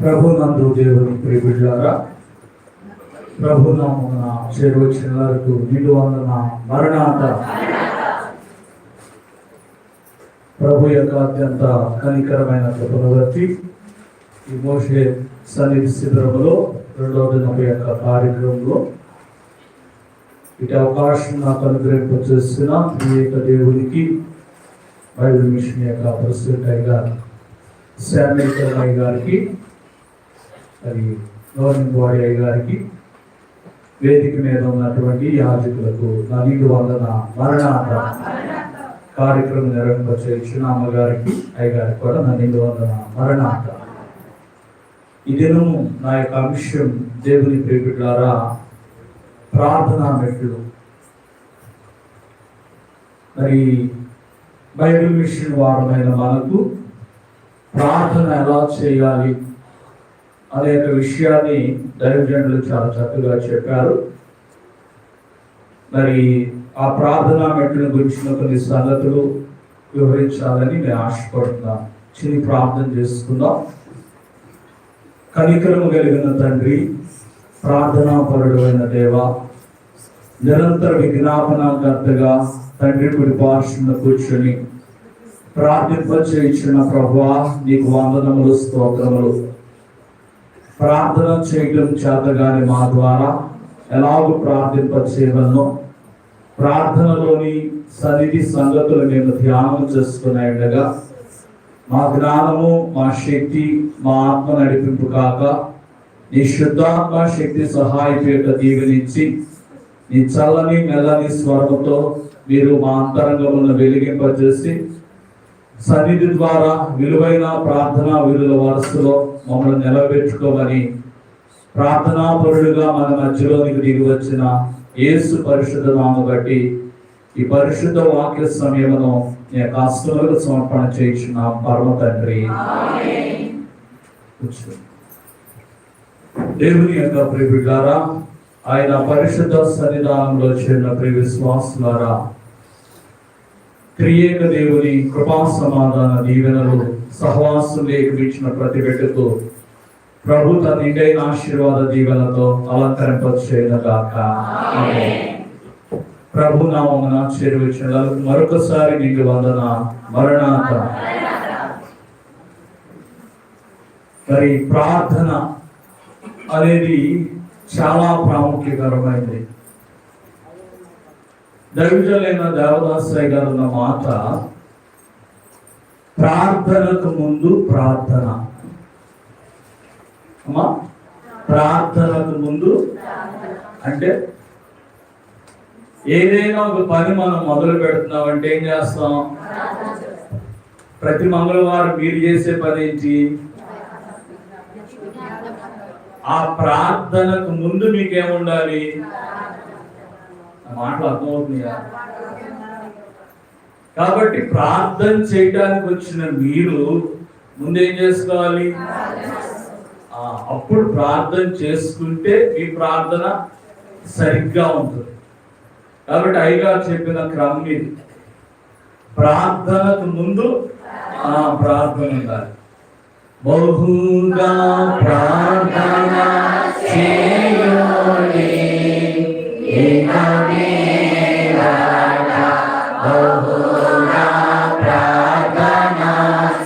ప్రభునందు దేవుని ప్రియబిడ్డలారా, ప్రభునామమున చేరువచ్చిన వారికి నిండు వందన మరణాత. ప్రభు యొక్క అత్యంత కనికరమైన కృపను ఈ మోషే సన్నిధి శిబిరములో 2వ దినం యొక్క కార్యక్రమంలో ఇటు అవకాశం నాకు అనుగ్రహింపచేసిన ఈ యొక్క దేవునికి, బైబిల్ మిషన్ యొక్క ప్రెసిడెంట్ అయ్యగారు శామ్యూల్ అయ్య గారికి, అది గవర్నింగ్ బాడీ అయ్య గారికి, వేదిక మీద ఉన్నటువంటి యాజకులకు నా నిండు వందన మరణాత. కార్యక్రమం నిర్వహింపచేసిన అమ్మగారికి, అయ్యగారికి కూడా నా నిండు వందన మరణాత. ఈ దినము నా యొక్క అంశం దేవుని ప్రియబిడ్డలారా, ప్రార్థనా మెట్లు. మరి బైబిల్ మిషన్ వారమైన మనకు ప్రార్థన ఎలా చేయాలి అనేక విషయాన్ని దైవజనులు చాలా చక్కగా చెప్పారు. మరి ఆ ప్రార్థనా మెట్ల గురించిన కొన్ని సంగతులు వివరించాలని నేను ఆశపడుతున్నాను. చిన్న ప్రార్థన చేసుకుందాం. కనికరము కలిగిన తండ్రి, ప్రార్థనా పరుడైన దేవ, నిరంతర విజ్ఞాపనకర్తగా తండ్రి కుడి పార్శ్వన కూర్చొని ప్రార్థింపచేయించిన ప్రభువా, నీకు వందనములు, స్తోత్రములు. ప్రార్థన చేయడం చేతగాని మా ద్వారా ఎలాగో ప్రార్థింపచేయవలనో ప్రార్థనలోని సన్నిధి సంగతులు మేము ధ్యానం చేసుకునే ఉండగా మా జ్ఞానము, మా శక్తి, మా ఆత్మ నడిపింపు కాక నీ శుద్ధాత్మ శక్తి సహాయపేట దీవెనించి నీ చల్లని మెల్లని స్వరముతో మీరు మా అంతరంగములను వెలిగింపజేసి సన్నిధి ద్వారా విలువైన ప్రార్థనా విలువ వరుసలో మమ్మల్ని నిలబెట్టుకోమని ప్రార్థనా పరుడుగా మన మధ్యలోనికి దిగి వచ్చిన యేసు పరిశుద్ధ నామమును బట్టి ఈ పరిశుద్ధ వాక్య సమయమును నీ హస్తములకు సమర్పణ చేయించున్నాం పరమ తండ్రి. దేవుని యొక్క ప్రియబిడ్డలారా, ఆయన పరిశుద్ధ సన్నిధానంలో చేరిన ప్రియ విశ్వాసులారా, త్రియేక దేవుని కృపా సమాధాన దీవెనలు సహవాసం లేఖించిన ప్రతి బిడ్డకు ప్రభు తన నిండైన ఆశీర్వాద దీవెనతో అలంకరింపచేయునుగాక. ఆమేన్. ప్రభు నామమున చేరువచ్చిన మరొకసారి నిండు వందన మరణాత. మరి ప్రార్థన అనేది చాలా ప్రాముఖ్యకరమైనది. దైవజనులైన దేవదాసయ్య గారు ఉన్న మాట, ప్రార్థనకు ముందు ప్రార్థన. అమ్మా, ప్రార్థనకు ముందు అంటే ఏదైనా ఒక పని మనం మొదలు పెడుతున్నామంటే ఏం చేస్తాం? ప్రతి మంగళవారం మీరు చేసే పని ఏంటి? ఆ ప్రార్థనకు ముందు మీకేముండాలి? మాటలు అర్థమవుతున్నాయా? కాబట్టి ప్రార్థన చేయడానికి వచ్చిన మీరు ముందేం చేసుకోవాలి? అప్పుడు ప్రార్థన చేసుకుంటే మీ ప్రార్థన సరిగ్గా ఉంటుంది. కాబట్టి అయ్యగారు చెప్పిన క్రమం ఇది. ప్రార్థనకు ముందు ప్రార్థన ఉండాలి. బహుగా ప్రార్థన చేయుడి, బహుగా ప్రార్థన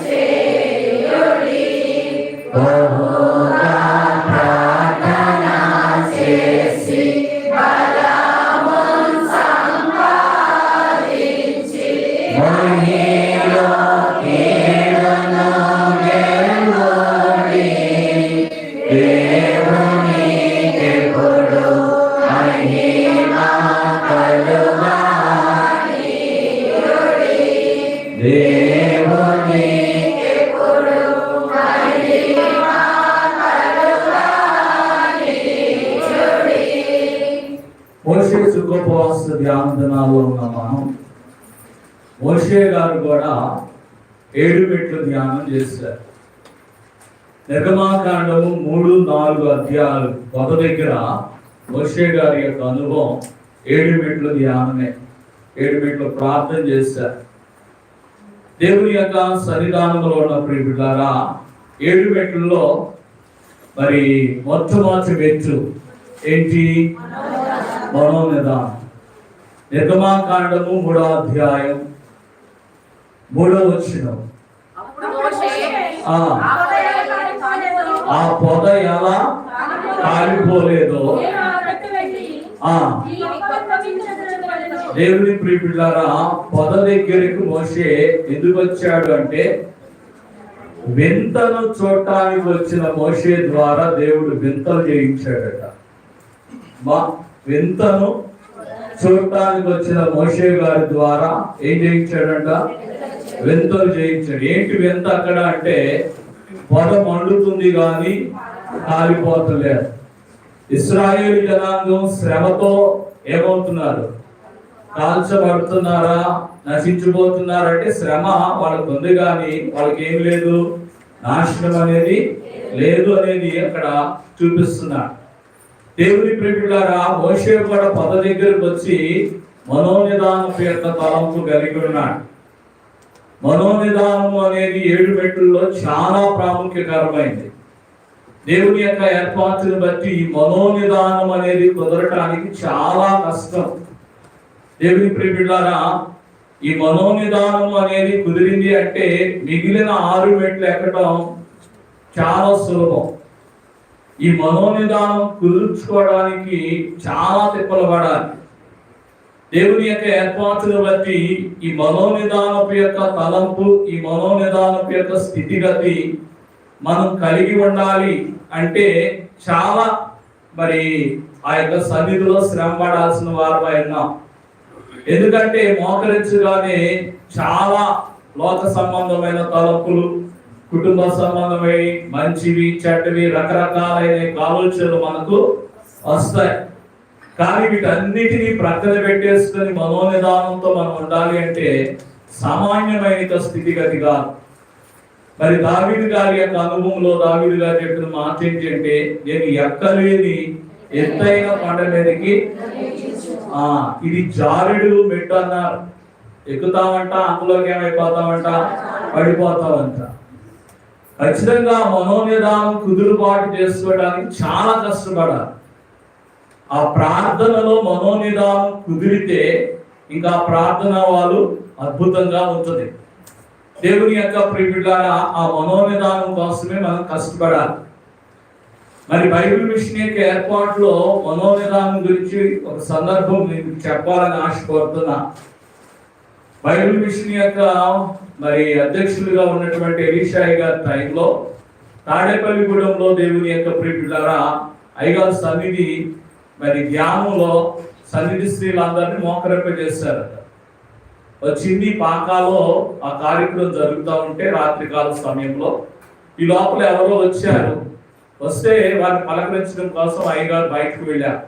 చేయుడి, బహుగా ప్రార్థన చేసి బలమును సంపాదించి మహిలో కీడును గెలువడి, దేవునికి ఎప్పుడు మహిమ కలుగని, దేవునికి ఎప్పుడు మహిమ కలుగని. మోషే సుఖోపవాస ధ్యాన దినాల్లో ఉన్న మనం, మోషే గారు కూడా 7 మెట్లు ధ్యానం చేశారు. నిర్గమాకాండము 3-4 అధ్యాయాలు మొదటి దగ్గర మోషే గారి యొక్క అనుభవం 7 మెట్లు ధ్యానమే. 7 మెట్లు ప్రార్థన చేశారు. దేవుని యొక్క సన్నిధానంలో ఉన్న ప్రియులారా, 7 మెట్లలో మరి మొట్టమొదటి మెట్టు ఏంటి? మనోనిదానం. నిర్గమాకాండము 3వ అధ్యాయం 3వ వచనం. ఆ పొద ఎలా కాలిపోలేదో దేవుని ప్రియపిల్లారా, పొద దగ్గరికి మోషే ఎందుకు వచ్చాడు అంటే వింతను చూడటానికి వచ్చిన మోషే ద్వారా దేవుడు వింతలు చేయించాడట. వింతను చూడటానికి వచ్చిన మోషే గారి ద్వారా ఏం చేయించాడంట? వింతలు చేయించాడు. ఏంటి వింత అక్కడ అంటే పొద మండుతుంది కానీ కాలిపోతలేదు. ఇశ్రాయేలు జనాంగం శ్రమతో ఏమవుతున్నారు? కాల్చబడుతున్నారా, నశించిపోతున్నారంటే శ్రమ వాళ్ళకు ఉంది కానీ వాళ్ళకి ఏం లేదు, నాశనం అనేది లేదు అనేది అక్కడ చూపిస్తున్నారు. దేవుని ప్రియకులారా, మోషే కూడా పొద దగ్గరకు వచ్చి మనోనిదానం యొక్క తలంపు కలిగి ఉన్నాడు. మనోనిదానం అనేది 7 మెట్టుల్లో చాలా ప్రాముఖ్యకరమైంది. దేవుని యొక్క ఏర్పాటును బట్టి మనోనిదానం అనేది కుదరటానికి చాలా కష్టం. దేవుని ప్రియకులారా, ఈ మనోనిదానం అనేది కుదిరింది అంటే మిగిలిన 6 మెట్లు ఎక్కడం చాలా సులభం. ఈ మనోనిదానం కుదుర్చుకోవడానికి చాలా తిప్పలు పడాలి. దేవుని యొక్క ఏర్పాటును బట్టి ఈ మనోనిదానపు యొక్క తలంపు, ఈ మనోనిదానపు యొక్క స్థితిగతి మనం కలిగి ఉండాలి అంటే చాలా మరి ఆ యొక్క సన్నిధిలో శ్రమ పడాల్సిన వారమై ఉన్నాం. ఎందుకంటే మోకరించగానే చాలా లోక సంబంధమైన తలంపులు, కుటుంబ సంబంధమై మంచివి చెడ్డవి రకరకాలైన ఆలోచనలు మనకు వస్తాయి. కానీ వీటన్నిటినీ ప్రక్కన పెట్టేసుకొని మనోనిదానంతో మనం ఉండాలి అంటే సామాన్యమైన స్థితిగతి కాదు. మరి దావీదు గారి యొక్క అనుభవంలో దావీదు గారు చెప్పిన మాట ఏంటి అంటే, నేను ఎక్కలేని ఎత్తైన కొండ మీదకి, ఇది జారుడు మెట్టు అన్నారు, ఎక్కుతామంట, అందులోకి ఏమైపోతామంట, పడిపోతామంట. ఖచ్చితంగా మనోనిదానం కుదురుబాటు చేసుకోవడానికి చాలా కష్టపడాలి. ఆ ప్రార్థనలో మనోనిదానం కుదిరితే ఇంకా ప్రార్థన వాళ్ళు అద్భుతంగా ఉంటుంది. దేవుని యొక్క ప్రియబిడ్డలారా, ఆ మనోనిదానం కోసమే మనం కష్టపడాలి. మరి బైబిల్ మిషన్ యొక్క ఏర్పాటులో మనోనిదానం గురించి ఒక సందర్భం మీకు చెప్పాలని ఆశపడుతున్నా. బైబిల్ మిషన్ యొక్క మరి అధ్యక్షులుగా ఉన్నటువంటి ఎలీషాయి గారి టైంలో తాడేపల్లిగూడెంలో దేవుని యొక్క ప్రియబిడ్డలారా, అయ్యగారు సన్నిధి మరి ధ్యానంలో సన్నిధి స్త్రీలందరినీ మోకరింప చేశారట. వచ్చింది పాకాలో ఆ కార్యక్రమం జరుగుతూ ఉంటే రాత్రికాల సమయంలో ఈ లోపల ఎవరో వచ్చారు. వస్తే వారిని పలకరించడం కోసం అయ్యగారు బయటకు వెళ్ళారు.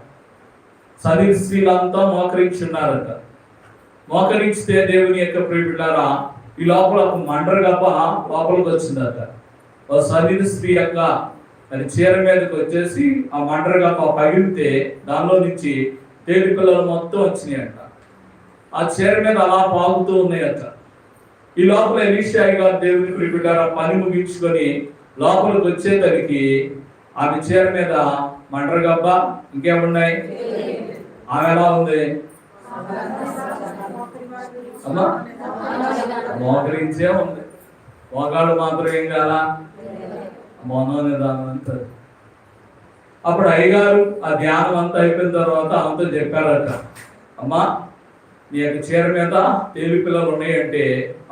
సన్నిధి స్త్రీలంతా మోకరించున్నారట. మోకరిస్తే దేవుని యొక్క ప్రియబిడ్డలారా, ఈ లోపల ఒక మండరగప్ప లోపలికి వచ్చిందట. సన్నిధి స్త్రీ యొక్క మరి చీర మీదకి వచ్చేసి ఆ మండరగప్ప పగిలితే దానిలో నుంచి తేలి పిల్లలు మొత్తం వచ్చినాయట. ఆ చీర మీద అలా పాగుతూ ఉన్నాయట. ఈ లోపల ఎలీషాయి గారు దేవుని ప్రియబిడ్డలారా పని ముగించుకొని లోపలికి వచ్చేసరికి ఆమె చీర మీద మండరగప్ప ఇంకేమున్నాయి, ఆమె ఎలా ఉంది? అమ్మా మోకరించే ఉంది. మోకాళ్ళు మాత్రం ఏం కాల, మనోనిదానం అంటారు. అప్పుడు అయ్యగారు ఆ ధ్యానం అంతా అయిపోయిన తర్వాత ఆమెతో చెప్పారట, అమ్మా నీ యొక్క చీర మీద తేలి పిల్లలు ఉన్నాయంటే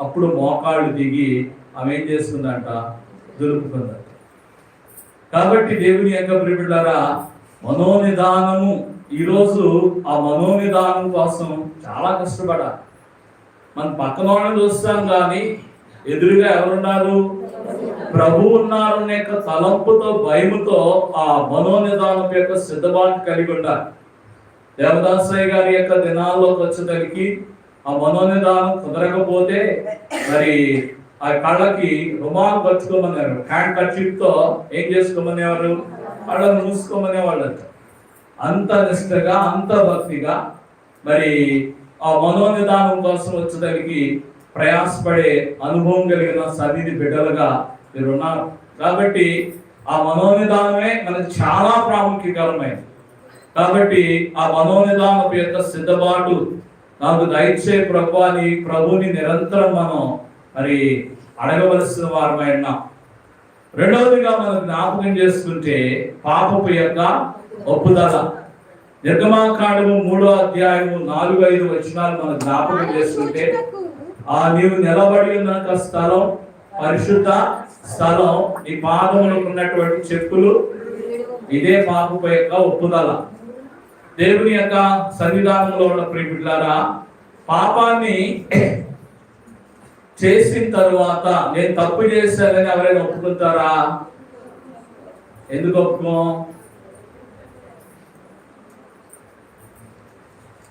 అప్పుడు మోకాళ్ళు దిగి ఆమె ఏం చేస్తుందంట, దొరుకుతుందట. కాబట్టి దేవుని యొక్క ప్రియబిడ్డలారా, మనోనిదానము ఈరోజు ఆ మనోనిదానం కోసం చాలా కష్టపడాలి. మన పక్కన వాళ్ళని చూస్తాం కానీ ఎదురుగా ఎవరున్నారు? ప్రభు ఉన్నారు అనే యొక్క తలంపుతో భయముతో ఆ మనోనిదానం యొక్క సిద్ధపాటు కలిగి ఉండాలి. దేవదాసయ్య గారి యొక్క దినాల్లోకి వచ్చేసరికి ఆ మనోనిదానం కుదరకపోతే మరి ఆ కళ్ళకి రుమాలు కట్టుకోమన్నారు. హ్యాండ్ కర్చీఫ్ తో ఏం చేసుకోమనేవారు? కళ్ళను మూసుకోమనేవాళ్ళు. అంత నిష్టగా అంత భక్తిగా మరి ఆ మనోనిదానం కోసం వచ్చేసరికి ప్రయాసపడే అనుభవం కలిగిన సన్నిధి బిడ్డలుగా మీరు ఉన్నారు. కాబట్టి ఆ మనోనిదానమే మనకు చాలా ప్రాముఖ్యకరమైనది. కాబట్టి ఆ మనోనిదానం యొక్క సిద్ధపాటు నాకు దయచే ప్రభుని నిరంతరం మనం మరి అడగవలసిన వారమై ఉన్నాం. రెండవదిగా మనం జ్ఞాపకం చేసుకుంటే పాపపు యొక్క ఒప్పుదల. నిర్గమాకాండము 3వ అధ్యాయము 4-5 వచనాలు మనం జ్ఞాపకం చేసుకుంటే, నీవు నిలబడి ఉన్న స్థలం పరిశుద్ధ స్థలం, ఈ పాదములకు ఉన్నటువంటి చెప్పులు, ఇదే పాపపు యొక్క ఒప్పుదల. దేవుని యొక్క సన్నిధానంలో ఉన్న ప్రియబిడ్డలారా, పాపాన్ని చేసిన తరువాత నేను తప్పు చేశానని ఎవరైనా ఒప్పుకుంటారా? ఎందుకు ఒప్పుకోం?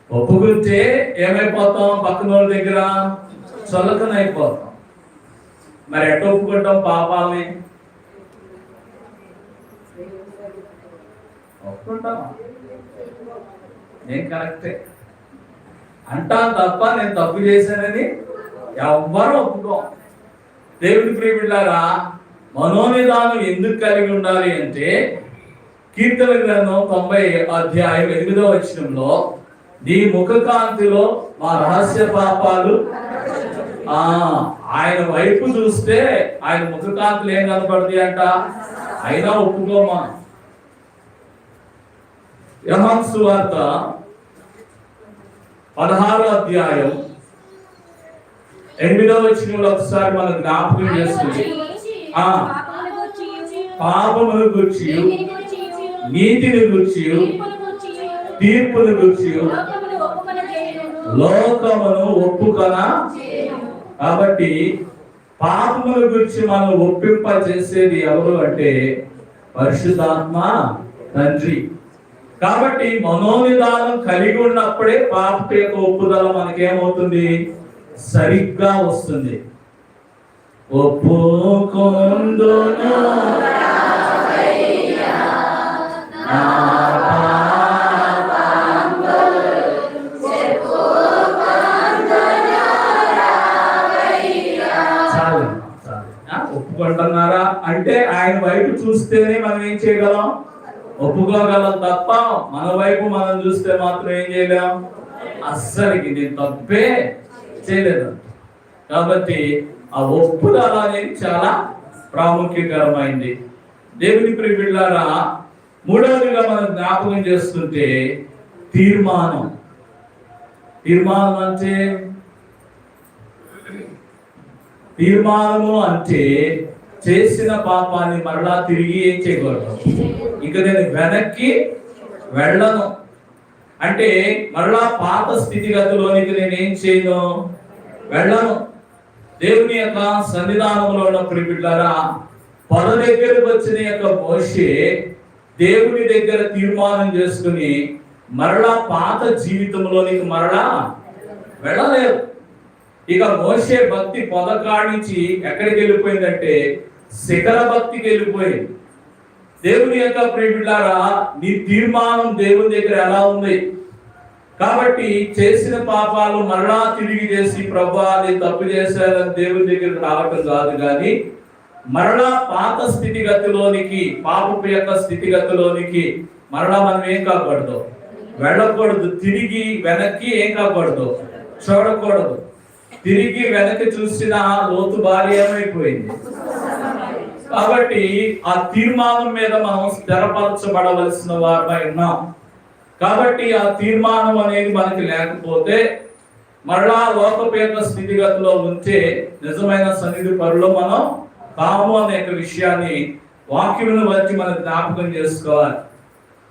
ఒప్పుకుంటే ఏమైపోతాం? పక్కన వాళ్ళ దగ్గర చొలకనైపోతాం. మరి ఎట్ట ఒప్పుకుంటాం పాపాలని? ఒప్పుకుంటాం, నేను కరెక్టే అంటాను తప్ప నేను తప్పు చేశానని ఎవ్వరూ ఒప్పుకోం. దేవుని ప్రియబిడ్డలారా, మనోనిదానం ఎందుకు కలిగి ఉండాలి అంటే, కీర్తన గ్రంథం 90వ అధ్యాయం 8వ వచనంలో, నీ ముఖ కాంతిలో మా రహస్య పాపాలు, ఆయన వైపు చూస్తే ఆయన ముఖ కాంతులు ఏం కనపడుతుంది అంట, అయినా ఒప్పుకోమా. యోహాను సువార్త 16వ అధ్యాయం 8వ వచనంలో ఒకసారి మనం జ్ఞాపకం చేసుకుంటే, పాపమును గూర్చి, నీతిని గూర్చి, తీర్పును గూర్చి లోకమును ఒప్పుకొన. కాబట్టి పాపముల గురించి మనం ఒప్పింప చేసేది ఎవరు అంటే పరిశుద్ధాత్మ తండ్రి. కాబట్టి మనోనిదానం కలిగి ఉన్నప్పుడే పాప యొక్క ఒప్పుదల మనకేమవుతుంది, సరిగ్గా వస్తుంది. ఒప్పుకొందును ఒప్పుకుంటున్నారా అంటే ఆయన వైపు చూస్తేనే మనం ఏం చేయగలం, ఒప్పుకోగలం తప్ప మన వైపు మనం చూస్తే మాత్రం ఏం చేయలేం. అస్సలకి నేను తప్పే చేయలేదు. కాబట్టి ఆ ఒప్పుదల అనేది చాలా ప్రాముఖ్యకరమైంది. దేవుని ప్రియబిడ్డలారా, మూడవదిగా మనం జ్ఞాపకం చేసుకుంటే తీర్మానం. తీర్మానము అంటే చేసిన పాపాన్ని మరలా తిరిగి ఏం చేయకూడదు. ఇక నేను వెనక్కి వెళ్ళను అంటే మరలా పాత స్థితిగతిలోనికి నేనేం చేయను, వెళ్ళను. దేవుని యొక్క సన్నిధానంలో ఉన్న ప్రియబిడ్డలారా, పొద దగ్గరకు వచ్చిన యొక్క మోషే దేవుని దగ్గర తీర్మానం చేసుకుని మరలా పాత జీవితంలోనికి మరలా వెళ్ళలేదు. ఇక మోషే భక్తి పొదకాడించి ఎక్కడికి వెళ్ళిపోయిందంటే శిఖర భక్తికి వెళ్ళిపోయింది. దేవుని యొక్క ప్రియబిడ్డలారా, నీ తీర్మానం దేవుని దగ్గర ఎలా ఉంది? కాబట్టి చేసిన పాపాలు మరలా తిరిగి చేసి ప్రభువా నేను తప్పు చేశానని దేవుని దగ్గరికి రావటం కాదు, కానీ మరలా పాత స్థితిగతిలోనికి, పాపపు యొక్క స్థితిగతిలోనికి మరలా మనం ఏం కాకూడదు, వెళ్ళకూడదు. తిరిగి వెనక్కి ఏం కాకూడదు, చూడకూడదు. తిరిగి వెనక్కి చూసిన లోతు భార్య ఏమైపోయింది. కాబట్టి ఆ తీర్మానం మీద మనం స్థిరపరచబడవలసిన వారమై ఉన్నాం. కాబట్టి ఆ తీర్మానం అనేది మనకి లేకపోతే మరలా లోకపేత స్థితిగతిలో ఉంటే నిజమైన సన్నిధి పరులో మనం కాము అనే విషయాన్ని వాక్యమును బట్టి మనం జ్ఞాపకం చేసుకోవాలి.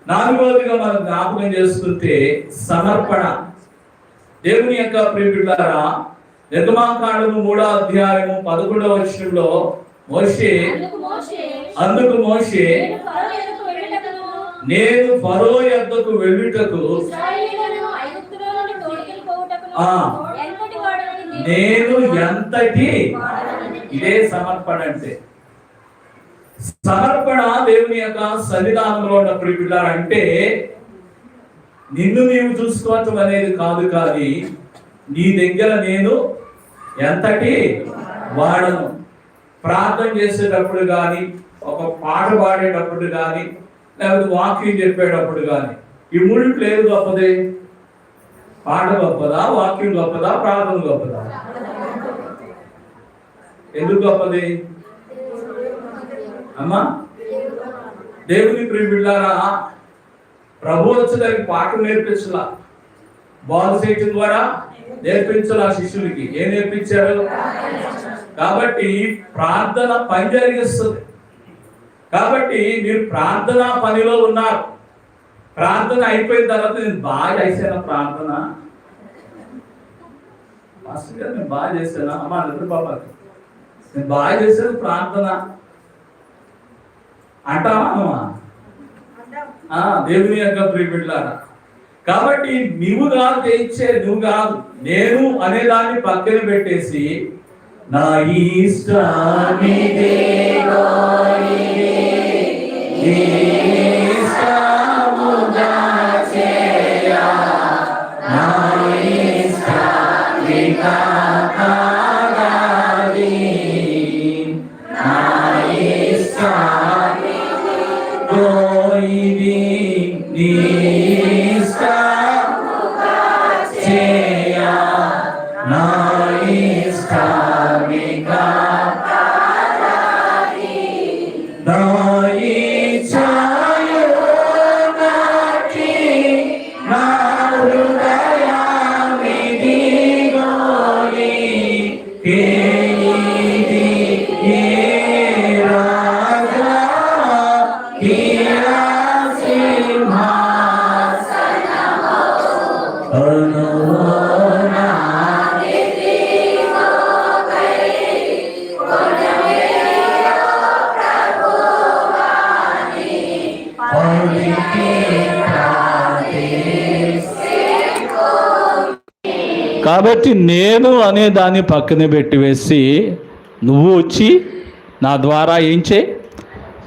నాలుగవదిగా మనం జ్ఞాపకం చేసుకుంటే సమర్పణ. దేవుని యొక్క ప్రియబిడ్డలారా, నిర్గమాకాండము 3వ అధ్యాయము 11వ వచనంలో అందుకు మోషే నేను ఫరో యొద్దకు వెళ్ళుటకు నేను ఎంతటి, ఇదే సమర్పణ అంటే. సమర్పణ దేవుని యొక్క సన్నిధానంలో ఉన్న ప్రియబిడ్డలారా, అంటే నిన్ను నీవు చూసుకోవటం అనేది కాదు, కానీ నీ దగ్గర నేను ఎంతటి వాడను. ప్రార్థన చేసేటప్పుడు కానీ, ఒక పాట పాడేటప్పుడు కానీ లేకపోతే వాక్యం చెప్పేటప్పుడు కానీ ఈ మూడింట్లో ఏది గొప్పది? పాట గొప్పదా, వాక్యం గొప్పదా, ప్రార్థన గొప్పదా? ఎందుకు గొప్పది అమ్మా? దేవుని ప్రియబిడ్డలారా, ప్రభు వచ్చి దానికి పాఠం నేర్పించలా, బాగు చేయటం ద్వారా నేర్పించాలి. ఆ శిష్యులకి ఏం నేర్పించారు? కాబట్టి ప్రార్థన పని జరిగిస్తుంది. కాబట్టి మీరు ప్రార్థన పనిలో ఉన్నారు. ప్రార్థన అయిపోయిన తర్వాత నేను బాగా చేశాను ప్రార్థన, మాస్టర్ గారు నేను బాగా చేశాను, అమ్మా నిద్ర బాబాకి నేను బాగా చేశాను ప్రార్థన అంటావా? దేవుని యొక్క ప్రియబిడ్డలారా, కాబట్టి నువ్వు కాదు చేయించేది, నువ్వు కాదు, నేను అనేదాన్ని పక్కన పెట్టేసి నా ఇష్టానిదే ఇష్టముగా చేయ, నా ఇష్టానిది కాదాది, నా ఇష్టానిదో ఇది నీ ఇష్టముగా చేయ, నా ఇష్టానిది కాదాది, నా కాబట్టి నేను అనే దాన్ని పక్కన పెట్టివేసి నువ్వు వచ్చి నా ద్వారా ఏం చేయి?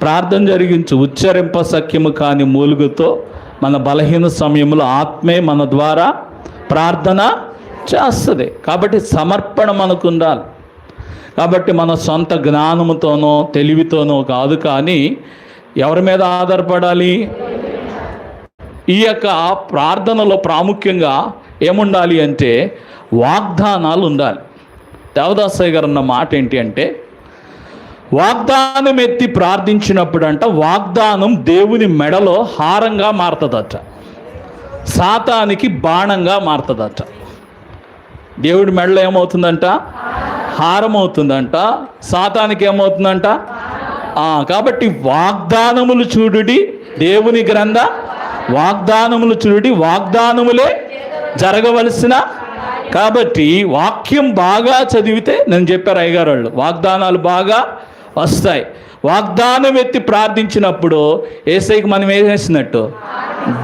ప్రార్థన జరిగించు. ఉచ్చరింప సఖ్యము కాని మూలుగుతో మన బలహీన సమయంలో ఆత్మే మన ద్వారా ప్రార్థన చేస్తుంది. కాబట్టి సమర్పణ మనకు ఉండాలి. కాబట్టి మన సొంత జ్ఞానముతోనో తెలివితోనో కాదు, కానీ ఎవరి మీద ఆధారపడాలి? ఈ యొక్క ప్రార్థనలో ప్రాముఖ్యంగా ఏముండాలి అంటే వాగ్దానాలు ఉండాలి. దేవదాసయ్య గారు అన్న మాట ఏంటి అంటే, వాగ్దానం ఎత్తి ప్రార్థించినప్పుడు అంట వాగ్దానం దేవుని మెడలో హారంగా మారుతుందట, సాతానికి బాణంగా మారుతుందట. దేవుడి మెడలో ఏమవుతుందంట? హారం అవుతుందంట. సాతానికి ఏమవుతుందంట? కాబట్టి వాగ్దానములు చూడుడి, దేవుని గ్రంథ వాగ్దానములు చూడుడి, వాగ్దానములే జరగవలసిన. కాబట్టి వాక్యం బాగా చదివితే, నేను చెప్పారు అయ్యగారు వాళ్ళు, వాగ్దానాలు బాగా వస్తాయి. వాగ్దానం ఎత్తి ప్రార్థించినప్పుడు యేసయ్యకి మనం వేసినట్టు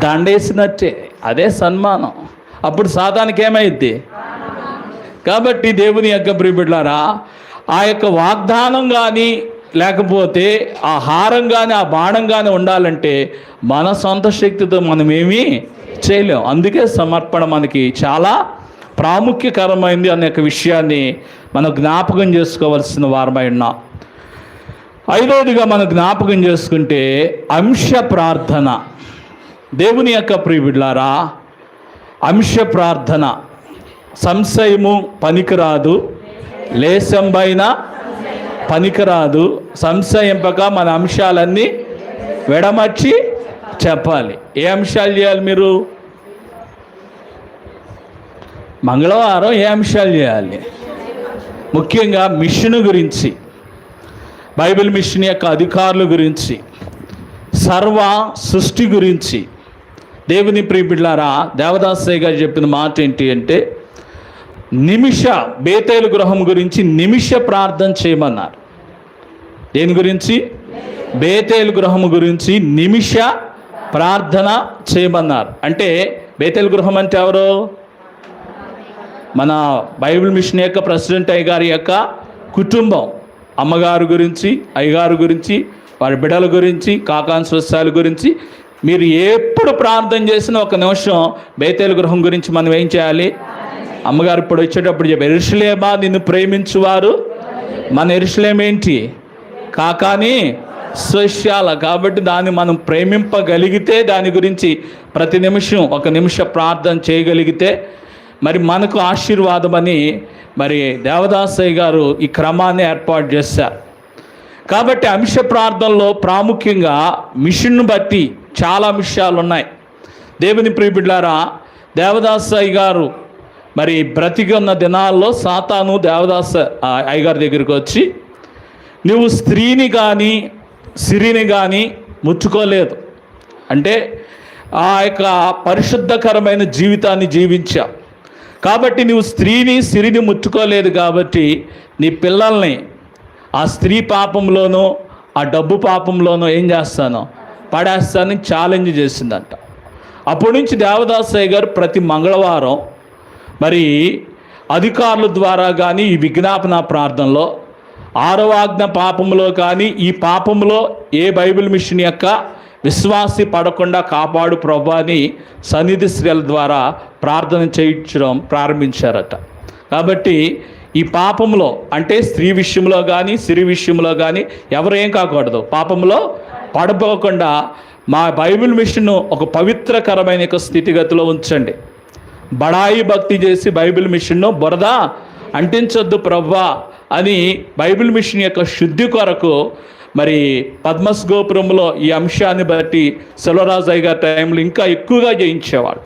దండేసినట్టే, అదే సన్మానం. అప్పుడు సాతానికి ఏమైద్ది? కాబట్టి దేవుని యొక్క ప్రియబిడ్డలారా, ఆ యొక్క వాగ్దానం కానీ లేకపోతే ఆ హారం కానీ ఆ బాణం కానీ ఉండాలంటే మన సొంత శక్తితో మనం ఏమీ చేయలేం. అందుకే సమర్పణ మనకి చాలా ప్రాముఖ్యకరమైంది అనే విషయాన్ని మనం జ్ఞాపకం చేసుకోవాల్సిన వారమై ఉన్నాం. ఐదవదిగా మనం జ్ఞాపకం చేసుకుంటే అంశ ప్రార్థన. దేవుని యొక్క ప్రియబిడ్డలారా, అంశ ప్రార్థన సంశయము పనికిరాదు, లేశంబైన పనికిరాదు. సంశయింపక మన అంశాలన్నీ విడమర్చి చెప్పాలి. ఏ అంశాలు చేయాలి మీరు? మంగళవారం ఏ అంశాలు చేయాలి? ముఖ్యంగా మిషన్ గురించి, బైబిల్ మిషన్ యొక్క అధికారుల గురించి, సర్వ సృష్టి గురించి. దేవుని ప్రియబిడ్డలారా, దేవదాసయ్య గారు చెప్పిన మాట ఏంటి అంటే, బేతేలు గృహం గురించి నిమిష ప్రార్థన చేయమన్నారు. దేని గురించి? బేతేలు గృహం గురించి నిమిష ప్రార్థన చేయమన్నారు. అంటే బేతేలు గృహం అంటే ఎవరు? మన బైబిల్ మిషన్ యొక్క ప్రెసిడెంట్ అయ్యగారి యొక్క కుటుంబం. అమ్మగారు గురించి, అయ్యగారు గురించి, వారి బిడ్డల గురించి, కాకాంశవత్సాల గురించి మీరు ఎప్పుడు ప్రార్థన చేసినా ఒక నిమిషం బేతేలు గృహం గురించి మనం ఏం చేయాలి? అమ్మగారు ఇప్పుడు వచ్చేటప్పుడు చెప్పి, యెరూషలేమా నిన్ను ప్రేమించువారు. మన యెరూషలేం ఏంటి? కాకాని స్వశాల. కాబట్టి దాన్ని మనం ప్రేమింపగలిగితే, దాని గురించి ప్రతి నిమిషం 1 నిమిషం ప్రార్థన చేయగలిగితే మరి మనకు ఆశీర్వాదం అని మరి దేవదాసయ్య గారు ఈ క్రమాన్ని ఏర్పాటు చేశారు. కాబట్టి అంశ ప్రార్థనలో ప్రాముఖ్యంగా మిషన్ను బట్టి చాలా విషయాలు ఉన్నాయి. దేవుని ప్రియబిడ్డలారా, దేవదాసయ్య గారు మరి బ్రతికి ఉన్న దినాల్లో సాతాను దేవదాస అయ్యగారి దగ్గరికి వచ్చి, నువ్వు స్త్రీని కానీ సిరిని కానీ ముట్టుకోలేదు, అంటే ఆ యొక్క పరిశుద్ధకరమైన జీవితాన్ని జీవించావు కాబట్టి నువ్వు స్త్రీని సిరిని ముట్టుకోలేదు కాబట్టి నీ పిల్లల్ని ఆ స్త్రీ పాపంలోనూ ఆ డబ్బు పాపంలోనూ ఏం చేస్తానో పడేస్తానని ఛాలెంజ్ చేసిందంట. అప్పటి నుంచి దేవదాసయ్య గారు ప్రతి మంగళవారం మరి అధికారుల ద్వారా కానీ ఈ విజ్ఞాపన ప్రార్థనలో 6వ ఆజ్ఞ పాపంలో కానీ ఈ పాపంలో ఏ బైబిల్ మిషన్ యొక్క విశ్వాసి పడకుండా కాపాడు ప్రభు అని సన్నిధి స్త్రీల ద్వారా ప్రార్థన చేయించడం ప్రారంభించారట. కాబట్టి ఈ పాపంలో అంటే స్త్రీ విషయంలో కానీ సిరి విషయంలో కానీ ఎవరు ఏం కాకూడదు, పాపంలో పడిపోకుండా మా బైబిల్ మిషన్ ఒక పవిత్రకరమైన యొక్క స్థితిగతిలో ఉంచండి. బడాయి భక్తి చేసి బైబిల్ మిషన్ను బురద అంటించొద్దు ప్రవ్వా అని బైబిల్ మిషన్ యొక్క శుద్ధి కొరకు మరి పద్మస్ గోపురంలో ఈ అంశాన్ని బట్టి సెల్వరాజయ్య గారి టైంలో ఇంకా ఎక్కువగా చేయించేవాడు.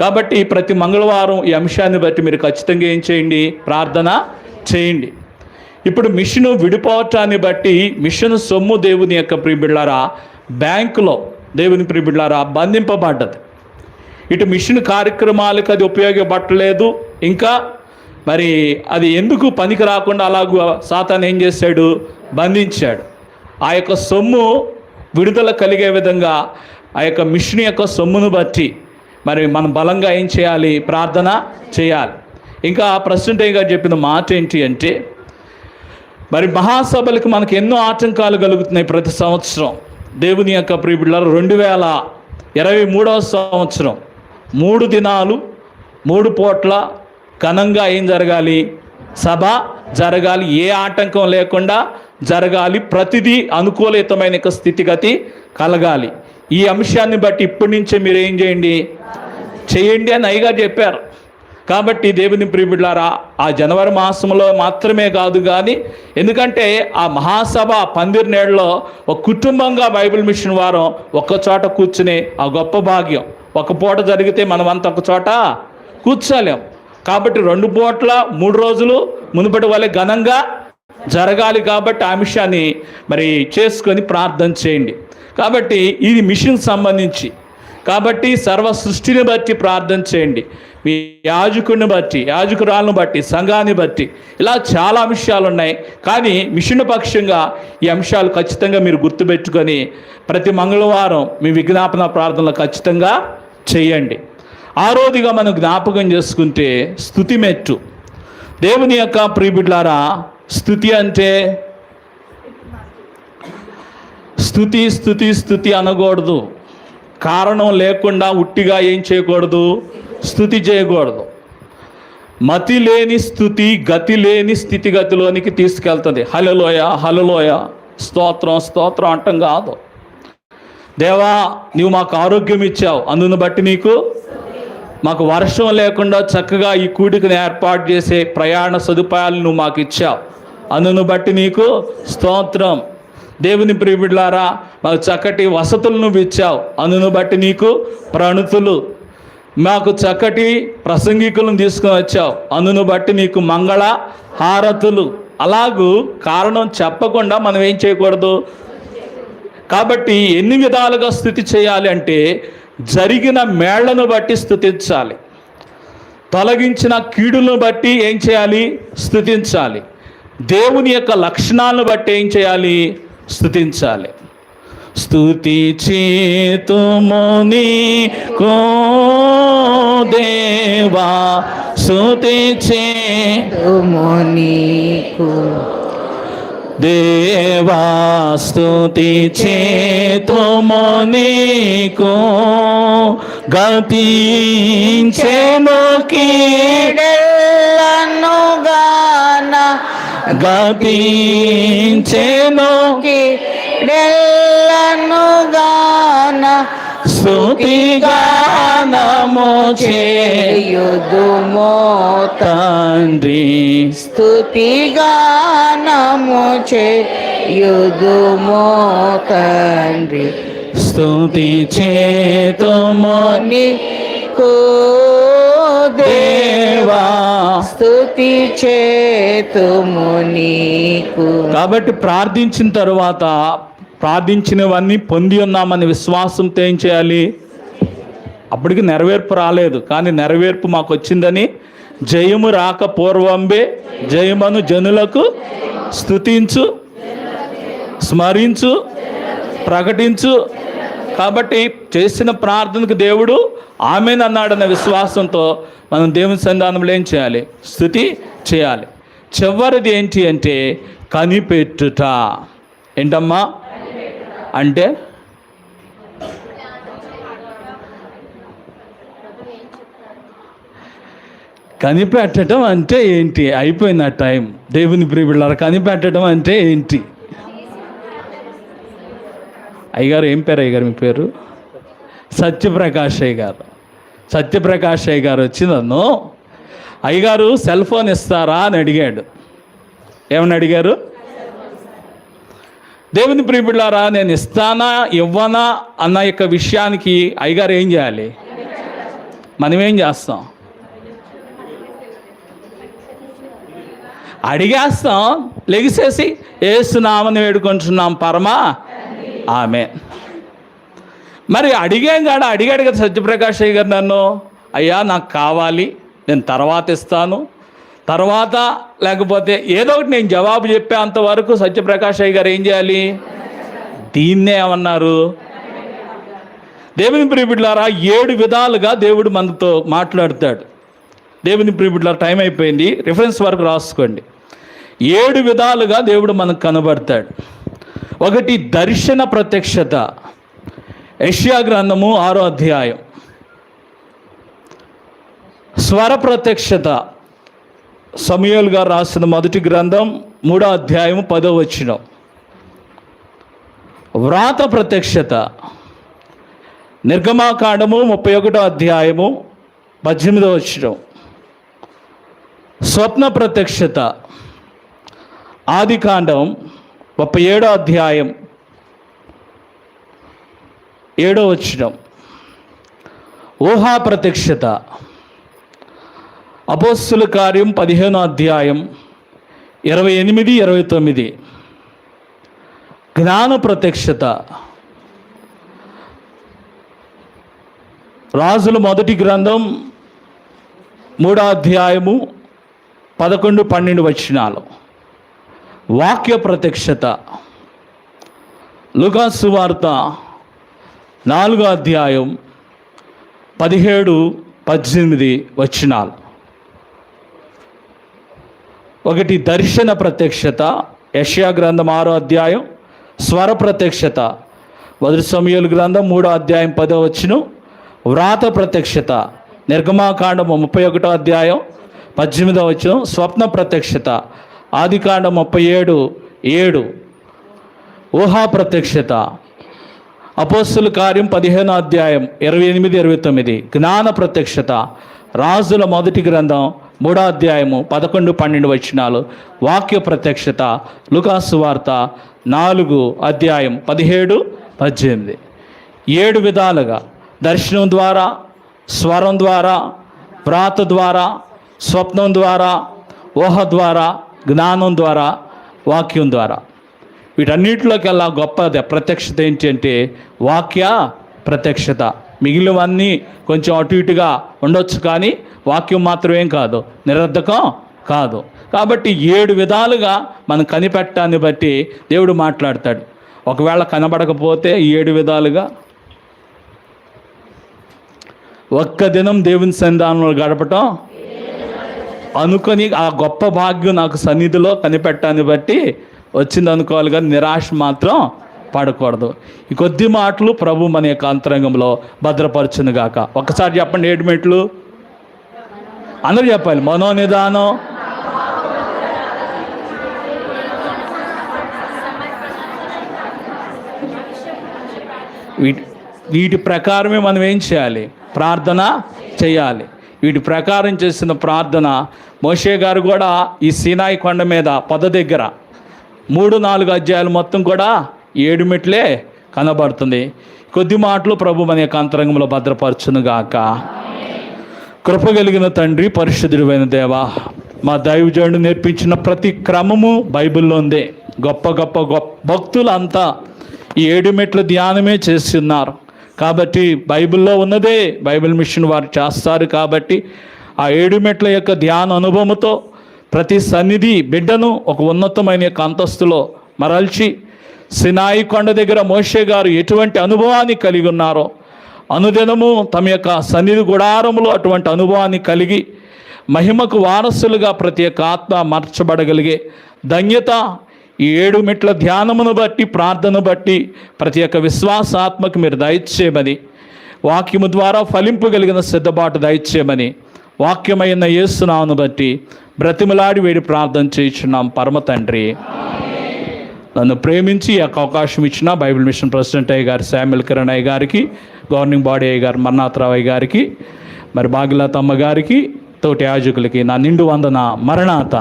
కాబట్టి ప్రతి మంగళవారం ఈ అంశాన్ని బట్టి మీరు ఖచ్చితంగా ఏం చేయండి, ప్రార్థన చేయండి. ఇప్పుడు మిషన్ విడిపోవటాన్ని బట్టి మిషన్ సొమ్ము దేవుని యొక్క ప్రియబిడ్డలారా బ్యాంకులో దేవుని ప్రియబిడ్డలారా బంధింపబడ్డది. ఇటు మిషన్ కార్యక్రమాలకు అది ఉపయోగపడలేదు, ఇంకా మరి అది ఎందుకు పనికి రాకుండా అలాగూ సాతాను ఏం చేశాడు, బంధించాడు. ఆ యొక్క సొమ్ము విడుదల కలిగే విధంగా ఆ యొక్క మిషన్ యొక్క సొమ్మును బట్టి మరి మనం బలంగా ఏం చేయాలి, ప్రార్థన చేయాలి. ఇంకా ప్రెసిడెంట్ గారు చెప్పిన మాట ఏంటి అంటే, మరి మహాసభలకు మనకు ఎన్నో ఆటంకాలు కలుగుతున్నాయి ప్రతి సంవత్సరం. దేవుని యొక్క ప్రియబిడ్డలారా 2023వ సంవత్సరం 3 దినాలు 3 పూట్ల ఘనంగా ఏం జరగాలి, సభ జరగాలి, ఏ ఆటంకం లేకుండా జరగాలి, ప్రతిదీ అనుకూలితమైన స్థితిగతి కలగాలి. ఈ అంశాన్ని బట్టి ఇప్పటి నుంచే మీరు ఏం చేయండి అని అయ్యగారు చెప్పారు. కాబట్టి దేవుని ప్రియబిడ్డలారా ఆ జనవరి మాసంలో మాత్రమే కాదు కానీ, ఎందుకంటే ఆ మహాసభ పందిర్నేడులో ఒక కుటుంబంగా బైబిల్ మిషన్ వారం ఒక్క చోట కూర్చుని ఆ గొప్ప భాగ్యం. ఒక పూట జరిగితే మనమంతా ఒక చోట కూర్చోలేం. కాబట్టి 2 పూట్ల 3 రోజులు మునుపటి వల్లే ఘనంగా జరగాలి. కాబట్టి ఆ అంశాన్ని మరి చేసుకొని ప్రార్థన చేయండి. కాబట్టి ఇది మిషన్ సంబంధించి, కాబట్టి సర్వ సృష్టిని బట్టి ప్రార్థన చేయండి. మీ యాజకుడిని బట్టి, యాజకురాలను బట్టి, సంఘాన్ని బట్టి, ఇలా చాలా విషయాలు ఉన్నాయి. కానీ మిషన్ పక్షంగా ఈ అంశాలు ఖచ్చితంగా మీరు గుర్తుపెట్టుకొని ప్రతి మంగళవారం మీ విజ్ఞాపన ప్రార్థనలు ఖచ్చితంగా చేయండి. 6వదిగా మనం జ్ఞాపకం చేసుకుంటే స్తుతి మెట్టు. దేవుని యొక్క ప్రియబిడ్డలారా స్తుతి అంటే స్తుతి స్తుతి స్తుతి అనకూడదు. కారణం లేకుండా ఉట్టిగా ఏం చేయకూడదు, స్తుతి చేయకూడదు. మతి లేని స్తుతి గతి లేని స్థితిగతిలోనికి తీసుకెళ్తుంది. హల్లెలూయ హల్లెలూయ స్తోత్రం స్తోత్రం అంటం కాదు. దేవా నీవు మాకు ఆరోగ్యం ఇచ్చావు, అందును బట్టి నీకు, మాకు వర్షం లేకుండా చక్కగా ఈ కూడికను ఏర్పాటు చేసే ప్రయాణ సదుపాయాలు నువ్వు మాకు ఇచ్చావు, అందును బట్టి నీకు స్తోత్రం. దేవుని ప్రియబిడ్డలారా మాకు చక్కటి వసతులు నువ్వు ఇచ్చావు, అందును బట్టి నీకు ప్రణుతులు. మాకు చక్కటి ప్రసంగికులను తీసుకొని వచ్చావు, అందును బట్టి నీకు మంగళ హారతులు. అలాగూ కారణం చెప్పకుండా మనం ఏం చేయకూడదు. కాబట్టి ఎన్ని విధాలుగా స్తుతి చేయాలి అంటే, జరిగిన మేళ్లను బట్టి స్తుతించాలి, తొలగించిన కీడులను బట్టి ఏం చేయాలి, స్తుతించాలి. దేవుని యొక్క లక్షణాలను బట్టి ఏం చేయాలి, స్తుతించాలి. స్తుతి చేతుము నీకు దేవా, స్తుతి చేతుము నీకు దేవా, స్తుతి చేతుము నీకు, గతించెను కీడెల్లను గాన, గతించెను డెల్లనుగాన స్తుతిగానము చేయుదుమో తండ్రి స్తుతిగానము చేయుదుమో తండ్రి స్తుతి చేతుము నీకు దేవా స్తుతి చేతుము నీకు. కాబట్టి ప్రార్థించిన తరువాత ప్రార్థించినవన్నీ పొంది ఉన్నామని విశ్వాసంతో ఏం చేయాలి? అప్పటికి నెరవేర్పు రాలేదు, కానీ నెరవేర్పు మాకు వచ్చిందని జయము రాక పూర్వంబే జయమను జనులకు స్తుతించు, స్మరించు, ప్రకటించు. కాబట్టి చేసిన ప్రార్థనకు దేవుడు ఆమేన్ అన్నాడన్న విశ్వాసంతో మనం దేవుని సన్నిధానంలో ఏం చేయాలి? స్తుతి చేయాలి. చివరిది ఏంటి అంటే కనిపెట్టుట. ఏంటమ్మా అంటే? కనిపెట్టడం అంటే ఏంటి? అయిపోయిన టైం. దేవుని ప్రియబిడ్డలారా, కనిపెట్టడం అంటే ఏంటి? అయ్యగారు ఏం పేరు? అయ్యగారు మీ పేరు? సత్యప్రకాష్ అయ్య గారు. సత్యప్రకాష్ అయ్య గారు వచ్చి నన్ను, అయ్యగారు సెల్ ఫోన్ ఇస్తారా అని అడిగాడు. ఏమని అడిగారు? దేవుని ప్రియబిడ్డలారా, నేను ఇస్తానా ఇవ్వనా అన్న యొక్క విషయానికి అయ్యగారు ఏం చేయాలి? మనమేం చేస్తాం? అడిగేస్తాం, లెగిసేసి యేసునామని వేడుకుంటున్నాం పరమా ఆమేన్. మరి అడిగాడు కదా సత్యప్రకాష్ అయ్య గారు నన్ను, అయ్యా నాకు కావాలి, నేను తర్వాత ఇస్తాను, తర్వాత లేకపోతే ఏదో ఒకటి నేను జవాబు చెప్పేంత వరకు సత్యప్రకాష్ అయ్య గారు ఏం చేయాలి? దీన్నే ఏమన్నారు? దేవుని ప్రియబిడ్డలారా, 7 విధాలుగా దేవుడు మనతో మాట్లాడతాడు. దేవుని ప్రియబిడ్డలారా, టైం అయిపోయింది, రిఫరెన్స్ వరకు రాసుకోండి. 7 విధాలుగా దేవుడు మనకు కనబడతాడు. ఒకటి దర్శన ప్రత్యక్షత. యెషయా గ్రంథము 6వ అధ్యాయం. స్వర ప్రత్యక్షత. సమూయేలు గారు రాసిన మొదటి గ్రంథం 3వ అధ్యాయం 10వ వచనం. వ్రాత ప్రత్యక్షత. నిర్గమాకాండము 31వ అధ్యాయము 18వ వచనం. స్వప్న ప్రత్యక్షత. ఆదికాండం 37వ అధ్యాయం 7వ వచనం. ఊహా ప్రత్యక్షత. అపోస్తుల కార్యం 15వ అధ్యాయం 28, 29. జ్ఞాన ప్రత్యక్షత. రాజుల మొదటి గ్రంథం 3వ అధ్యాయము 11, 12 వచనాలు. వాక్య ప్రత్యక్షత. లూకా సువార్త 4వ అధ్యాయం 17, 18 వచనాలు. ఒకటి దర్శన ప్రత్యక్షత. యెషయా గ్రంథం 6వ అధ్యాయం. స్వర ప్రత్యక్షత. మొదటి సమూయేలు గ్రంథం 3వ అధ్యాయం 10వ వచనం. వ్రాత ప్రత్యక్షత. నిర్గమాకాండం 31వ అధ్యాయం 18వ వచనం. స్వప్న ప్రత్యక్షత. ఆదికాండం 37, 7. ఊహా ప్రత్యక్షత. అపోస్తుల కార్యం 15వ అధ్యాయం 28, 29. జ్ఞాన ప్రత్యక్షత. రాజుల మొదటి గ్రంథం 3వ అధ్యాయము 11, 12 వచనాలు. వాక్య ప్రత్యక్షత. లూకా సువార్త 4వ అధ్యాయం 17, 18. 7 విధాలుగా దర్శనం ద్వారా, స్వరం ద్వారా, వ్రాత ద్వారా, స్వప్నం ద్వారా, ఊహ ద్వారా, జ్ఞానం ద్వారా, వాక్యం ద్వారా. వీటన్నిటిలోకెల్లా గొప్ప ప్రత్యక్షత ఏంటి అంటే వాక్య ప్రత్యక్షత. మిగిలినవన్నీ కొంచెం అటు ఇటుగా ఉండొచ్చు, కానీ వాక్యం మాత్రం ఏం కాదు, నిరర్ధకం కాదు. కాబట్టి 7 విధాలుగా మనం కనిపెట్టాన్ని బట్టి దేవుడు మాట్లాడతాడు. ఒకవేళ కనబడకపోతే 7 విధాలుగా ఒక్క దినం దేవుని సన్నిధానంలో గడపటం అనుకొని ఆ గొప్ప భాగ్యం నాకు సన్నిధిలో కనిపెట్టాన్ని బట్టి వచ్చింది అనుకోవాలి, కానీ నిరాశ మాత్రం పడకూడదు. ఈ కొద్ది మాటలు ప్రభు మన యొక్క అంతరంగంలో భద్రపరచును గాక. ఒక్కసారి చెప్పండి 7 మెట్లు. అందరూ చెప్పాలి. మనోనిదానం, వీటి ప్రకారమే మనం ఏం చేయాలి? ప్రార్థన చేయాలి. వీటి ప్రకారం చేసిన ప్రార్థన మోషే గారు కూడా ఈ సీనాయి కొండ మీద పొద దగ్గర 3-4 అధ్యాయాలు మొత్తం కూడా 7 మెట్లే కనబడుతుంది. కొద్ది మాటలు ప్రభు మన యొక్క అంతరంగంలో భద్రపరచునుగాక. కృప కలిగిన తండ్రి, పరిశుద్ధుడైన దేవా, మా దైవజనుడు నేర్పించిన ప్రతి క్రమము బైబిల్లో ఉందే. గొప్ప గొప్ప భక్తులంతా ఈ 7 మెట్ల ధ్యానమే చేస్తున్నారు కాబట్టి, బైబిల్లో ఉన్నదే బైబిల్ మిషన్ వారు చేస్తారు కాబట్టి, ఆ 7 మెట్ల యొక్క ధ్యాన అనుభవంతో ప్రతి సన్నిధి బిడ్డను ఒక ఉన్నతమైన యొక్క అంతస్తులో మరల్చి, సినాయి కొండ దగ్గర మోషే గారు ఎటువంటి అనుభవాన్ని కలిగి ఉన్నారో, అనుదినము తమ యొక్క సన్నిధి గుడారములో అటువంటి అనుభవాన్ని కలిగి మహిమకు వారసులుగా ప్రతి ఒక్క ఆత్మ మార్చబడగలిగే ధన్యత ఈ 7 మెట్ల ధ్యానమును బట్టి, ప్రార్థన బట్టి ప్రతి ఒక్క విశ్వాసాత్మకు మీరు దయచేయమని, వాక్యము ద్వారా ఫలింపగలిగిన సిద్ధపాటు దయచేయమని వాక్యమైన యేసునామమును బట్టి బ్రతిమలాడి వేడి ప్రార్థన చేయించున్నాం పరమ తండ్రి. నన్ను ప్రేమించి ఈ యొక్క అవకాశం ఇచ్చిన బైబిల్ మిషన్ ప్రెసిడెంట్ అయ్య గారు శామ్యుల్ కిరణ్ అయ్య గారికి, గవర్నింగ్ బాడీ అయ్య గారు మరణాథరావు అయ్య గారికి, మరి భాగ్యలతమ్మ గారికి, తోటి యాజకులకి నా నిండు వందన. మరణాత.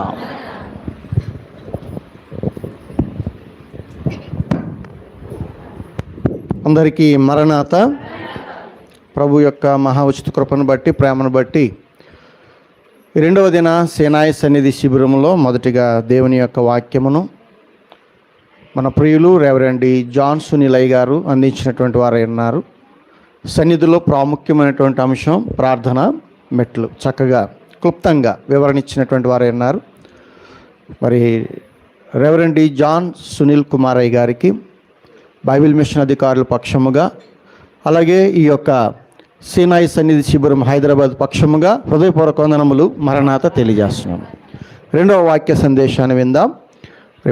అందరికీ మరణాత. ప్రభు యొక్క మహా ఉచిత కృపను బట్టి, ప్రేమను బట్టి 2వ దిన సేనాయి సన్నిధి శిబిరంలో మొదటిగా దేవుని యొక్క వాక్యమును మన ప్రియులు రెవరెండ్ జాన్ సునీలయ్య గారు అందించినటువంటి వారు ఉన్నారు. సన్నిధిలో ప్రాముఖ్యమైనటువంటి అంశం ప్రార్థన మెట్లు చక్కగా క్లుప్తంగా వివరణ ఇచ్చినటువంటి వారు ఉన్నారు. మరి రెవరెండ్ జాన్ సునీల్ కుమారయ్య గారికి బైబిల్ మిషన్ అధికారుల పక్షముగా, అలాగే ఈ యొక్క సీనాయి సన్నిధి శిబిరం హైదరాబాద్ పక్షముగా హృదయపూర్వక వందనములు, మరణాత తెలియజేస్తున్నాను. 2వ వాక్య సందేశాన్ని విందాం.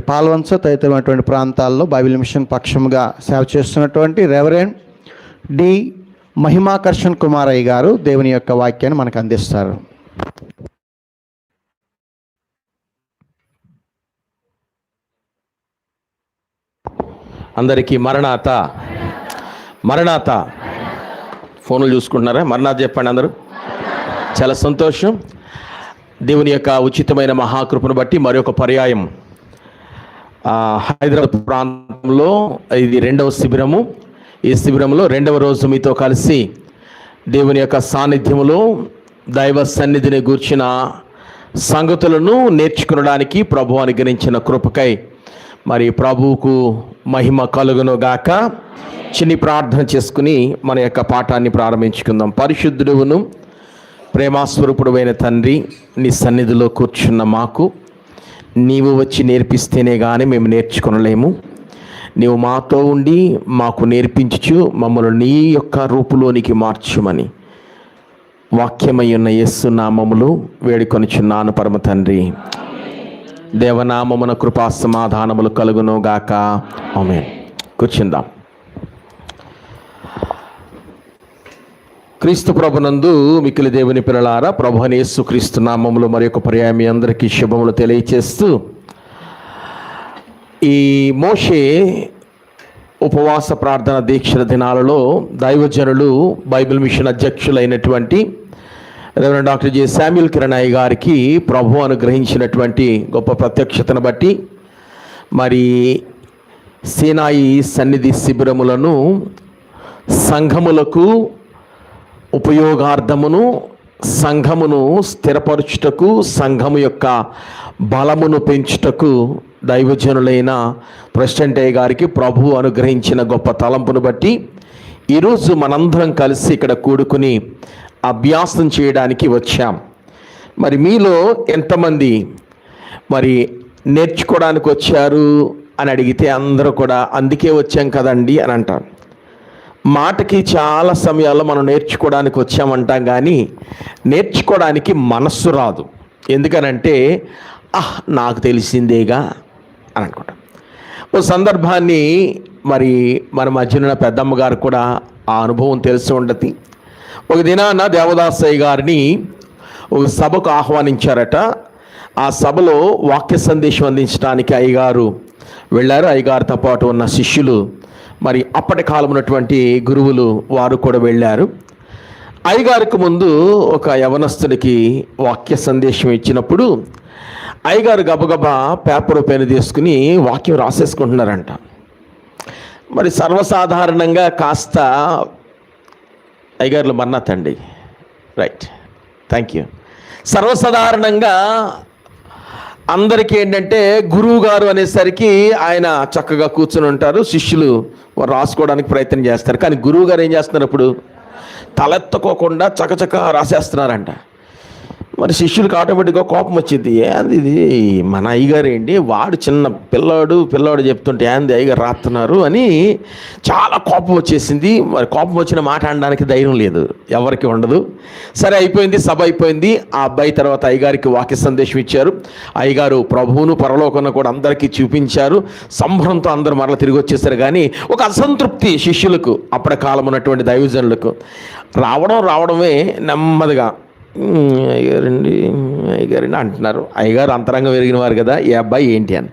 పాల్వంచ తదితరమైనటువంటి ప్రాంతాల్లో బైబిల్ మిషన్ పక్షముగా సేవ చేస్తున్నటువంటి రెవరెండ్ డి మహిమాకర్షణ్ కుమారయ్య గారు దేవుని యొక్క వాక్యాన్ని మనకు అందిస్తారు. అందరికీ మరణాత. మరణాత. ఫోన్లు చూసుకుంటున్నారా? మరణాత చెప్పండి అందరూ. చాలా సంతోషం. దేవుని యొక్క ఉచితమైన మహాకృపను బట్టి మరొక పర్యాయం హైదరాబాద్ ప్రాంతంలో ఇది 2వ శిబిరము. ఈ శిబిరంలో 2వ రోజు మీతో కలిసి దేవుని యొక్క సాన్నిధ్యములో దైవ సన్నిధిని గూర్చిన సంగతులను నేర్చుకునడానికి ప్రభు అనుగ్రహించిన కృపకై మరి ప్రభువుకు మహిమ కలుగును గాక. చిన్ని ప్రార్థన చేసుకుని మన యొక్క పాఠాన్ని ప్రారంభించుకుందాం. పరిశుద్ధుడును ప్రేమాస్వరూపుడైన తండ్రి, నీ సన్నిధిలో కూర్చున్న మాకు నీవు వచ్చి నేర్పిస్తేనే కానీ మేము నేర్చుకొనలేము. నీవు మాతో ఉండి మాకు నేర్పించుచు మమ్మల్ని నీ యొక్క రూపులోనికి మార్చుమని వాక్యమై ఉన్న యేసు నామములో వేడుకొనుచున్నాను పరమ తండ్రి. దేవనామమున కృపా సమాధానములు కలుగును గాక. ఆమేన్. కూర్చుందాం. క్రీస్తు ప్రభునందు మిక్కిలి దేవుని పిల్లలారా, ప్రభు అయిన యేసు క్రీస్తు నామములో మరి ఒక పర్యాయం మీ అందరికీ శుభములు తెలియచేస్తూ, ఈ మోషే ఉపవాస ప్రార్థన దీక్షల దినాలలో దైవజనులు బైబిల్ మిషన్ అధ్యక్షులైనటువంటి reverend doctor J Samuel Kiran అయ్య గారికి ప్రభు అనుగ్రహించినటువంటి గొప్ప ప్రత్యక్షతను బట్టి మరి సీనాయి సన్నిధి శిబిరములను సంఘములకు ఉపయోగార్థమును, సంఘమును స్థిరపరచుటకు, సంఘము యొక్క బలమును పెంచుటకు దైవజనులైన ప్రెసిడెంట్ అయ్య గారికి ప్రభు అనుగ్రహించిన గొప్ప తలంపును బట్టి ఈరోజు మనందరం కలిసి ఇక్కడ కూడుకుని అభ్యాసం చేయడానికి వచ్చాం. మరి మీలో ఎంతమంది మరి నేర్చుకోవడానికి వచ్చారు అని అడిగితే అందరూ కూడా అందుకే వచ్చాం కదండి అని అంటారు. మాటకి చాలా సమయాల్లో మనం నేర్చుకోవడానికి వచ్చామంటాం, కానీ నేర్చుకోవడానికి మనస్సు రాదు. ఎందుకనంటే నాకు తెలిసిందేగా అని అనుకుంటాం. ఓ సందర్భాన్ని మరి మన మధ్యన పెద్దమ్మ గారు కూడా ఆ అనుభవం తెలిసి ఉండదు. ఒక దినాన దేవదాసయ్య గారిని ఒక సభకు ఆహ్వానించారట. ఆ సభలో వాక్య సందేశం అందించడానికి అయ్యగారు వెళ్ళారు. అయ్యగారితో పాటు ఉన్న శిష్యులు మరి అప్పటి కాలం ఉన్నటువంటి గురువులు వారు కూడా వెళ్ళారు. అయ్యగారికి ముందు ఒక యవనస్తుడికి వాక్య సందేశం ఇచ్చినప్పుడు అయ్యగారు గబగబా పేపర్ పెన్ తీసుకుని వాక్యం రాసేసుకుంటున్నారంట. మరి సర్వసాధారణంగా కాస్త అయ్యగారులు మన్నాతండి, రైట్, థ్యాంక్ యూ. సర్వసాధారణంగా అందరికీ ఏంటంటే గురువు గారు అనేసరికి ఆయన చక్కగా కూర్చుని ఉంటారు, శిష్యులు రాసుకోవడానికి ప్రయత్నం చేస్తారు. కానీ గురువు గారు ఏం చేస్తున్నారు, ఇప్పుడు తలెత్తుకోకుండా చకచక రాసేస్తున్నారంట. మరి శిష్యులకు ఆటోమేటిక్గా కోపం వచ్చింది. ఏంది ఇది, మన అయ్యగారు ఏంటి, వాడు చిన్న పిల్లవాడు చెప్తుంటే ఏంది అయ్యగారు రాస్తున్నారు అని చాలా కోపం వచ్చేసింది. మరి కోపం వచ్చిన మాట అనడానికి ధైర్యం లేదు, ఎవరికి ఉండదు. సరే అయిపోయింది, సభ అయిపోయింది. ఆ అబ్బాయి తర్వాత అయ్యగారికి వాక్య సందేశం ఇచ్చారు. అయ్యగారు ప్రభువును పరలోకను కూడా అందరికీ చూపించారు. సంభ్రమంతో అందరూ మరలా తిరిగి వచ్చేసారు. కానీ ఒక అసంతృప్తి శిష్యులకు, అప్పటి కాలం ఉన్నటువంటి దైవజనులకు రావడమే నెమ్మదిగా అయ్యగారండి అంటున్నారు. అయ్యగారు అంతరంగం ఎరిగిన వారు కదా, ఈ అబ్బాయి ఏంటి అని.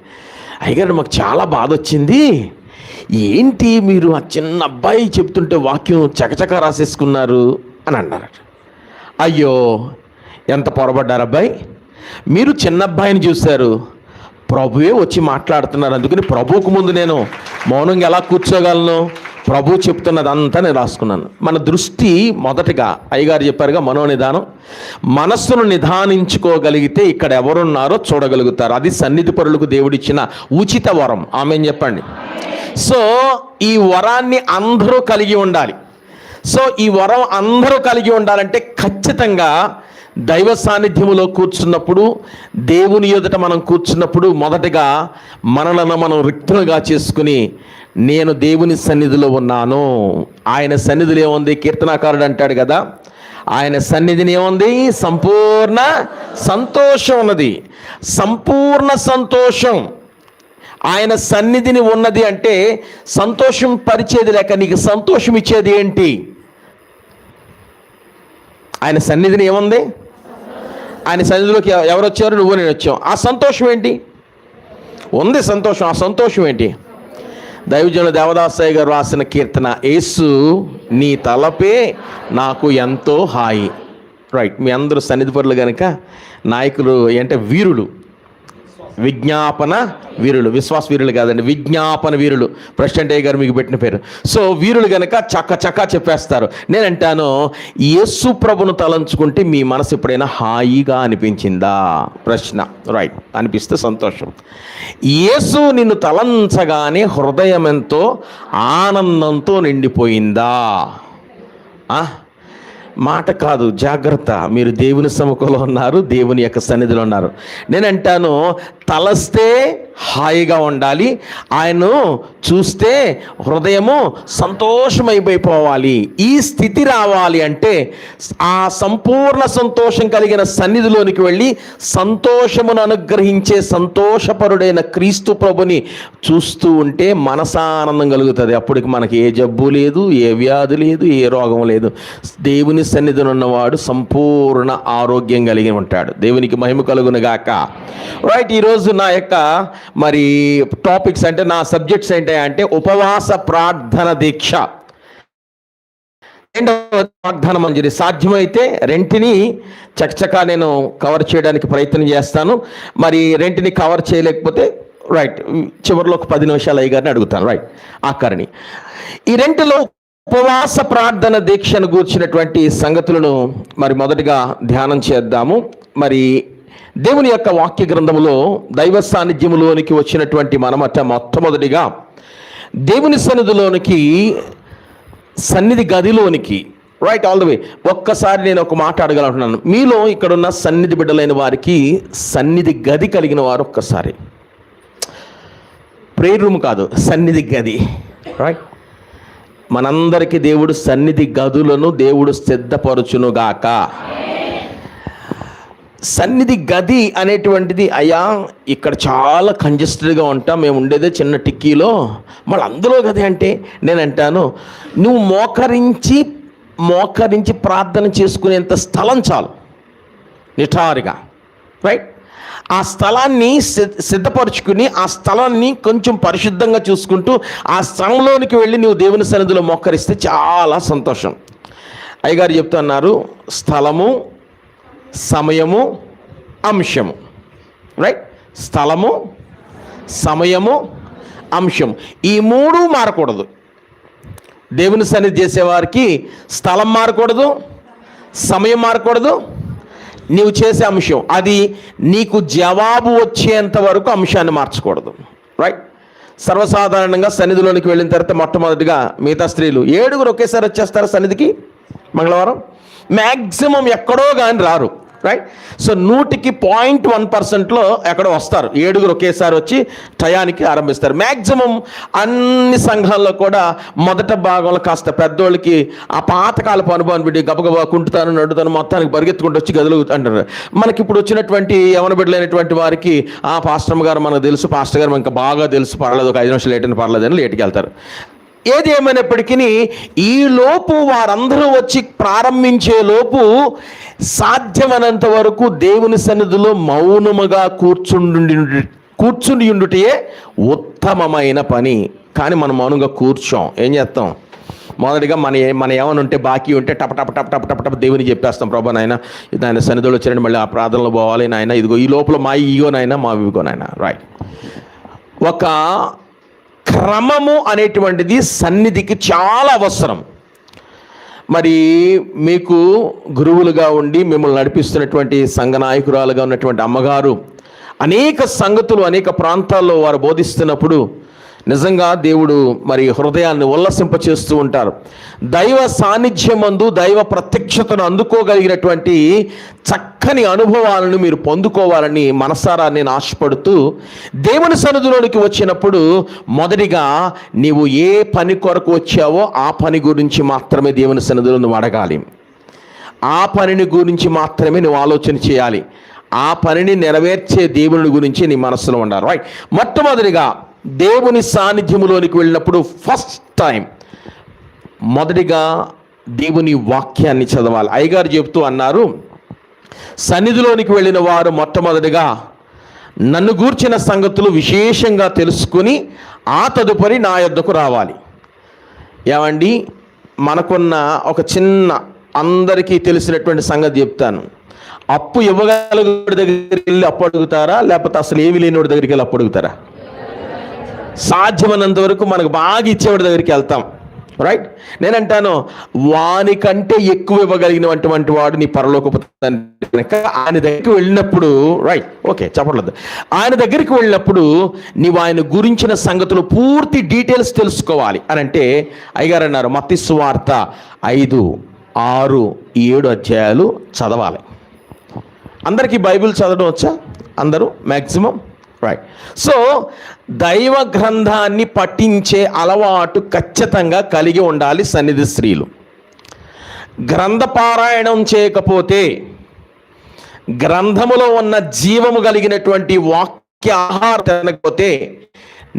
అయ్యగారు మాకు చాలా బాధ వచ్చింది, ఏంటి మీరు ఆ చిన్న అబ్బాయి చెప్తుంటే వాక్యం చకచక రాసేసుకున్నారు అని అన్నారు. అయ్యో ఎంత పొరపడ్డారు అబ్బాయి, మీరు చిన్న అబ్బాయిని చూశారు, ప్రభువే వచ్చి మాట్లాడుతున్నారు. అందుకని ప్రభువుకు ముందు నేను మౌనంగా ఎలా కూర్చోగలను, ప్రభు చెప్తున్నదంతా నేను రాసుకున్నాను. మన దృష్టి మొదటగా అయ్యగారు చెప్పారుగా మనోనిదానం, మనస్సును నిదానించుకోగలిగితే ఇక్కడ ఎవరున్నారో చూడగలుగుతారు. అది సన్నిధి పరులకు దేవుడిచ్చిన ఉచిత వరం. ఆమెన్ చెప్పండి. సో ఈ వరాన్ని అందరూ కలిగి ఉండాలి. సో ఈ వరం అందరూ కలిగి ఉండాలంటే ఖచ్చితంగా దైవ సాన్నిధ్యములో కూర్చున్నప్పుడు, దేవుని ఎదుట మనం కూర్చున్నప్పుడు మొదటగా మనలను మనం రిక్తులుగా చేసుకుని నేను దేవుని సన్నిధిలో ఉన్నాను. ఆయన సన్నిధిలో ఏముంది, కీర్తనాకారుడు అంటాడు కదా, ఆయన సన్నిధిని ఏముంది, సంపూర్ణ సంతోషం ఉన్నది. సంపూర్ణ సంతోషం ఆయన సన్నిధిని ఉన్నది అంటే సంతోషం పరిచేది లేక నీకు సంతోషం ఇచ్చేది ఏంటి? ఆయన సన్నిధిని ఏముంది, ఆయన సన్నిధిలోకి ఎవరు వచ్చారు, నువ్వు నేను వచ్చాం. ఆ సంతోషం ఏంటి ఉంది, సంతోషం. ఆ సంతోషం ఏంటి? దైవజనులు దేవదాసయ్య గారు రాసిన కీర్తన, యేసు నీ తలపే నాకు ఎంతో హాయి. రైట్, మీ అందరూ సన్నిధి పరులు కనుక నాయకులు అంటే వీరులు, విజ్ఞాపన వీరులు, విశ్వాస వీరులు కాదండి, విజ్ఞాపన వీరులు. ప్రెసిడెంట్ అయ్య గారు మీకు పెట్టిన పేరు. సో వీరులు కనుక చక్క చెప్పేస్తారు. నేనంటాను, యేసు ప్రభును తలంచుకుంటే మీ మనసు ఎప్పుడైనా హాయిగా అనిపించిందా? ప్రశ్న. రైట్, అనిపిస్తే సంతోషం. యేసు నిన్ను తలంచగానే హృదయం ఎంతో ఆనందంతో నిండిపోయిందా? మాట కాదు, జాగ్రత్త. మీరు దేవుని సముఖంలో ఉన్నారు, దేవుని యొక్క సన్నిధిలో ఉన్నారు. నేనంటాను, తలస్తే హాయిగా ఉండాలి, ఆయన్ను చూస్తే హృదయము సంతోషమైపోవాలి. ఈ స్థితి రావాలి అంటే ఆ సంపూర్ణ సంతోషం కలిగిన సన్నిధిలోనికి వెళ్ళి సంతోషమును అనుగ్రహించే సంతోషపరుడైన క్రీస్తు ప్రభుని చూస్తూ ఉంటే మనసానందం కలుగుతుంది. అప్పటికి మనకి ఏ జబ్బు లేదు, ఏ వ్యాధి లేదు, ఏ రోగం లేదు. దేవుని సన్నిధిలో ఉన్నవాడు సంపూర్ణ ఆరోగ్యం కలిగి ఉంటాడు. దేవునికి మహిమ కలుగును గాక. రైట్, ఈరోజు నా యొక్క మరి టాపిక్స్ అంటే నా సబ్జెక్ట్స్ ఏంటంటే ఉపవాస ప్రార్థన దీక్ష. రెండవ వాగ్దాన మంజరి. సాధ్యమైతే రెంటిని చకచకా నేను కవర్ చేయడానికి ప్రయత్నం చేస్తాను. మరి రెంటిని కవర్ చేయలేకపోతే రైట్ చివరిలో ఒక 10 నిమిషాలు అయ్యగారిని అడుగుతాను. రైట్, ఆఖరిని ఈ రెంటిలో ఉపవాస ప్రార్థన దీక్షను గూర్చినటువంటి సంగతులను మరి మొదటిగా ధ్యానం చేద్దాము. మరి దేవుని యొక్క వాక్య గ్రంథములో దైవ సాన్నిధ్యములోనికి వచ్చినటువంటి మనమట మొట్టమొదటిగా దేవుని సన్నిధిలోనికి, సన్నిధి గదిలోనికి, రైట్, ఆల్ ద వే. ఒక్కసారి నేను ఒక మాట అడగాలంటున్నాను. మీలో ఇక్కడున్న సన్నిధి బిడ్డలైన వారికి సన్నిధి గది కలిగిన వారు ఒక్కసారి, ప్రేయర్ రూమ్ కాదు, సన్నిధి గది. రైట్, మనందరికీ దేవుడు సన్నిధి గదులను దేవుడు సిద్ధపరచునుగాక. సన్నిధి గది అనేటువంటిది, అయ్యా ఇక్కడ చాలా కంజెస్టెడ్గా ఉంటాం, మేము ఉండేదే చిన్న టిక్కీలో, మళ్ళీ అందులో గది అంటే నేనంటాను, నువ్వు మోకరించి ప్రార్థన చేసుకునేంత స్థలం చాలు నిఠారుగా. రైట్, ఆ స్థలాన్ని సిద్ధపరచుకుని ఆ స్థలాన్ని కొంచెం పరిశుద్ధంగా చూసుకుంటూ ఆ స్థలంలోనికి వెళ్ళి నువ్వు దేవుని సన్నిధిలో మోకరిస్తే చాలా సంతోషం. అయ్యగారు చెప్తున్నారు, స్థలము, సమయము, అంశము. రైట్? స్థలము, సమయము, అంశం, ఈ మూడు మారకూడదు. దేవుని సన్నిధి చేసేవారికి స్థలం మారకూడదు, సమయం మారకూడదు, నీవు చేసే అంశం అది నీకు జవాబు వచ్చేంత వరకు అంశాన్ని మార్చకూడదు. రైట్? సర్వసాధారణంగా సన్నిధిలోనికి వెళ్ళిన తర్వాత మొట్టమొదటిగా మిగతా స్త్రీలు 7 ఒకేసారి వచ్చేస్తారు సన్నిధికి మంగళవారం. మ్యాక్సిమం ఎక్కడో కానీ రారు. రైట్? సో 100% ఎక్కడో వస్తారు. 7 ఒకేసారి వచ్చి టయానికి ఆరంభిస్తారు. మ్యాక్సిమం అన్ని సంఘాల్లో కూడా మొదట భాగంలో కాస్త పెద్దోళ్ళకి ఆ పాతకాలపు అనుభవాన్ని బిడ్డి గబగబా కుంటుతాను నడుతాను మొత్తానికి పరిగెత్తుకుంటూ వచ్చి గదులు అంటారు. మనకి ఇప్పుడు వచ్చినటువంటి యవన బిడ్డలైనటువంటి వారికి ఆ పాస్టర్ గారు మనకు తెలుసు, పాస్టర్ గారు మనకు బాగా తెలుసు, పర్లేదు, ఒక 5 నిమిషాలు లేట్ అని పర్లేదని లేట్కి వెళ్తారు. ఏది ఏమైనప్పటికీ ఈ లోపు వారందరూ వచ్చి ప్రారంభించే లోపు సాధ్యమైనంత వరకు దేవుని సన్నిధిలో మౌనముగా కూర్చుని ఉండుటే ఉత్తమమైన పని. కానీ మనం మౌనంగా కూర్చోం. ఏం చేస్తాం? మొదటిగా మన ఏమైనా ఉంటే బాకీ ఉంటే టప టప టప టప టప టప దేవుని చెప్పేస్తాం, ప్రభా నాయన నాయన సన్నిధిలో వచ్చారండి, మళ్ళీ ఆ ప్రార్థనలో పోవాలి నాయన, ఇదిగో ఈ లోపల మా ఇగో నాయన, మా ఇగో నాయన. రైట్? ఒక క్రమము అనేటువంటిది సన్నిధికి చాలా అవసరం. మరి మీకు గురువులుగా ఉండి మిమ్మల్ని నడిపిస్తున్నటువంటి సంఘ నాయకురాలుగా ఉన్నటువంటి అమ్మగారు అనేక సంగతులు అనేక ప్రాంతాల్లో వారు బోధిస్తున్నప్పుడు నిజంగా దేవుడు మరి హృదయాన్ని ఉల్లసింపచేస్తూ ఉంటారు. దైవ సాన్నిధ్యమందు దైవ ప్రత్యక్షతను అందుకోగలిగినటువంటి చక్కని అనుభవాలను మీరు పొందుకోవాలని మనసారా నేను ఆశపడుతూ, దేవుని సన్నిధిలోనికి వచ్చినప్పుడు మొదటిగా నీవు ఏ పని కొరకు వచ్చావో ఆ పని గురించి మాత్రమే దేవుని సన్నిధిలో నువ్వు అడగాలి. ఆ పనిని గురించి మాత్రమే నువ్వు ఆలోచన చేయాలి. ఆ పనిని నెరవేర్చే దేవుని గురించి నీ మనసులో ఉండాలి. రైట్? మొట్టమొదటిగా దేవుని సాన్నిధ్యములోనికి వెళ్ళినప్పుడు ఫస్ట్ టైం మొదటిగా దేవుని వాక్యాన్ని చదవాలి. అయ్యగారు చెప్తూ అన్నారు, సన్నిధిలోనికి వెళ్ళిన వారు మొట్టమొదటిగా నన్ను గూర్చిన సంగతులు విశేషంగా తెలుసుకుని ఆ తదుపరి నా యొద్దకు రావాలి. ఏమండి, మనకున్న ఒక చిన్న అందరికీ తెలిసినటువంటి సంగతి చెప్తాను. అప్పు ఇవ్వగలిగిన దగ్గరికి వెళ్ళి అప్పు అడుగుతారా, లేకపోతే అసలు ఏమి లేనివాడి దగ్గరికి వెళ్ళి అప్పు అడుగుతారా? సాధ్యమైనంత వరకు మనకు బాగా ఇచ్చేవాడి దగ్గరికి వెళ్తాం. రైట్? నేనంటాను, వానికంటే ఎక్కువ ఇవ్వగలిగినటువంటి వాడు నీ పరలోకపు తండ్రి కనుక ఆయన దగ్గరికి వెళ్ళినప్పుడు, రైట్, ఓకే చెప్పట్లేదు, ఆయన దగ్గరికి వెళ్ళినప్పుడు నీవు ఆయన గురించిన సంగతులు పూర్తి డీటెయిల్స్ తెలుసుకోవాలి అని అంటే అయ్యగారు అన్నారు, మత్తయి సువార్త 5, 6, 7 అధ్యాయాలు చదవాలి. అందరికీ బైబిల్ చదవడం వచ్చా? అందరూ మ్యాక్సిమం? రైట్. సో దైవ గ్రంథాన్ని పఠించే అలవాటు ఖచ్చితంగా కలిగి ఉండాలి సన్నిధి స్త్రీలు. గ్రంథపారాయణం చేయకపోతే, గ్రంథములో ఉన్న జీవము కలిగినటువంటి వాక్య ఆహారం తినకపోతే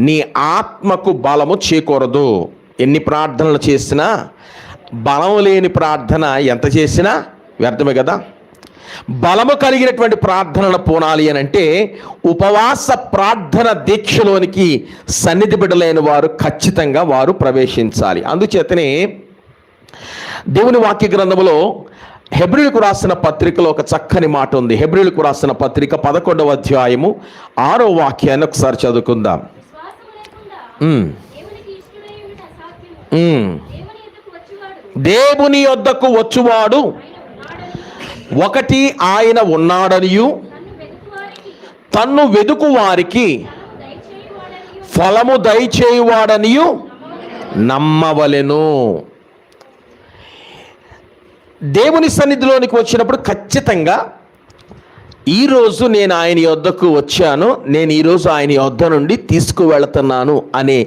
నీ ఆత్మకు బలము చేకూరదు. ఎన్ని ప్రార్థనలు చేసినా బలం లేని ప్రార్థన ఎంత చేసినా వ్యర్థమే కదా. బలము కలిగినటువంటి ప్రార్థనలు పోనాలి అని అంటే ఉపవాస ప్రార్థన దీక్షలోనికి సన్నిధి బిడ్డలైన వారు ఖచ్చితంగా వారు ప్రవేశించాలి. అందుచేతనే దేవుని వాక్య గ్రంథములో హెబ్రీయులకు రాసిన పత్రికలో ఒక చక్కని మాట ఉంది. హెబ్రీయులకు రాసిన పత్రిక 11వ అధ్యాయము 6వ వాక్యాన్ని ఒకసారి చదువుకుందాం. దేవుని యొద్దకు వచ్చువాడు ఒకటి ఆయన ఉన్నాడనియు తన్ను వెదుకు వారికి ఫలము దయచేయువాడనియు నమ్మవలెను. దేవుని సన్నిధిలోనికి వచ్చినప్పుడు ఖచ్చితంగా ఈరోజు నేను ఆయన యొద్దకు వచ్చాను, నేను ఈరోజు ఆయన యొద్ద నుండి తీసుకువెళుతున్నాను అనే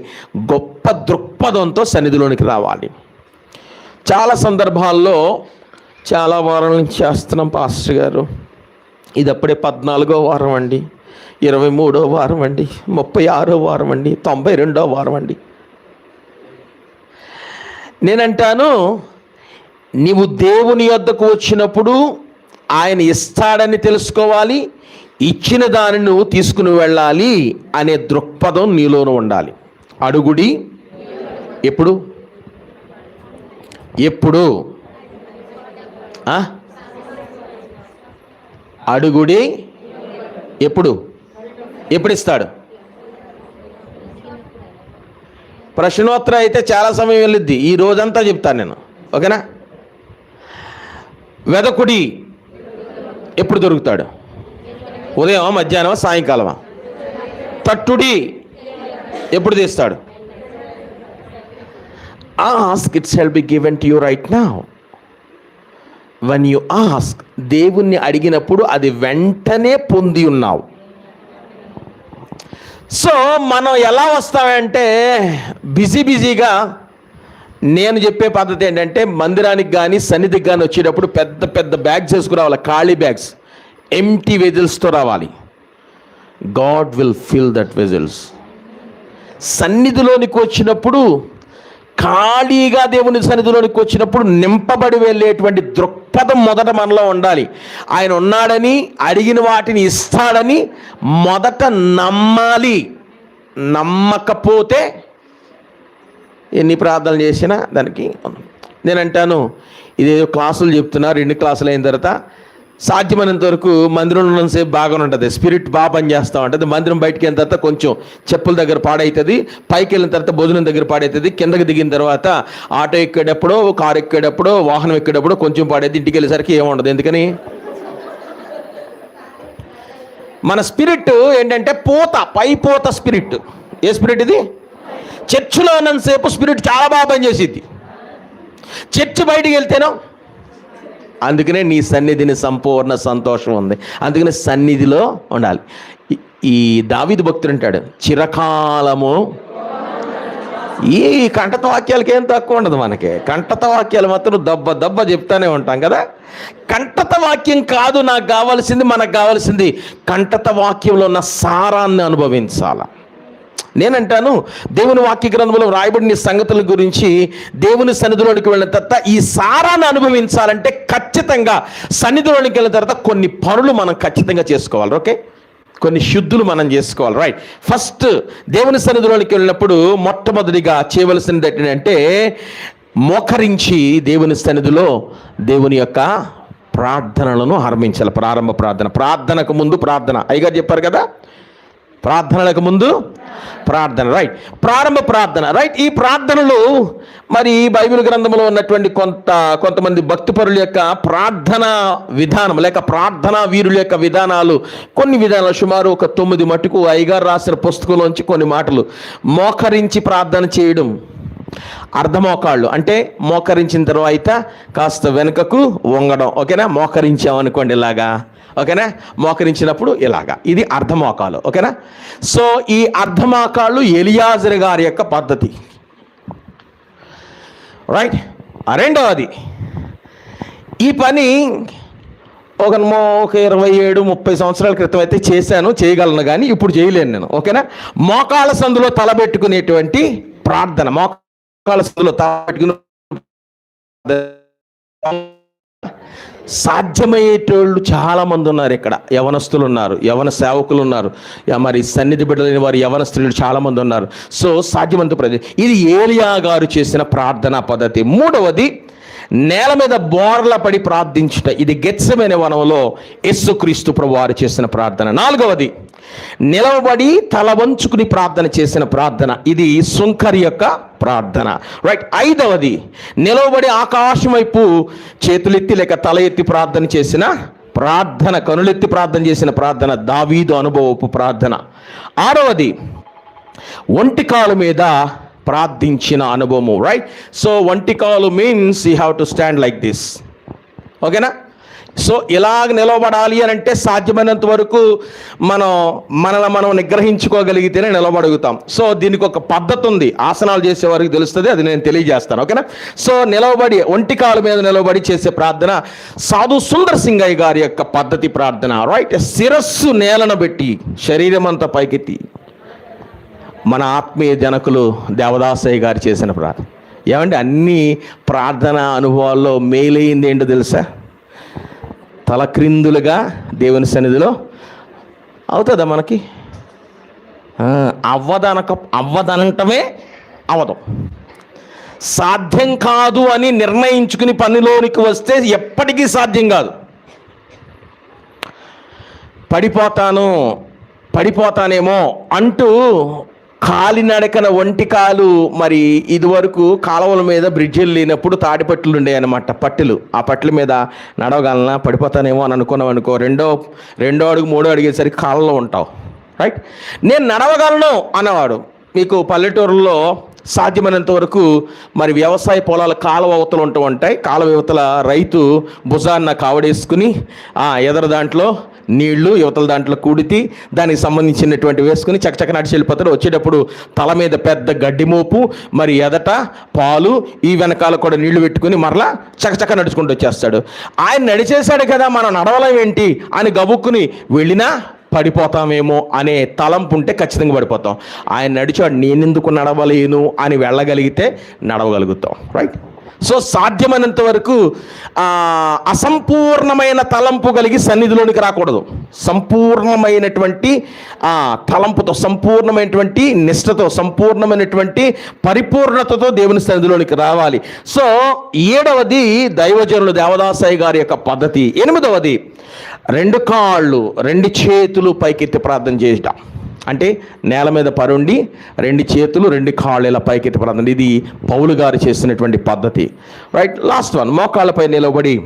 గొప్ప దృక్పథంతో సన్నిధిలోనికి రావాలి. చాలా సందర్భాల్లో చాలా వారాల నుంచి చేస్తున్నాం పాస్టర్ గారు, ఇది అప్పుడే 14వ వారం అండి, 23వ వారం అండి, 36వ వారం అండి, 92వ వారం అండి. నేనంటాను, నీవు దేవుని యొద్దకు వచ్చినప్పుడు ఆయన ఇస్తాడని తెలుసుకోవాలి, ఇచ్చిన దానిని నువ్వు తీసుకుని వెళ్ళాలి అనే దృక్పథం నీలోనూ ఉండాలి. అడుగుడి ఎప్పుడు ఎప్పుడు అడుగుడి ఎప్పుడు ఎప్పుడు ఇస్తాడు? ప్రశ్నోత్తరం అయితే చాలా సమయం వెళ్ళిద్ది, ఈ రోజంతా చెప్తాను నేను, ఓకేనా? వెదకుడి ఎప్పుడు దొరుకుతాడు? ఉదయం, మధ్యాహ్నం, సాయంకాలమా? తట్టుడి ఎప్పుడు తీస్తాడు? Ask, it shall be given to you right now. One you ask, దేవుణ్ణి అడిగినప్పుడు అది వెంటనే పొంది ఉన్నావు. సో మనం ఎలా వస్తామంటే బిజీగా, నేను చెప్పే పద్ధతి ఏంటంటే మందిరానికి కానీ సన్నిధికి కానీ వచ్చేటప్పుడు పెద్ద పెద్ద బ్యాగ్స్ వేసుకురావాలి, ఖాళీ బ్యాగ్స్, ఎంటీ వెజిల్స్తో రావాలి. God will fill that vessels. సన్నిధిలోనికి వచ్చినప్పుడు, ఖాళీగా దేవుని సన్నిధిలోనికి వచ్చినప్పుడు నింపబడి వెళ్ళేటువంటి దృక్పథం మొదట మనలో ఉండాలి. ఆయన ఉన్నాడని, అడిగిన వాటిని ఇస్తాడని మొదట నమ్మాలి. నమ్మకపోతే ఎన్ని ప్రార్థనలు చేసినా దానికి, నేను అంటాను, ఇదేదో క్లాసులు చెప్తున్నా, 2 క్లాసులు అయిన తర్వాత సాధ్యమైనంత వరకు మందిరంలో ఉన్నంతసేపు బాగానే ఉంటుంది, స్పిరిట్ బాగా పనిచేస్తూ ఉంటుంది. మందిరం బయటికి వెళ్ళిన తర్వాత కొంచెం చెప్పుల దగ్గర పాడవుతుంది, పైకి వెళ్ళిన తర్వాత భోజనం దగ్గర పాడవుతుంది, కిందకి దిగిన తర్వాత ఆటో ఎక్కేటప్పుడో, కారు ఎక్కేటప్పుడో, వాహనం ఎక్కేటప్పుడో కొంచెం పాడైతే, ఇంటికి వెళ్ళేసరికి ఏముండదు. ఎందుకని? మన స్పిరిట్ ఏంటంటే పైపోత స్పిరిట్. ఏ స్పిరిట్ ఇది? చర్చిలో ఉన్నంతసేపు స్పిరిట్ చాలా బాగా పనిచేసిద్ది, చర్చి బయటికి వెళ్తేనో. అందుకనే నీ సన్నిధిని సంపూర్ణ సంతోషం ఉంది, అందుకనే సన్నిధిలో ఉండాలి. ఈ దావీదు భక్తుడు అంటాడు, చిరకాలము. ఈ కంటత వాక్యాలకి ఏం తక్కువ ఉండదు మనకి. కంటత వాక్యాలు మాత్రం దెబ్బ చెప్తానే ఉంటాం కదా. కంటత వాక్యం కాదు నాకు కావాల్సింది, మనకు కావాల్సింది కంటత వాక్యంలో ఉన్న సారాన్ని అనుభవించాల. నేనంటాను, దేవుని వాక్య గ్రంథంలో రాయబడిన సంగతుల గురించి దేవుని సన్నిధిలోనికి వెళ్ళిన తర్వాత ఈ సారాన్ని అనుభవించాలంటే ఖచ్చితంగా సన్నిధిలోనికి వెళ్ళిన తర్వాత కొన్ని పనులు మనం ఖచ్చితంగా చేసుకోవాలి. ఓకే, కొన్ని శుద్ధులు మనం చేసుకోవాలి. రైట్. ఫస్ట్ దేవుని సన్నిధిలోనికి వెళ్ళినప్పుడు మొట్టమొదటిగా చేయవలసినది ఏంటంటే మోకరించి దేవుని సన్నిధిలో దేవుని యొక్క ప్రార్థనలను ఆరంభించాలి. ప్రారంభ ప్రార్థనకు ముందు ప్రార్థన. అయ్యగారు చెప్పారు కదా, ప్రార్థనలకు ముందు ప్రార్థన. రైట్. ప్రారంభ ప్రార్థన. రైట్. ఈ ప్రార్థనలు మరి బైబిల్ గ్రంథంలో ఉన్నటువంటి కొంతమంది భక్తిపరుల యొక్క ప్రార్థన విధానం లేక ప్రార్థనా వీరుల యొక్క విధానాలు, కొన్ని విధానాలు సుమారు ఒక 9 మటుకు అయ్యగారు రాసిన పుస్తకంలోంచి కొన్ని మాటలు. మోకరించి ప్రార్థన చేయడం, అర్ధమోకాళ్ళు అంటే మోకరించిన తర్వాత కాస్త వెనుకకు వంగడం. ఓకేనా? మోకరించామనుకోండి ఇలాగా, ఓకేనా? మోకరించినప్పుడు ఇలాగా, ఇది అర్ధమోకాలు. ఓకేనా? సో ఈ అర్ధమోకాళ్ళు ఎలియాజరు గారి యొక్క పద్ధతి. రైట్. రెండవది, ఈ పని ఒక 27-30 సంవత్సరాల క్రితం అయితే చేయగలను కానీ ఇప్పుడు చేయలేను నేను. ఓకేనా? మోకాళ్ళ సందులో తలబెట్టుకునేటువంటి ప్రార్థన. మోకాళ్ళ సందులో తలబెట్టుకుని సాధ్యమయ్యేటోళ్ళు చాలా మంది ఉన్నారు ఇక్కడ. యవనస్తులు ఉన్నారు, యవన సేవకులు ఉన్నారు, మరి సన్నిధి బిడ్డలైన వారు యవనస్తులు చాలా మంది ఉన్నారు. సో సాధ్యమంత ప్రజలు, ఇది ఏలియా గారు చేసిన ప్రార్థనా పద్ధతి. మూడవది, నేల మీద బోర్ల పడి ప్రార్థించుట. ఇది గెత్సెమనే వనంలో యేసుక్రీస్తు ప్రభువారు చేసిన ప్రార్థన. నాలుగవది, నిలవబడి తల వంచుకుని ప్రార్థన చేసిన ప్రార్థన. ఇది సుంకరి యొక్క ప్రార్థన. రైట్. ఐదవది, నిలవబడి ఆకాశం వైపు చేతులెత్తి లేక తల ఎత్తి ప్రార్థన చేసిన ప్రార్థన, కనులెత్తి ప్రార్థన చేసిన ప్రార్థన, దావీదు అనుభవపు ప్రార్థన. ఆరవది, ఒంటికాలు మీద ప్రార్థించిన అనుభవము. రైట్. సో ఒంటికాలు means you have to stand like this. ఓకేనా? సో ఇలాగ నిలబడాలి అని అంటే సాధ్యమైనంత వరకు మనం నిగ్రహించుకోగలిగితేనే నిలబడగలుగుతాం. సో దీనికి ఒక పద్ధతి ఉంది, ఆసనాలు చేసే వారికి తెలుస్తుంది, అది నేను తెలియజేస్తాను. ఓకేనా? సో నిలబడి ఒంటికాల మీద నిలబడి చేసే ప్రార్థన సాధు సుందర్ సింగయ్య గారి యొక్క పద్ధతి ప్రార్థన. రైట్. శిరస్సు నేలను పెట్టి శరీరం అంతా పైకెత్తి మన ఆత్మీయ జనకులు దేవదాసయ్య గారు చేసిన ప్రార్థన. ఏమంటే అన్ని ప్రార్థన అనుభవాల్లో మేలైంది ఏంటో తెలుసా? తలక్రిందులుగా దేవుని సన్నిధిలో అవుతుందా మనకి? అవ్వదనటమే అవదు. సాధ్యం కాదు అని నిర్ణయించుకుని పనిలోనికి వస్తే ఎప్పటికీ సాధ్యం కాదు. పడిపోతానేమో అంటూ కాలినడకన ఒంటికాలు, మరి ఇదివరకు కాలువల మీద బ్రిడ్జిలు లేనప్పుడు తాడిపట్లు ఉండేవన్నమాట, పట్టులు. ఆ పట్ల మీద నడవగలనా, పడిపోతానేమో అని అనుకున్నావు అనుకో, రెండో అడుగు మూడో అడిగేసరికి కాళ్ళలో ఉంటావు. రైట్? నేను నడవగలను అన్నవాడు, మీకు పల్లెటూరులో సాధ్యమైనంత వరకు మరి వ్యవసాయ పొలాల కాలువ అవతలు ఉంటూ ఉంటాయి. కాలువ యువతల రైతు భుజాన్న కావడేసుకుని ఎదర దాంట్లో నీళ్లు, యువతల దాంట్లో కూడితి, దానికి సంబంధించినటువంటి వేసుకుని చక్కచక్క నడిచి వెళ్ళిపోతాడు. వచ్చేటప్పుడు తల మీద పెద్ద గడ్డి మోపు, మరి ఎదట పాలు, ఈ వెనకాల కూడా నీళ్లు పెట్టుకుని మరలా చక్కచక్క నడుచుకుంటూ వచ్చేస్తాడు. ఆయన నడిచేశాడు కదా, మనం నడవలేం ఏంటి అని గబుక్కుని వెళ్ళినా పడిపోతామేమో అనే తలంపు ఉంటే ఖచ్చితంగా పడిపోతాం. ఆయన నడిచాడు, నేనెందుకు నడవలేను అని వెళ్ళగలిగితే నడవగలుగుతాం. రైట్? సో సాధ్యమైనంత వరకు అసంపూర్ణమైన తలంపు కలిగి సన్నిధిలోనికి రాకూడదు. సంపూర్ణమైనటువంటి తలంపుతో, సంపూర్ణమైనటువంటి నిష్ఠతో, సంపూర్ణమైనటువంటి పరిపూర్ణతతో దేవుని సన్నిధిలోనికి రావాలి. సో 7వది దైవజనులు దేవదాసయ్య గారి యొక్క పద్ధతి. 8వది 2 కాళ్ళు 2 చేతులు పైకెత్తి ప్రార్థన చేయటం. అంటే నేల మీద పరుండి 2 చేతులు 2 కాళ్ళు ఇలా పైకెత్తి ప్రార్థన. ఇది పౌలు గారు చేసినటువంటి పద్ధతి. రైట్? లాస్ట్ వన్, మోకాళ్ళపై నిలబడి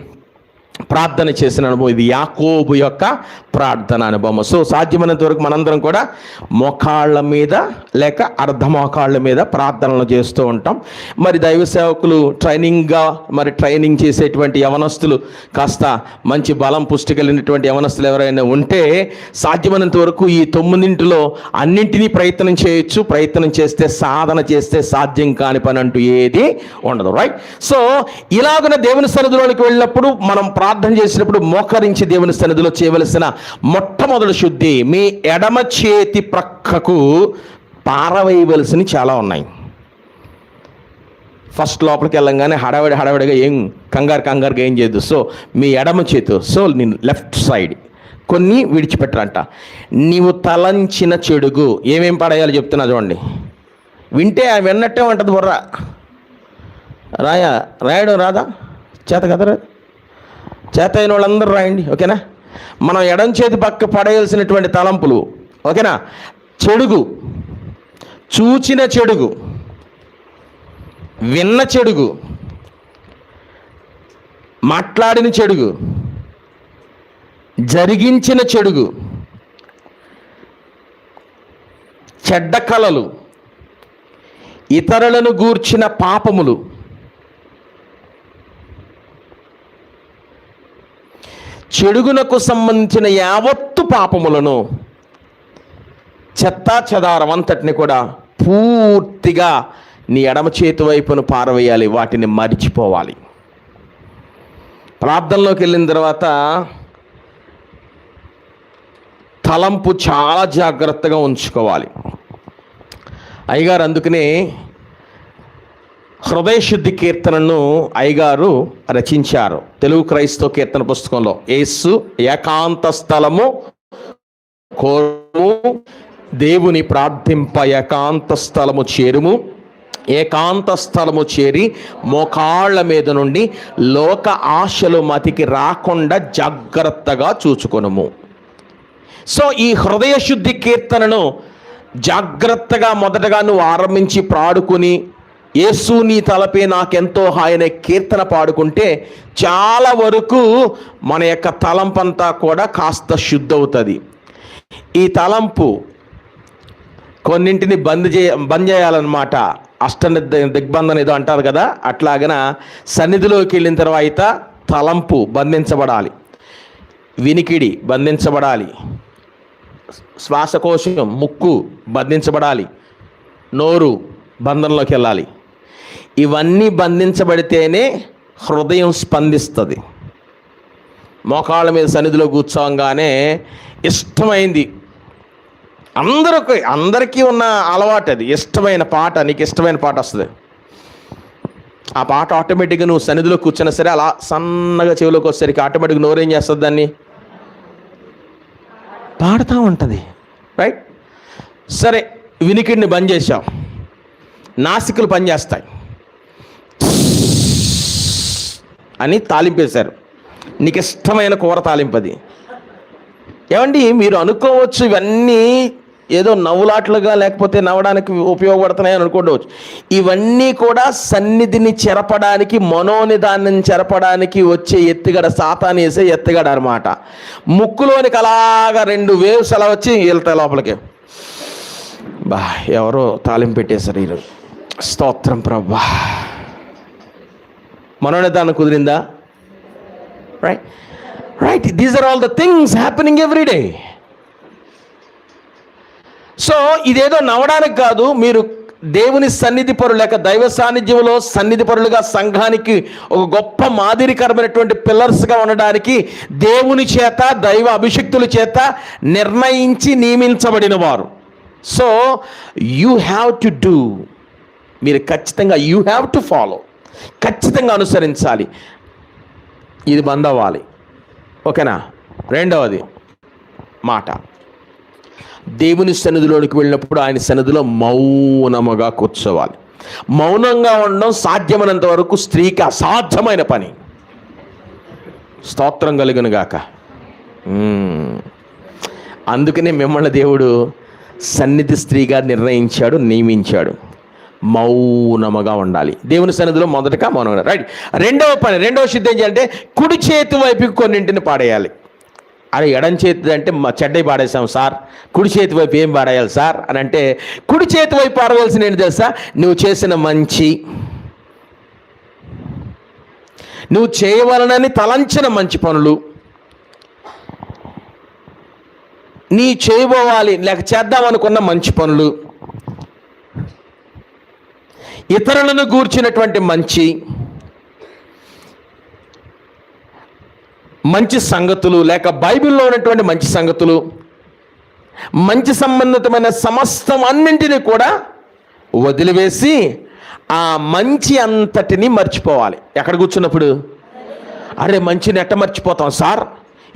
ప్రార్థన చేసిన అనుభవం. ఇది యాకోబు యొక్క ప్రార్థన అనుభవం. సో సాధ్యమైనంత వరకు మనందరం కూడా మోకాళ్ళ మీద లేక అర్ధ మోకాళ్ళ మీద ప్రార్థనలు చేస్తూ ఉంటాం. మరి దైవ సేవకులు ట్రైనింగ్ చేసేటువంటి యవనస్తులు, కాస్త మంచి బలం పుష్టి కలిగినటువంటి యవనస్తులు ఎవరైనా ఉంటే సాధ్యమైనంత వరకు ఈ 9 అన్నింటినీ ప్రయత్నం చేయొచ్చు. ప్రయత్నం చేస్తే, సాధన చేస్తే సాధ్యం కాని పని అంటూ ఏది ఉండదు. రైట్? సో ఇలాగున దేవుని సన్నిధిలోనికి వెళ్ళినప్పుడు, మనం ప్రార్థన చేసినప్పుడు మోకరించి దేవుని సన్నిధిలో చేయవలసిన మొట్టమొదటి శుద్ధి, మీ ఎడమ చేతి ప్రక్కకు పారవేయవలసినవి చాలా ఉన్నాయి. ఫస్ట్ లోపలికి వెళ్ళంగానే హడావిడిగా ఏం కంగారుగా ఏం చేయదు. సో మీ ఎడమ చేతు, సో నేను లెఫ్ట్ సైడ్ కొన్ని విడిచిపెట్టరంట. నీవు తలంచిన చెడుగు ఏమేం పడేయాలో చెప్తున్నా చూడండి. వింటే విన్నట్టే ఉంటుంది బుర్ర, రాయడం రాదా? చేత కదా? చేత అయిన వాళ్ళందరూ రాయండి. ఓకేనా? మనం ఎడం చేతి పక్క పడేయాల్సినటువంటి తలంపులు. ఓకేనా? చెడుగు, చూచిన చెడుగు, విన్న చెడుగు, మాట్లాడిన చెడుగు, జరిగించిన చెడుగు, చెడ్డ కలలు, ఇతరులను గూర్చిన పాపములు, చెడుగునకు సంబంధించిన యావత్తు పాపములను, చెత్తా చెదారం అంతటిని కూడా పూర్తిగా నీ ఎడమ చేతి వైపును పారవేయాలి. వాటిని మరిచిపోవాలి. ప్రార్థనలోకి వెళ్ళిన తర్వాత తలంపు చాలా జాగ్రత్తగా ఉంచుకోవాలి. అయ్యగారు అందుకనే హృదయశుద్ధి కీర్తనను అయ్యగారు రచించారు. తెలుగు క్రైస్తవ కీర్తన పుస్తకంలో యేసు ఏకాంత స్థలము కోరుము, దేవుని ప్రార్థింప ఏకాంత స్థలము చేరుము, ఏకాంత స్థలము చేరి మోకాళ్ళ మీద నుండి లోక ఆశలు మతికి రాకుండా జాగ్రత్తగా చూచుకొనుము. సో ఈ హృదయశుద్ధి కీర్తనను జాగ్రత్తగా మొదటగా నువ్వు ఆరంభించి పాడుకుని, యేసు నీ తలపే నాకెంతో హాయనే కీర్తన పాడుకుంటే చాలా వరకు మన యొక్క తలంపంతా కూడా కాస్త శుద్ధవుతుంది. ఈ తలంపు కొన్నింటిని బంద్ చేయాలన్నమాట. దిగ్బంధన ఏదో అంటారు కదా, అట్లాగన సన్నిధిలోకి వెళ్ళిన తర్వాత తలంపు బంధించబడాలి, వినికిడి బంధించబడాలి, శ్వాసకోశం ముక్కు బంధించబడాలి, నోరు బంధంలోకి వెళ్ళాలి. ఇవన్నీ బంధించబడితేనే హృదయం స్పందిస్తుంది. మోకాళ్ళ మీద సన్నిధిలో కూర్చోగానే ఇష్టమైంది, అందరికీ ఉన్న అలవాటు అది. ఇష్టమైన పాట, నీకు ఇష్టమైన పాట వస్తుంది, ఆ పాట ఆటోమేటిక్గా నువ్వు సన్నిధిలో కూర్చున్నా సరే అలా సన్నగా చెవిలోకి వచ్చేసరికి ఆటోమేటిక్గా నోరేం చేస్తుంది, దాన్ని పాడుతూ ఉంటుంది. రైట్? సరే, వినికిడిని బంద్ చేశాం, నాసికలు పనిచేస్తాయి అని తాలింపేశారు. నీకు ఇష్టమైన కూర తాలింపది. ఏమండి, మీరు అనుకోవచ్చు ఇవన్నీ ఏదో నవ్వులాట్లుగా లేకపోతే నవ్వడానికి ఉపయోగపడుతున్నాయని అనుకోవచ్చు. ఇవన్నీ కూడా సన్నిధిని చెరపడానికి, మనోనిదాన్ని చెరపడానికి వచ్చే ఎత్తుగడ, సాతాను వేసే ఎత్తుగడ అనమాట. ముక్కులోనికి అలాగా 2 వేవ్స్ అలా వచ్చి వెళ్తాయి లోపలికి. ఎవరో తాలింపు పెట్టేశారు ఈరోజు. స్తోత్రం ప్రభా. మనోనిదానం కుదిరిందా? Right right these are all the things happening every day. So ఇదేదో నవ్వడానికి కాదు, మీరు దేవుని సన్నిధి పరులు లేక దైవ సాన్నిధ్యంలో సన్నిధి పరులుగా సంఘానికి ఒక గొప్ప మాదిరికరమైనటువంటి పిల్లర్స్గా ఉండడానికి దేవుని చేత, దైవ అభిషక్తుల చేత నిర్ణయించి నియమించబడిన వారు. So you have to do, మీరు ఖచ్చితంగా యూ హ్యావ్ టు ఫాలో, ఖచ్చితంగా అనుసరించాలి. ఇది బంద్ అవ్వాలి. ఓకేనా? రెండవది మాట, దేవుని సన్నిధిలోనికి వెళ్ళినప్పుడు ఆయన సన్నిధిలో మౌనముగా కూర్చోవాలి. మౌనంగా ఉండడం సాధ్యమైనంత వరకు స్త్రీకి అసాధ్యమైన పని. స్తోత్రం కలుగును గాక. అందుకనే మిమ్మల్ని దేవుడు సన్నిధి స్త్రీగా నిర్ణయించాడు, నియమించాడు. మౌనముగా ఉండాలి దేవుని సన్నిధిలో. మొదటగా మౌనంగా. రైట్. రెండవ సిద్ధం ఏం చేయాలంటే కుడి చేతి వైపుకి కొన్నింటిని పాడేయాలి. అరే, ఎడం చేతి అంటే మా చెడ్డవి పాడేసాం సార్, కుడి చేతి వైపు ఏం పాడేయాలి సార్ అని అంటే, కుడి చేతి వైపు పాడవలసిన ఏంటి తెలుసా? నువ్వు చేసిన మంచి, నువ్వు చేయవలనని తలంచిన మంచి పనులు, నీ చేయబోవాలి లేక చేద్దామనుకున్న మంచి పనులు, ఇతరులను గూర్చినటువంటి మంచి సంగతులు లేక బైబిల్లో ఉన్నటువంటి మంచి సంగతులు, మంచి సంబంధితమైన సమస్తం అన్నింటినీ కూడా వదిలివేసి ఆ మంచి అంతటిని మర్చిపోవాలి. ఎక్కడ కూర్చున్నప్పుడు? అరే, మంచిని ఎట్ట మర్చిపోతాం సార్,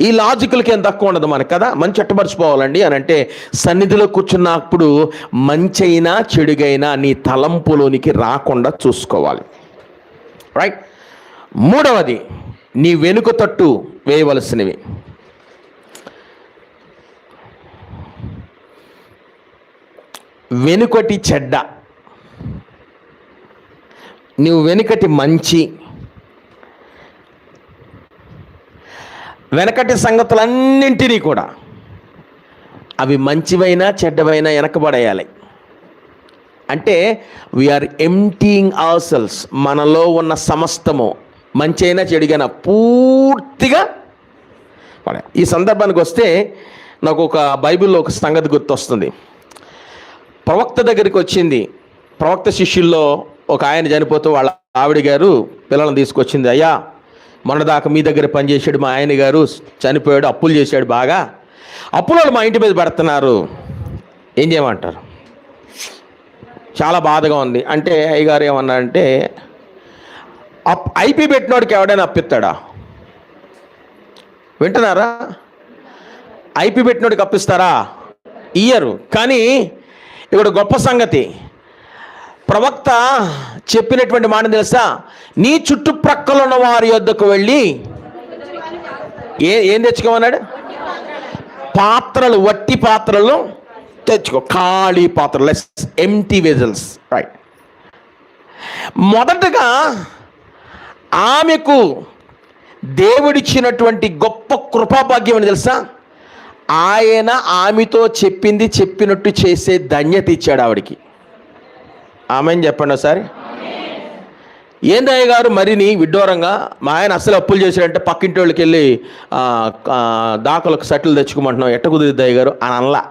ఈ లాజికల్కి ఏం తక్కువ ఉండదు మనకు కదా, మంచి ఎట్ట మర్చిపోవాలండి అని అంటే, సన్నిధిలో కూర్చున్నప్పుడు మంచైనా చెడుగైనా నీ తలంపులోనికి రాకుండా చూసుకోవాలి. రైట్. మూడవది, నీ వెనుక తట్టు వేయవలసినవి. వెనుకటి చెడ్డ, నువ్వు వెనుకటి మంచి, వెనకటి సంగతులన్నింటినీ కూడా అవి మంచివైనా చెడ్డవైనా వెనకబడేయాలి. అంటే వీఆర్ ఎంప్టీయింగ్ అవర్ సెల్స్, మనలో ఉన్న సమస్తము మంచి అయినా చెడుగైనా పూర్తిగా పడే. ఈ సందర్భానికి వస్తే నాకు ఒక బైబిల్లో ఒక సంగతి గుర్తొస్తుంది. ప్రవక్త దగ్గరికి వచ్చింది, ప్రవక్త శిష్యుల్లో ఒక ఆయన చనిపోతూ వాళ్ళ ఆవిడ గారు పిల్లలను తీసుకొచ్చింది. అయ్యా, మొన్నదాకా మీ దగ్గర పనిచేసాడు మా ఆయన గారు, చనిపోయాడు, అప్పులు చేశాడు బాగా, అప్పులు వాళ్ళు మా ఇంటి మీద పెడుతున్నారు, ఏం చేయమంటారు? చాలా బాధగా ఉంది అంటే అయ్యగారు ఏమన్నా అంటే, ఐపీ పెట్టినోడికి ఎవడైనా అప్పిస్తాడా? వింటున్నారా? ఐపీ పెట్టినోడికి అప్పిస్తారా? ఇయ్యరు. కానీ ఇక్కడ గొప్ప సంగతి, ప్రవక్త చెప్పినటువంటి మాట తెలుసా? నీ చుట్టుప్రక్కల ఉన్న వారి యొద్దకు వెళ్ళి ఏం తెచ్చుకోమన్నాడు? పాత్రలు, వట్టి పాత్రలు తెచ్చుకో, ఖాళీ పాత్రలు, ఎంప్టీ వెజల్స్. రైట్. మొదటగా ఆమెకు దేవుడిచ్చినటువంటి గొప్ప కృపాభాగ్యం అని తెలుసా? ఆయన ఆమెతో చెప్పింది చెప్పినట్టు చేసే ధన్యత ఇచ్చాడు ఆవిడికి. ఆమెను చెప్పండి ఒకసారి. ఏందయ్య గారు మరిని విడ్డూరంగా, మా ఆయన అసలు అప్పులు చేశాడంటే పక్కింటి వాళ్ళకి వెళ్ళి దాఖలకు సట్లు తెచ్చుకోమంటున్నాం, ఎట్ట కుదిరిద్ది అయ్య గారు అని అనలా.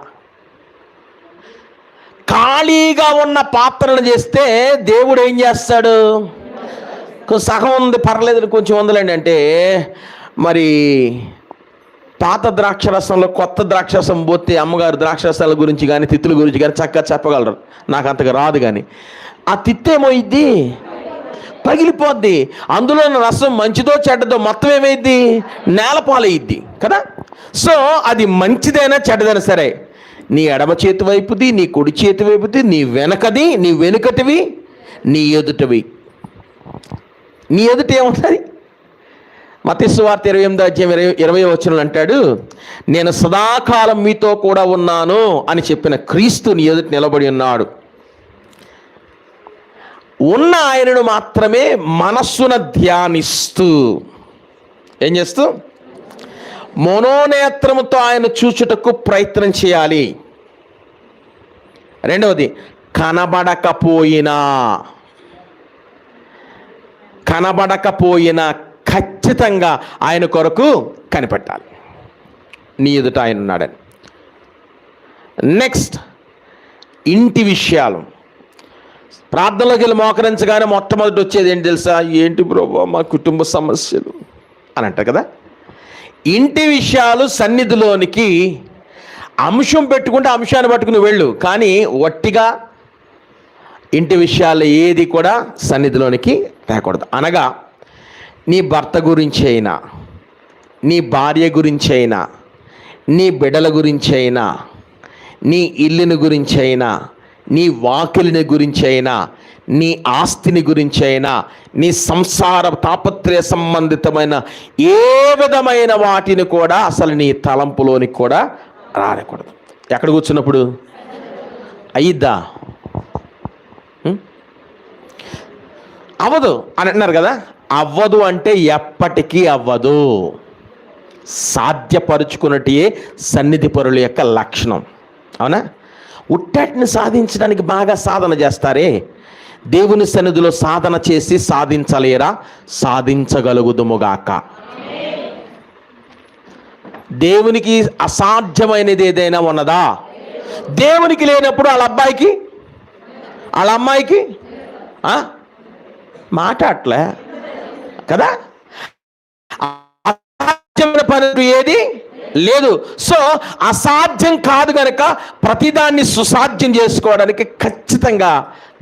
ఖాళీగా ఉన్న పాత్రలు చేస్తే దేవుడు ఏం చేస్తాడు? సగం ఉంది పర్లేదు కొంచెం ఉందలేండి అంటే, మరి పాత ద్రాక్షరసంలో కొత్త ద్రాక్షరసం పోతే అమ్మగారు ద్రాక్షరసాల గురించి కానీ తిత్తుల గురించి కానీ చక్కగా చెప్పగలరు, నాకు అంతగా రాదు. కానీ ఆ తిత్తేమోయిద్ది, పగిలిపోద్ది. అందులో ఉన్న రసం మంచిదో చెడ్డదో మొత్తం ఏమైద్ది? నేలపాలయ్యిద్ది కదా. సో అది మంచిదైనా చెడ్డదైనా సరే, నీ ఎడమ చేతి వైపుది, నీ కుడి చేతి వైపుది, నీ వెనకది, నీ వెనుకటివి, నీ ఎదుటవి. నీ ఎదుట ఏముంటుంది? మత్తయి సువార్త 28:20 అంటాడు, నేను సదాకాలం మీతో కూడా ఉన్నాను అని చెప్పిన క్రీస్తు నీ ఎదుట నిలబడి ఉన్నాడు. ఉన్న ఆయనను మాత్రమే మనస్సున ధ్యానిస్తూ, ఏం చేస్తూ? మనోనేత్రముతో ఆయన చూచుటకు ప్రయత్నం చేయాలి. రెండవది, కనబడకపోయినా ఖచ్చితంగా ఆయన కొరకు కనిపెట్టాలి, నీ ఎదుట ఆయన ఉన్నాడని. నెక్స్ట్, ఇంటి విషయాలు. ప్రార్థనలోకి వెళ్ళి మోకరించగానే మొట్టమొదటి వచ్చేది ఏంటి తెలుసా? ఏంటి బ్రోబా మా కుటుంబ సమస్యలు అని అంటారు కదా. ఇంటి విషయాలు సన్నిధిలోనికి అంశం పెట్టుకుంటే అంశాన్ని పట్టుకుని వెళ్ళు, కానీ వట్టిగా ఇంటి విషయాలు ఏది కూడా సన్నిధిలోనికి రాకూడదు. అనగా నీ భర్త గురించి అయినా, నీ భార్య గురించి అయినా, నీ బిడ్డల గురించి అయినా, నీ ఇల్లుని గురించి అయినా, నీ వాకిలిని గురించి అయినా, నీ ఆస్తిని గురించి అయినా, నీ సంసార తాపత్రయ సంబంధితమైన ఏ విధమైన వాటిని కూడా అసలు నీ తలంపులోనికి కూడా రాకూడదు. ఎక్కడ కూర్చున్నప్పుడు అయ్యిద్దా? అవ్వదు అని అంటున్నారు కదా. అవ్వదు అంటే ఎప్పటికీ అవ్వదు. సాధ్యపరుచుకున్నట్టే సన్నిధి పరుల యొక్క లక్షణం. అవునా? ఉట్టటిని సాధించడానికి బాగా సాధన చేస్తారే, దేవుని సన్నిధిలో సాధన చేసి సాధించలేరా? సాధించగలుగుదుముగాక. దేవునికి అసాధ్యమైనది ఏదైనా ఉన్నదా? దేవునికి లేనప్పుడు వాళ్ళ అబ్బాయికి వాళ్ళ అమ్మాయికి మాట్లాడలే కదా. అసాధ్యమైన పని ఏది లేదు. సో అసాధ్యం కాదు కనుక ప్రతిదాన్ని సుసాధ్యం చేసుకోవడానికి ఖచ్చితంగా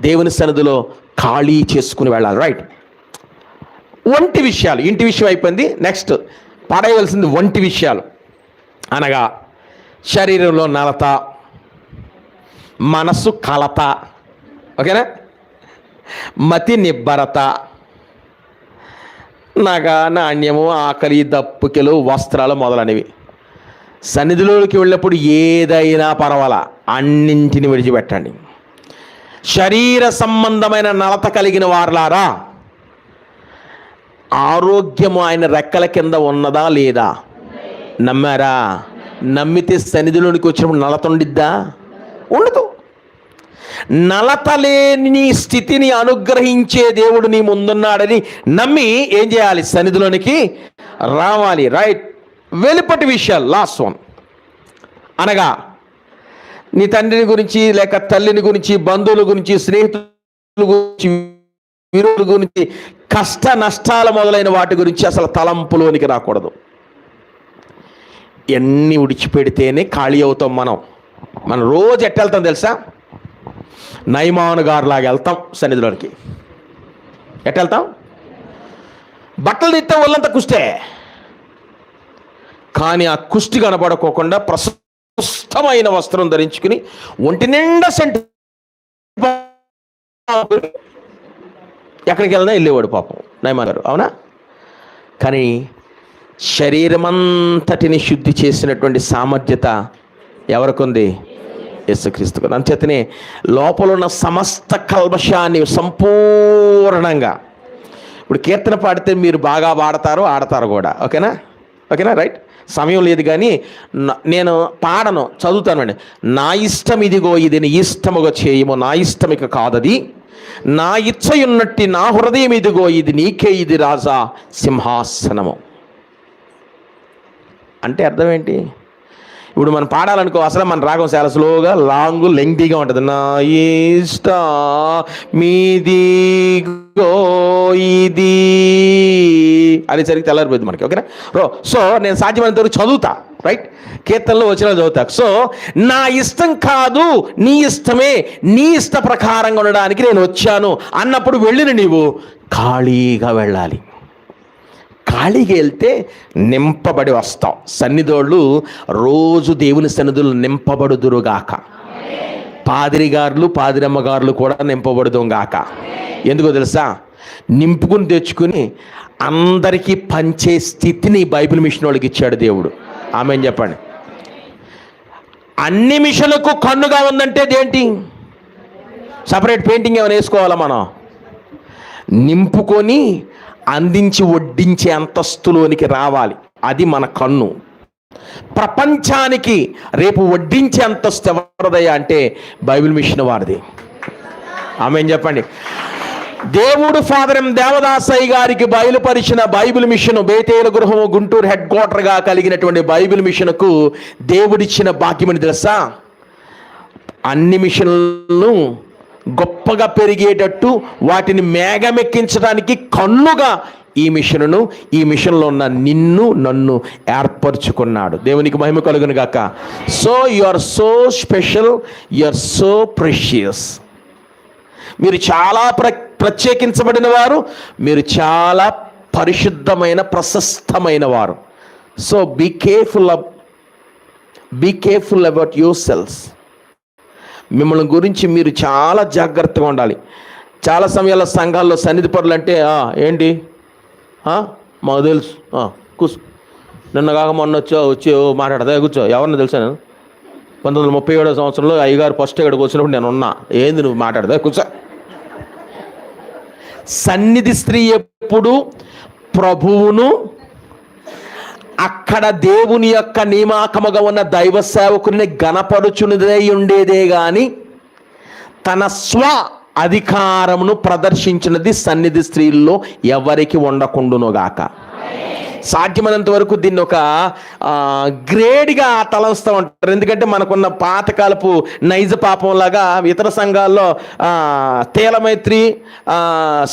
దేవుని సన్నిధిలో ఖాళీ చేసుకుని వెళ్ళాలి. రైట్. ఒంటి విషయాలు, ఇంటి విషయం అయిపోయింది. నెక్స్ట్ పడేయవలసింది ఒంటి విషయాలు. అనగా శరీరంలో నలత, మనస్సు కలత, ఓకేనా, మతి నిబ్బరత, నగ నాణ్యము, ఆకలి, దప్పుకెలు, వస్త్రాలు మొదలైనవి. సన్నిధిలోకి వెళ్ళినప్పుడు ఏదైనా పర్వాలా, అన్నింటిని విడిచిపెట్టండి. శరీర సంబంధమైన నలత కలిగిన వారులారా, ఆరోగ్యము ఆయన రెక్కల కింద ఉన్నదా లేదా? నమ్మారా? నమ్మితే సన్నిధిలోనికి వచ్చినప్పుడు నలత ఉండిద్దా? ఉండదు. నలత లేని స్థితిని అనుగ్రహించే దేవుడు నీ ముందున్నాడని నమ్మి ఏం చేయాలి? సన్నిధిలోనికి రావాలి. రైట్. వెలుపటి విషయాలు, లాస్ట్ వన్. అనగా నీ తండ్రిని గురించి, లేక తల్లిని గురించి, బంధువుల గురించి, స్నేహితుల గురించి, విరోధుల గురించి, కష్ట నష్టాల మొదలైన వాటి గురించి అసలు తలంపులోనికి రాకూడదు. ఎన్ని విడిచిపెడితేనే ఖాళీ అవుతాం. మనం రోజు ఎట్టెళ్తాం తెలుసా? నయమాను గారులాగా వెళ్తాం సన్నిధిలోనికి. ఎట్టెళ్తాం? బట్టలు తీస్తే ఒళ్ళంతా కుష్టే, కానీ ఆ కుష్టి కనపడుకోకుండా ప్రశస్తమైన వస్త్రం ధరించుకుని ఒంటి నిండా సెంటు ఎక్కడికి వెళ్ళినా వెళ్ళేవాడు పాపం నయమాన్ గారు. అవునా? కానీ శరీరమంతటిని శుద్ధి చేసినటువంటి సామర్థ్యత ఎవరికి ఉంది? యేసుక్రీస్తుకు. అంచేతనే లోపల ఉన్న సమస్త కల్మషాన్ని సంపూర్ణంగా, ఇప్పుడు కీర్తన పాడితే మీరు బాగా పాడతారు, ఆడతారు కూడా. ఓకేనా? రైట్. సమయం లేదు కానీ నేను పాడను, చదువుతానండి. నా ఇష్టం ఇదిగో, ఇది నీ ఇష్టముగా చేయము, నా ఇష్టం ఇక కాదది, నా ఇచ్చయున్నట్టి నా హృదయం ఇదిగో, ఇది నీకే, ఇది రాజా సింహాసనము. అంటే అర్థం ఏంటి? ఇప్పుడు మనం పాడాలనుకో, అసలు మన రాగం చాలా స్లోగా, లాంగ్, లెంగ్తీగా ఉంటుంది. నా ఇష్ట మీదిగో ఇది అనేసరికి తెల్లారిపోయింది మనకి. ఓకేనా? సో నేను సాధ్యమైనంత వరకు చదువుతా, రైట్? కీర్తనలో వచ్చిన చదువుతా. సో నా ఇష్టం కాదు నీ ఇష్టమే, నీ ఇష్ట ప్రకారంగా ఉండడానికి నేను వచ్చాను అన్నప్పుడు వెళ్ళిన నీవు ఖాళీగా వెళ్ళాలి. ఖాళీగా వెళ్తే నింపబడి వస్తావు. సన్నిధోళ్ళు రోజు దేవుని సన్నిధులు నింపబడుదురుగాక. పాదిరిగారులు పాదిరమ్మగారులు కూడా నింపబడుదుగాక. ఎందుకో తెలుసా? నింపుకుని తెచ్చుకుని అందరికీ పంచే స్థితిని బైబిల్ మిషన్ వాళ్ళకి ఇచ్చాడు దేవుడు. ఆమెన్ చెప్పండి. అన్ని మిషన్లకు కన్నుగా ఉందంటే ఏంటి? సపరేట్ పెయింటింగ్ ఏమైనా వేసుకోవాలా మనం? నింపుకొని అందించి వడ్డించే అంతస్తులోనికి రావాలి. అది మన కన్ను. ప్రపంచానికి రేపు వడ్డించే అంతస్తు ఎవరిదయ్యా అంటే బైబిల్ మిషన్ వారిది. ఆమేన్ చెప్పండి. దేవుడు ఫాదర్ ఎం దేవదాసయ్య గారికి బయలుపరిచిన బైబిల్ మిషన్, బేతేలు గృహము గుంటూరు హెడ్ క్వార్టర్గా కలిగినటువంటి బైబిల్ మిషన్కు దేవుడిచ్చిన భాగ్యమని తెలుసా? అన్ని మిషన్లను గొప్పగా పెరిగేటట్టు వాటిని మేఘమెక్కించడానికి కన్నుగా ఈ మిషన్ను, ఈ మిషన్లో ఉన్న నిన్ను నన్ను ఏర్పరచుకున్నాడు. దేవునికి మహిమ కలుగును గాక. So you are so special, you are so precious. మీరు చాలా ప్రత్యేకించబడిన వారు, మీరు చాలా పరిశుద్ధమైన ప్రశస్తమైన వారు. So be careful about your selves. మిమ్మల్ని గురించి మీరు చాలా జాగ్రత్తగా ఉండాలి. చాలా సమయాల్లో సంఘాల్లో సన్నిధి పరులు అంటే ఏంటి మాకు తెలుసు, కూర్చో, నిన్న కాక మొన్న వచ్చి మాట్లాడదా, కూర్చో, ఎవరిని తెలుసా? నేను 1937 సంవత్సరంలో అయ్యగారు ఫస్ట్ ఇక్కడికి వచ్చినప్పుడు నేను ఉన్నా. ఏంది నువ్వు మాట్లాడదా, కూర్చో. సన్నిధి స్త్రీ ఎప్పుడు ప్రభువును, అక్కడ దేవుని యొక్క నియామకముగా ఉన్న దైవ సేవకుని గణపరుచునిదై ఉండేదే గాని తన స్వ అధికారమును ప్రదర్శించినది సన్నిధి స్త్రీల్లో ఎవరికి ఉండకుండునుగాక. సాధ్యమైనంత వరకు దీన్ని ఒక గ్రేడ్గా తలస్తూ ఉంటారు. ఎందుకంటే మనకున్న పాతకాలపు నైజ పాపంలాగా ఇతర సంఘాల్లో తేలమైత్రి,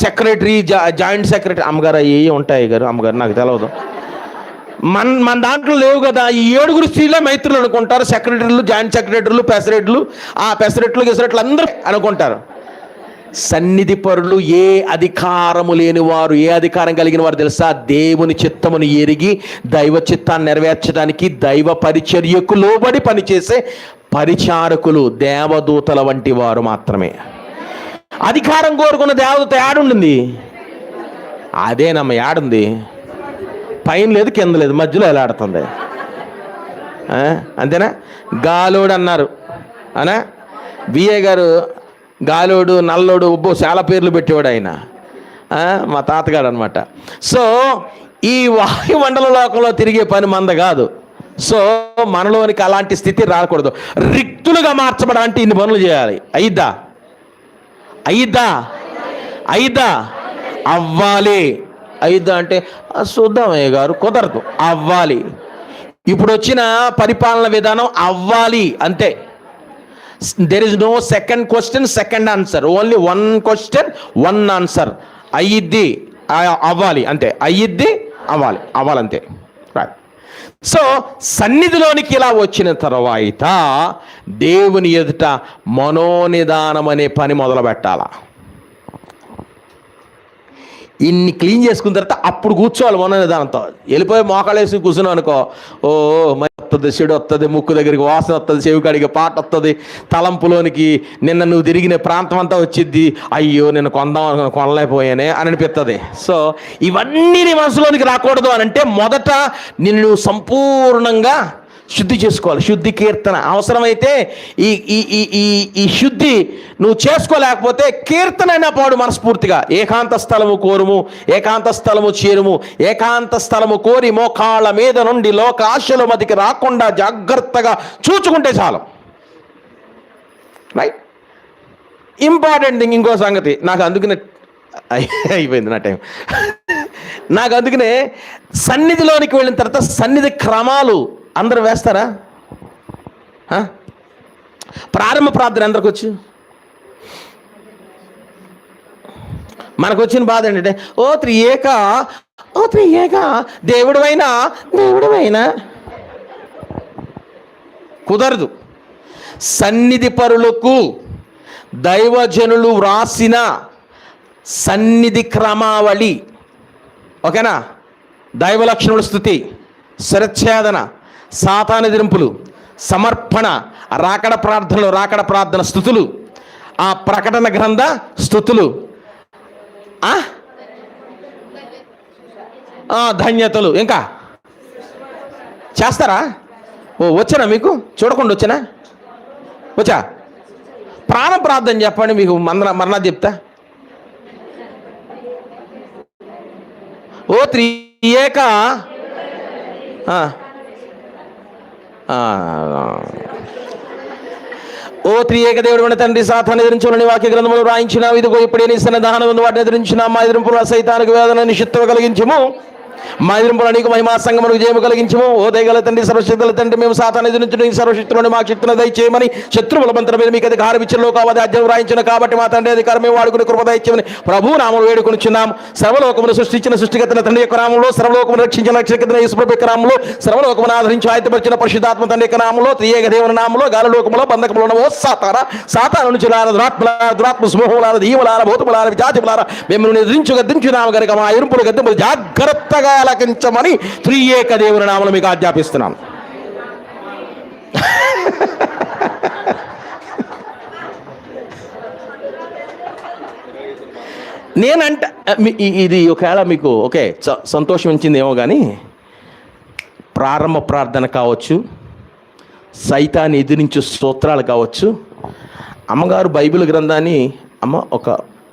సెక్రటరీ, జాయింట్ సెక్రటరీ, అమ్మగారు అవి ఉంటాయి గారు, అమ్మగారు నాకు తెలియదు, మన దాంట్లో లేవు కదా. ఈ 7 స్త్రీలే మైత్రులు అనుకుంటారు. సెక్రటరీలు, జాయింట్ సెక్రటరీలు, పెసరెట్లు, ఆ పెసరెట్లు గిసరెట్లు అందరూ అనుకుంటారు. సన్నిధి పరులు ఏ అధికారము లేని వారు, ఏ అధికారం కలిగిన వారు తెలుసా? దేవుని చిత్తమును ఎరిగి దైవ చిత్తాన్ని నెరవేర్చడానికి దైవ పరిచర్యకు లోబడి పనిచేసే పరిచారకులు, దేవదూతల వంటి వారు మాత్రమే. అధికారం కోరుకున్న దేవదూత యాడుండింది? అదేనమ్మ, యాడుంది? పైన లేదు, కింద లేదు, మధ్యలో ఎలాడుతుంది. అంతేనా? గాలోడు అన్నారు అనా? బిఏ గారు గాలోడు, నల్లోడు, చాలా పేర్లు పెట్టేవాడు ఆయన, మా తాతగాడు అనమాట. సో ఈ వాయుమండల లోకంలో తిరిగే పని మంద కాదు. సో మనలోనికి అలాంటి స్థితి రాకూడదు. రిక్తులుగా మార్చబడాలంటే ఇన్ని పనులు చేయాలి. అయిద్దా అవ్వాలి. అయిద్దా అంటే చూద్దామయ్య గారు, కుదరదు, అవ్వాలి. ఇప్పుడు వచ్చిన పరిపాలన విధానం అవ్వాలి అంతే. There is no second question, second answer, only 1 question 1 answer. అయ్యిద్ది, అవ్వాలి అంతే. అయ్యిద్ది, అవ్వాలంతే. రైట్. సో సన్నిధిలోనికి ఇలా వచ్చిన తర్వాత దేవుని ఎదుట మనోనిదానం అనే పని మొదలు పెట్టాలా. ఇన్ని క్లీన్ చేసుకున్న తర్వాత అప్పుడు కూర్చోవాలి మనోనిదానంతో. వెళ్ళిపోయి మోకాళ్ళేసి కూర్చున్నావు అనుకో, వస్తుంది, చెడు వస్తుంది, ముక్కు దగ్గరికి వాసన వస్తుంది, చెవి కాడికి పాట వస్తుంది, తలంపులోనికి నిన్న నువ్వు తిరిగిన ప్రాంతం అంతా వచ్చిద్ది, అయ్యో నేను కొనలేకపోయానే అని అనిపిస్తుంది. సో ఇవన్నీ నీ మనసులోనికి రాకూడదు అని అంటే మొదట నిన్ను సంపూర్ణంగా శుద్ధి చేసుకోవాలి. శుద్ధి కీర్తన అవసరమైతే ఈ శుద్ధి నువ్వు చేసుకోలేకపోతే కీర్తన అయినా పాడు మనస్ఫూర్తిగా. ఏకాంత స్థలము కోరుము, ఏకాంత స్థలము చేరుము, ఏకాంత స్థలము కోరి మోకాళ్ళ మీద నుండి లోక ఆశల మదికి రాకుండా జాగ్రత్తగా చూచుకుంటే చాలు. రైట్. ఇంపార్టెంట్ థింగ్ ఇంకో సంగతి, నాకు అందుకనే అయిపోయింది నా టైం. నాకు అందుకనే సన్నిధిలోనికి వెళ్ళిన తర్వాత సన్నిధి క్రమాలు అందరూ వేస్తారా? ప్రారంభ ప్రార్థన ఎందరికి వచ్చు? మనకు వచ్చిన బాధ ఏంటంటే ఓ త్రియేక దేవుడివైనా కుదరదు. సన్నిధి పరులకు దైవజనులు వ్రాసిన సన్నిధి క్రమావళి, ఓకేనా? దైవ లక్షణముల స్థుతి, శిరచ్ఛేదన, సాతాను ఎదిరింపులు, సమర్పణ, రాకడ ప్రార్థన స్థుతులు, ఆ ప్రకటన గ్రంథ స్థుతులు, ధన్యతలు, ఇంకా చేస్తారా? ఓ వచ్చానా మీకు? చూడకుండా వచ్చా? ప్రాణ ప్రార్థన చెప్పండి, మీకు మరణ చెప్తా. ఓ త్రియేక ఓ త్రియేక దేవుడు తండ్రి, సాతాను ఎదిరించులని వాక్య గ్రంథములు రాయించిన ఇదిగో ఇప్పుడే నీ సన్నిధానం ఉంది, వాటిని ఎదిరించిన మా ఎదిరింపుల సైతానికి వేదన నిషిత్వం కలిగించము, మా ఎదిరింపుల నీకు మహిమా సంగమునకు జయము కలిగించము. ఓ దయగల తండ్రి, సర్వశక్తుల తండ్రి, మేము సాతాను ఎదిరించిన సర్వశక్తులను మా శక్తులను దయచేయమని, శత్రువుల మంత్రం మీద మీకు అధికారం ఇచ్చిన కావాలి అధ్యాయం రాయించిన కాబట్టి మా తండ్రి అధికారం మేము వాడుకుని కృప దయచేయమని ప్రభు నామములు వేడుకొనిచున్నాం. సర్వలోకమును సృష్టించిన సృష్టికర్త తండ్రి యొక్క నామంలో, సర్వలోకమును రక్షించిన రక్షకర్త యేసుప్రభు యొక్క నామంలో, సర్వలోకమును ఆదరించి ఆయత్తపరిచిన పరిశుద్ధాత్మ తండ్రి యొక్క నామంలో, త్రియేక దేవుని నామంలో, గాలిలోకములో బంధకములో ఉన్న ఓ సాతాను నుంచి దురాత్మ సమూహములార, దీవులార, భూతములార, విజాతిములార మిమ్మల్ని గద్దించున్నాము కనుక మా ఎరుపులు గద్దెములు జాగ్రత్తగా ఆలకించమని త్రియేక దేవుని నామములో మీకు ఆజ్ఞాపిస్తున్నాం. నేనంట ఇది ఒకవేళ మీకు ఓకే సంతోషం ఇచ్చిందేమో కానీ, ప్రారంభ ప్రార్థన కావచ్చు, సైతాన్ని ఎదిరించే స్తోత్రాలు కావచ్చు. అమ్మగారు బైబిల్ గ్రంథాన్ని ఒక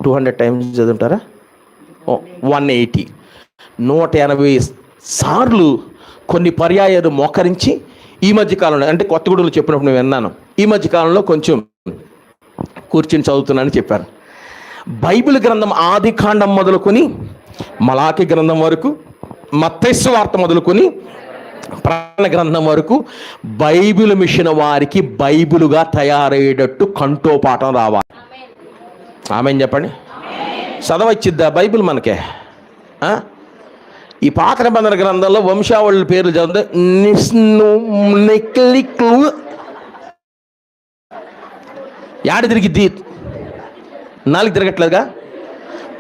200 టైమ్స్ చదువుంటారా? 180 సార్లు కొన్ని పర్యాయాలు మోకరించి ఈ మధ్యకాలంలో, అంటే కొత్తగూడలో చెప్పినప్పుడు నేను విన్నాను, ఈ మధ్యకాలంలో కొంచెం కూర్చుని చదువుతున్నానని చెప్పారు. బైబిల్ గ్రంథం ఆది కాండం మొదలుకొని మలాకి గ్రంథం వరకు, మత్తయి సువార్త మొదలుకొని ప్రకటన గ్రంథం వరకు బైబిల్ మిషన్ వారికి బైబిలుగా తయారయ్యేటట్టు కంఠోపాఠం రావాలి. ఆమేన్ చెప్పండి. చదవచ్చిద్దా బైబిల్ మనకే? ఈ పాత నిబంధన గ్రంథంలో వంశావళి పేర్లు చదివితే యాడ తిరిగిద్ది? 4 తిరగట్లేదుగా.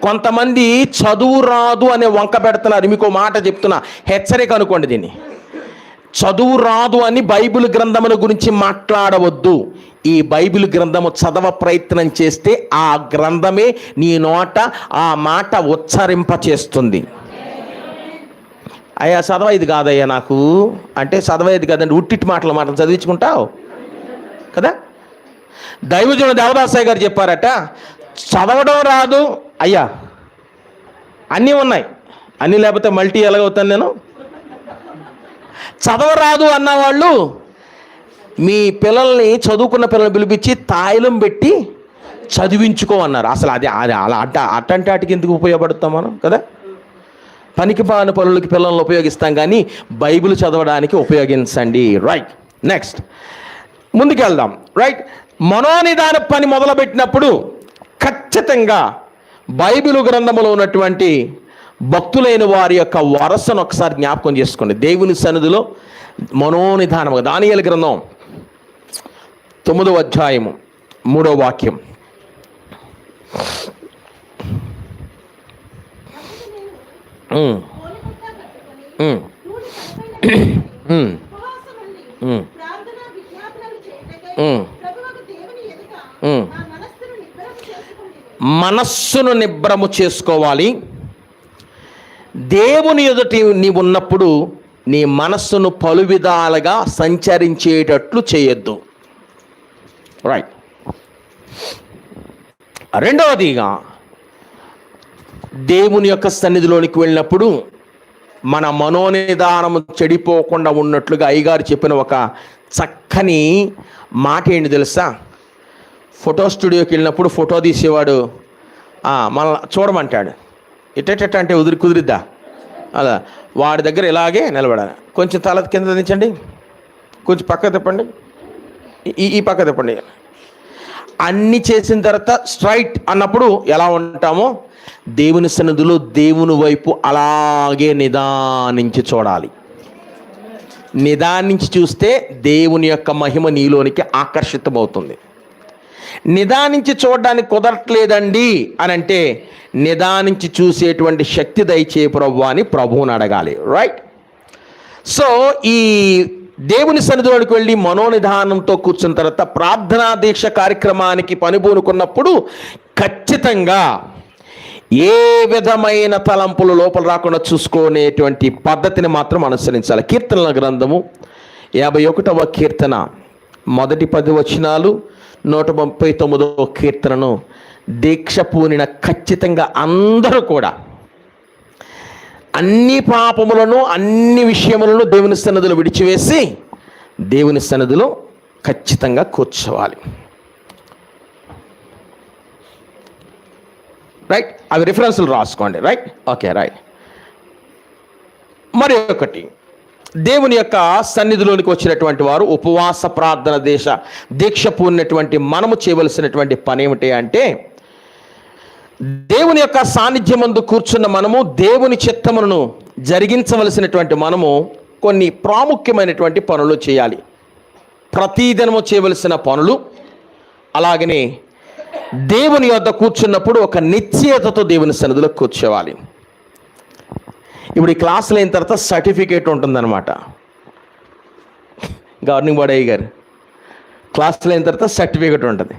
కొంతమంది చదువు రాదు అనే వంక పెడుతున్నారు. మీకు మాట చెప్తున్నా, హెచ్చరిక అనుకోండి దీన్ని. చదువు రాదు అని బైబిల్ గ్రంథముల గురించి మాట్లాడవద్దు. ఈ బైబిల్ గ్రంథము చదవ ప్రయత్నం చేస్తే ఆ గ్రంథమే నీ నోట ఆ మాట ఉచ్చరింప చేస్తుంది. అయ్యా చదవేది కాదయ్యా నాకు అంటే, చదవేది కాదండి, ఉట్టిటి మాటలు చదివించుకుంటావు కదా. దైవజనుడు దేవదాసయ్య గారు చెప్పారట, చదవడం రాదు అయ్యా, అన్నీ ఉన్నాయి, అన్నీ లేకపోతే మల్టీ ఎలాగవుతాను నేను. చదవరాదు అన్నవాళ్ళు మీ పిల్లల్ని, చదువుకున్న పిల్లల్ని పిలిపించి తాయిలం పెట్టి చదివించుకోమన్నారు. అసలు అది అలా అట్టంటే వాటికి ఎందుకు ఉపయోగపడతాం మనం కదా. పనికి పాని పనులకి పిల్లల్ని ఉపయోగిస్తాం కానీ బైబిల్ చదవడానికి ఉపయోగించండి. రైట్, నెక్స్ట్ ముందుకెళ్దాం. రైట్, మనోనిదాన పని మొదలుపెట్టినప్పుడు ఖచ్చితంగా బైబిల్ గ్రంథంలో ఉన్నటువంటి భక్తులైన వారి యొక్క వరసను ఒకసారి జ్ఞాపకం చేసుకోండి. దేవుని సన్నిధిలో మనోనిదానముగా దానియేలు గ్రంథం 9వ అధ్యాయము 3వ వాక్యం. మనస్సును నిబ్రము చేసుకోవాలి. దేవుని ఎదుటి నీవు ఉన్నప్పుడు నీ మనస్సును పలు విధాలుగా సంచరించేటట్లు చేయొద్దు. రైట్. రెండవదిగా, దేవుని యొక్క సన్నిధిలోనికి వెళ్ళినప్పుడు మన మనోనిదానము చెడిపోకుండా ఉన్నట్లుగా అయ్యగారు చెప్పిన ఒక చక్కని మాట ఏంటి తెలుసా? ఫోటో స్టూడియోకి వెళ్ళినప్పుడు ఫోటో తీసేవాడు మన చూడమంటాడు. ఇట్టేట అంటే కుదిరిద్దా? అలా వాడి దగ్గర ఇలాగే నిలబడాలి. కొంచెం తల కింద దించండి, కొంచెం పక్క తిప్పండి, ఈ పక్క తిప్పండి. అన్ని చేసిన తర్వాత స్ట్రైట్ అన్నప్పుడు ఎలా ఉంటామో దేవుని సన్నిధిలో దేవుని వైపు అలాగే నిదానించి చూడాలి. నిదానించి చూస్తే దేవుని యొక్క మహిమ నీలోనికి ఆకర్షితమవుతుంది. నిదానించి చూడడానికి కుదరట్లేదండి అని అంటే నిదానించి చూసేటువంటి శక్తి దయచే ప్రభువా అని ప్రభువుని అడగాలి. రైట్. సో ఈ దేవుని సన్నిధిలోకి వెళ్ళి మనోనిధానంతో కూర్చున్న తర్వాత ప్రార్థనా దీక్ష కార్యక్రమానికి పనిబూనుకున్నప్పుడు ఖచ్చితంగా ఏ విధమైన తలంపులు లోపల రాకుండా చూసుకునేటువంటి పద్ధతిని మాత్రం అనుసరించాలి. కీర్తనల గ్రంథము 51వ కీర్తన మొదటి 10 వచనాలు, 139వ కీర్తనను దీక్ష పూనిన ఖచ్చితంగా అందరూ కూడా అన్ని పాపములను అన్ని విషయములను దేవుని సన్నిధిలో విడిచివేసి దేవుని సన్నిధిలో ఖచ్చితంగా కూర్చోవాలి. రైట్. అవి రిఫరెన్స్లు రాసుకోండి. రైట్. ఓకే. రైట్. మరి ఒకటి, దేవుని యొక్క సన్నిధిలోనికి వచ్చినటువంటి వారు ఉపవాస ప్రార్థన దీక్ష పూనినటువంటి మనము చేయవలసినటువంటి పని ఏమిటి అంటే, దేవుని యొక్క సాన్నిధ్యమందు కూర్చున్న మనము దేవుని చిత్తమును జరిగించవలసినటువంటి మనము కొన్ని ప్రాముఖ్యమైనటువంటి పనులు చేయాలి. ప్రతిదినము చేయవలసిన పనులు. అలాగనే దేవుని యొద్ద కూర్చున్నప్పుడు ఒక నిశ్చయతతో దేవుని సన్నిధిలో కూర్చోవాలి. ఇప్పుడు ఈ క్లాసులు అయిన తర్వాత సర్టిఫికేట్ ఉంటుందన్నమాట. గవర్నింగ్ బాడీ అయ్యగారు క్లాసులు అయిన తర్వాత సర్టిఫికేట్ ఉంటుంది.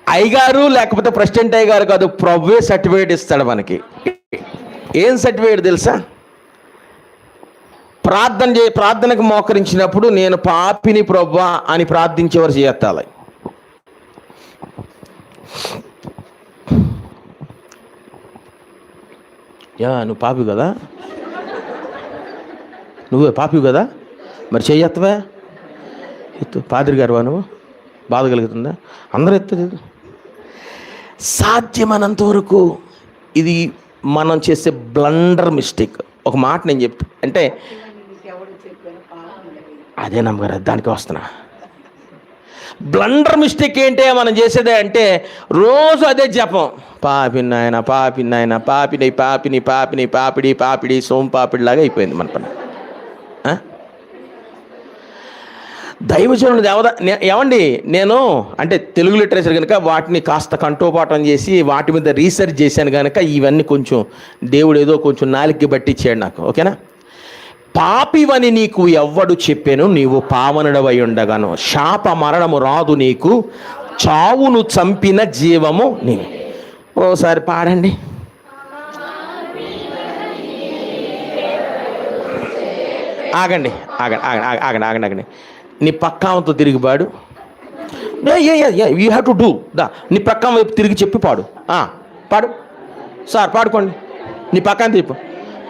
అయ్యగారు లేకపోతే ప్రెసిడెంట్ అయ్యగారు కాదు, ప్రభువే సర్టిఫికేట్ ఇస్తాడు మనకి. ఏం సర్టిఫికేట్ తెలుసా? ప్రార్థనకు మోకరించినప్పుడు నేను పాపిని ప్రభువా అని ప్రార్థించేవారు చేయాలి. నువ్వు పాపి కదా, నువ్వు పాపి కదా, మరి చెయ్యత్తవా? ఎత్తు. పాదిరి గారు నువ్వు బాధ కలుగుతుందా? అందరూ ఎత్తు. సాధ్యమైనంత వరకు ఇది మనం చేసే బ్లండర్ మిస్టేక్. ఒక మాట నేను చెప్తా అంటే అదే నమ్మగారు, దానికి వస్తున్నా. బ్లండర్ మిస్టేక్ ఏంటి మనం చేసేదే అంటే రోజు అదే జపం. పాపిని నాయన, పాపిని నాయన, పాపిని పాపిని పాపిని పాపిడి పాపిడి సోంపాపిడిలాగా అయిపోయింది మన పని. దైవజనుడు ఏమండి, నేను అంటే తెలుగు లిటరేచర్ కనుక వాటిని కాస్త కంఠోపాఠం చేసి వాటి మీద రీసెర్చ్ చేశాను కనుక ఇవన్నీ కొంచెం దేవుడు ఏదో కొంచెం నాలుగుకి బట్టి ఇచ్చాడు నాకు. ఓకేనా? పాపివని నీకు ఎవ్వడు చెప్పాను, నీవు పావనుడవై ఉండగాను. శాప మరణము రాదు నీకు, చావును చంపిన జీవము నీ. ఓసారి పాడండి. ఆగండి ఆగండి ఆగండి ఆగండి ఆగండి ఆగండి. నీ పక్కాంతో తిరిగి పాడు. యూ హ్యావ్ టు డూ దా. నీ పక్కన వైపు తిరిగి చెప్పి పాడు. పాడు సార్, పాడుకోండి. నీ పక్కన చెప్పు.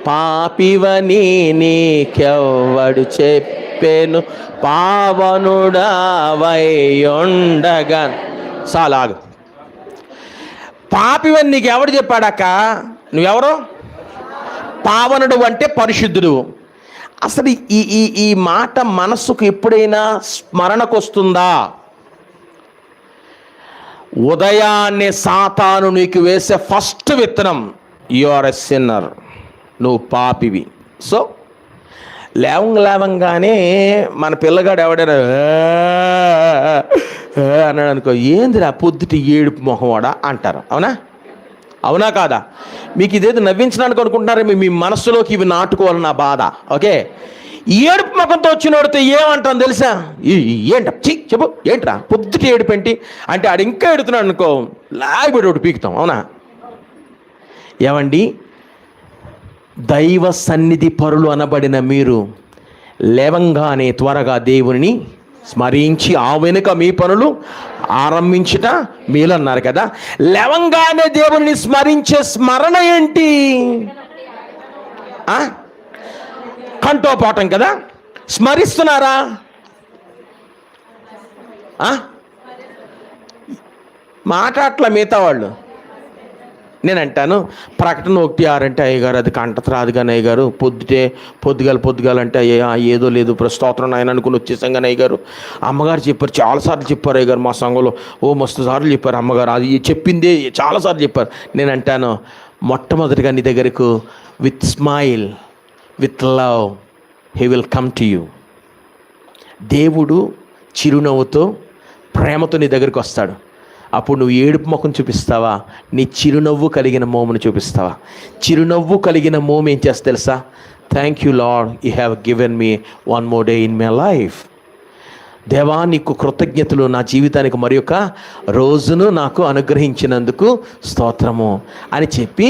పాపివని నీకెవ్వడు చెప్పేను, పావనుడవై ఉండగా. చాలాగు. పాపివని నీకు ఎవడు చెప్పాడక్క? నువ్వెవరు? పావనుడు అంటే పరిశుద్ధుడు. అసలు ఈ మాట మనస్సుకు ఎప్పుడైనా స్మరణకు వస్తుందా? ఉదయాన్నే సాతాను నీకు వేసే ఫస్ట్ విత్తనం, యు ఆర్ ఎ సిన్నర్, నువ్వు పాపివి. సో లేవంగానే మన పిల్లగాడు ఎవడైనా అన్నాడు అనుకో, ఏందిరా పొద్దుటి ఏడుపు మొహవాడా అంటారు. అవునా? అవునా కాదా? మీకు ఇదేదో నవ్వించడానికి అనుకుంటున్నారే, మీ మనస్సులోకి ఇవి నాటుకోవాలన్న బాధ. ఓకే, ఏడుపు ముఖంతో వచ్చినోడితే ఏమంటాం తెలుసా? ఏంట చెప్పు, ఏంట్రా పొద్దుటి ఏడుపు ఏంటి అంటే ఆడు ఇంకా ఎడుతున్నాడు అనుకో, లాగిపెట్టి ఒకటి పీకుతాం. అవునా? ఏమండి, దైవ సన్నిధి పరులు అనబడిన మీరు లేవంగానే త్వరగా దేవుని స్మరించి ఆ వెనుక మీ పనులు ఆరంభించుట మేలు అన్నారు కదా. లేవంగానే దేవుని స్మరించే స్మరణ ఏంటి? కంఠోపాఠం కదా. స్మరిస్తున్నారా? మాట్లాడట్ల మిగతా వాళ్ళు. నేను అంటాను ప్రకటన 1:6 అంటే అయ్యగారు అది కంటత రాదు కానీ అయ్యగారు పొద్దుగాలంటే అయ్యా ఏదో లేదు స్తోత్రం ఆయన అనుకుని వచ్చేసాం కానీ అయ్యగారు అమ్మగారు చెప్పారు, చాలాసార్లు చెప్పారు అయ్యగారు, మా సంఘంలో మస్తు సార్లు చెప్పారు అమ్మగారు, అది చెప్పిందే చాలాసార్లు చెప్పారు. నేను అంటాను మొట్టమొదటిగా నీ దగ్గరకు with smile, with love he will come to you. దేవుడు చిరునవ్వుతో ప్రేమతో నీ దగ్గరికి వస్తాడు. అప్పుడు నువ్వు ఏడుపు ముఖం చూపిస్తావా, నీ చిరునవ్వు కలిగిన మోమును చూపిస్తావా? చిరునవ్వు కలిగిన మోము ఏం చేస్తా తెలుసా? Thank you lord, you have given me one more day in my life. దేవా నీకు కృతజ్ఞతలు, నా జీవితానికి మరి ఒక రోజును నాకు అనుగ్రహించినందుకు స్తోత్రము అని చెప్పి,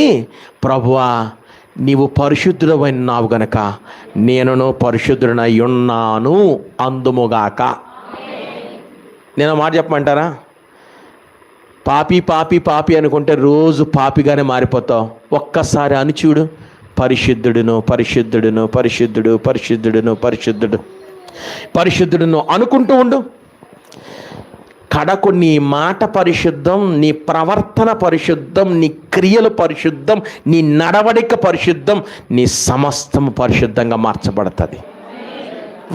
ప్రభువా నీవు పరిశుద్ధుడవైనావు గనక నేనును పరిశుద్ధుడనై ఉన్నాను అందుముగాక. నేను మాట చెప్పమంటారా? పాపి పాపి పాపి అనుకుంటే రోజు పాపిగానే మారిపోతావు. ఒక్కసారి అని చూడు, పరిశుద్ధుడును పరిశుద్ధుడును పరిశుద్ధుడు పరిశుద్ధుడును పరిశుద్ధుడు పరిశుద్ధుడును అనుకుంటూ ఉండు. కడకు నీ మాట పరిశుద్ధం, నీ ప్రవర్తన పరిశుద్ధం, నీ క్రియలు పరిశుద్ధం, నీ నడవడిక పరిశుద్ధం, నీ సమస్తము పరిశుద్ధంగా మార్చబడుతుంది.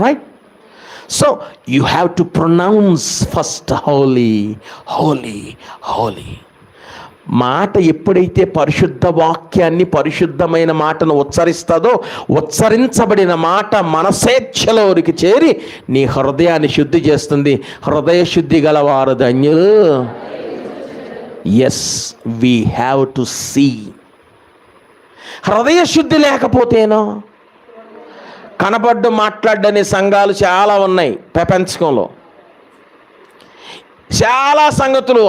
Right? So you have to pronounce first holy holy holy. మాట ఎప్పుడైతే పరిశుద్ధ వాక్యాన్ని, పరిశుద్ధమైన మాటను ఉచ్చరిస్తుందో, ఉచ్చరించబడిన మాట మనసేచ్ఛలోనికి చేరి నీ హృదయాన్ని శుద్ధి చేస్తుంది. హృదయ శుద్ధి గలవారు ధన్యులు. Yes, we have to see. హృదయ శుద్ధి లేకపోతేనో కనబడ్డు మాట్లాడని సంఘాలు చాలా ఉన్నాయి ప్రపంచంలో. చాలా సంగతులు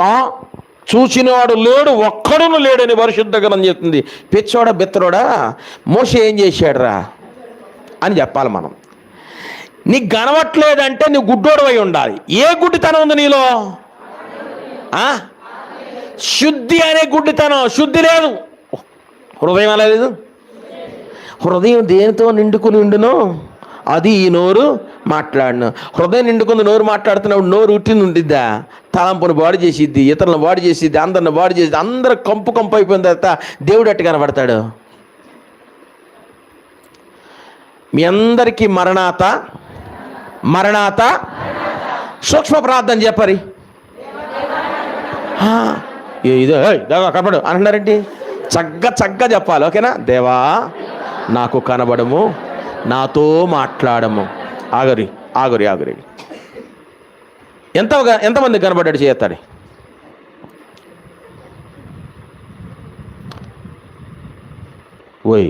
చూసినవాడు లేడు, ఒక్కడును లేడని పరిశుద్ధ గ్రంథం చెప్తుంది. పిచ్చోడా బిత్తరోడా మోషే ఏం చేశాడురా అని చెప్పాలి మనం. నీకు కనవట్లేదంటే నువ్వు గుడ్డోడు అయి ఉండాలి. ఏ గుడ్డితనం ఉంది నీలో? శుద్ధి అనే గుడ్డితనం. శుద్ధి లేదు, హృదయం అలా లేదు. హృదయం దేనితో నిండుకుని ఉండునో అది ఈ నోరు మాట్లాడను. హృదయం నిండుకుంది, నోరు మాట్లాడుతున్నప్పుడు నోరు ఉట్టిని ఉండిద్దా? తలంపును బాడు చేసిద్ది, ఇతరులను బాడు చేసిద్ది, అందరిని బాడు చేసిద్ది. అందరూ కంపు అయిపోయిన తర్వాత దేవుడు ఎట్టు కనబడతాడు? మీ అందరికీ మరణాత మరణాత సూక్ష్మ ప్రార్థన చెప్పరి. ఇదో దేవా కనబడు అంటున్నారండి. చక్కగా చెప్పాలి. ఓకేనా? దేవా నాకు కనబడము, నాతో మాట్లాడము. ఆగురి ఎంతమంది కనబడ్డాడు చేస్తాడు? ఓయ్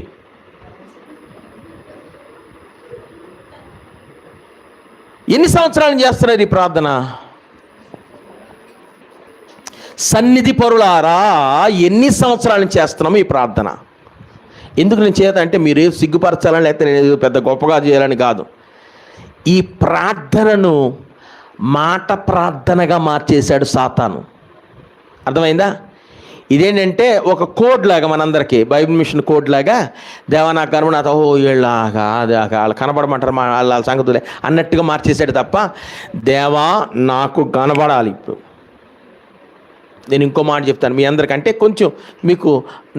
ఎన్ని సంవత్సరాలు చేస్తున్నారు ఈ ప్రార్థన? సన్నిధి పరులారా, ఎన్ని సంవత్సరాలు చేస్తున్నాము ఈ ప్రార్థన? ఎందుకు నేను చేత అంటే మీరు సిగ్గుపరచాలని, లేకపోతే నేను పెద్ద గొప్పగా చేయాలని కాదు. ఈ ప్రార్థనను మాట ప్రార్థనగా మార్చేశాడు సాతాను. అర్థమైందా? ఇదేంటంటే ఒక కోడ్ లాగా, మనందరికీ బైబిల్ మిషన్ కోడ్ లాగా, దేవా నాకు కనబడ, వీళ్ళగా అది వాళ్ళు కనబడమంటారు వాళ్ళ సంగతులే అన్నట్టుగా మార్చేశాడు తప్ప దేవా నాకు కనబడాలి. ఇప్పుడు నేను ఇంకో మాట చెప్తాను మీ అందరికంటే, కొంచెం మీకు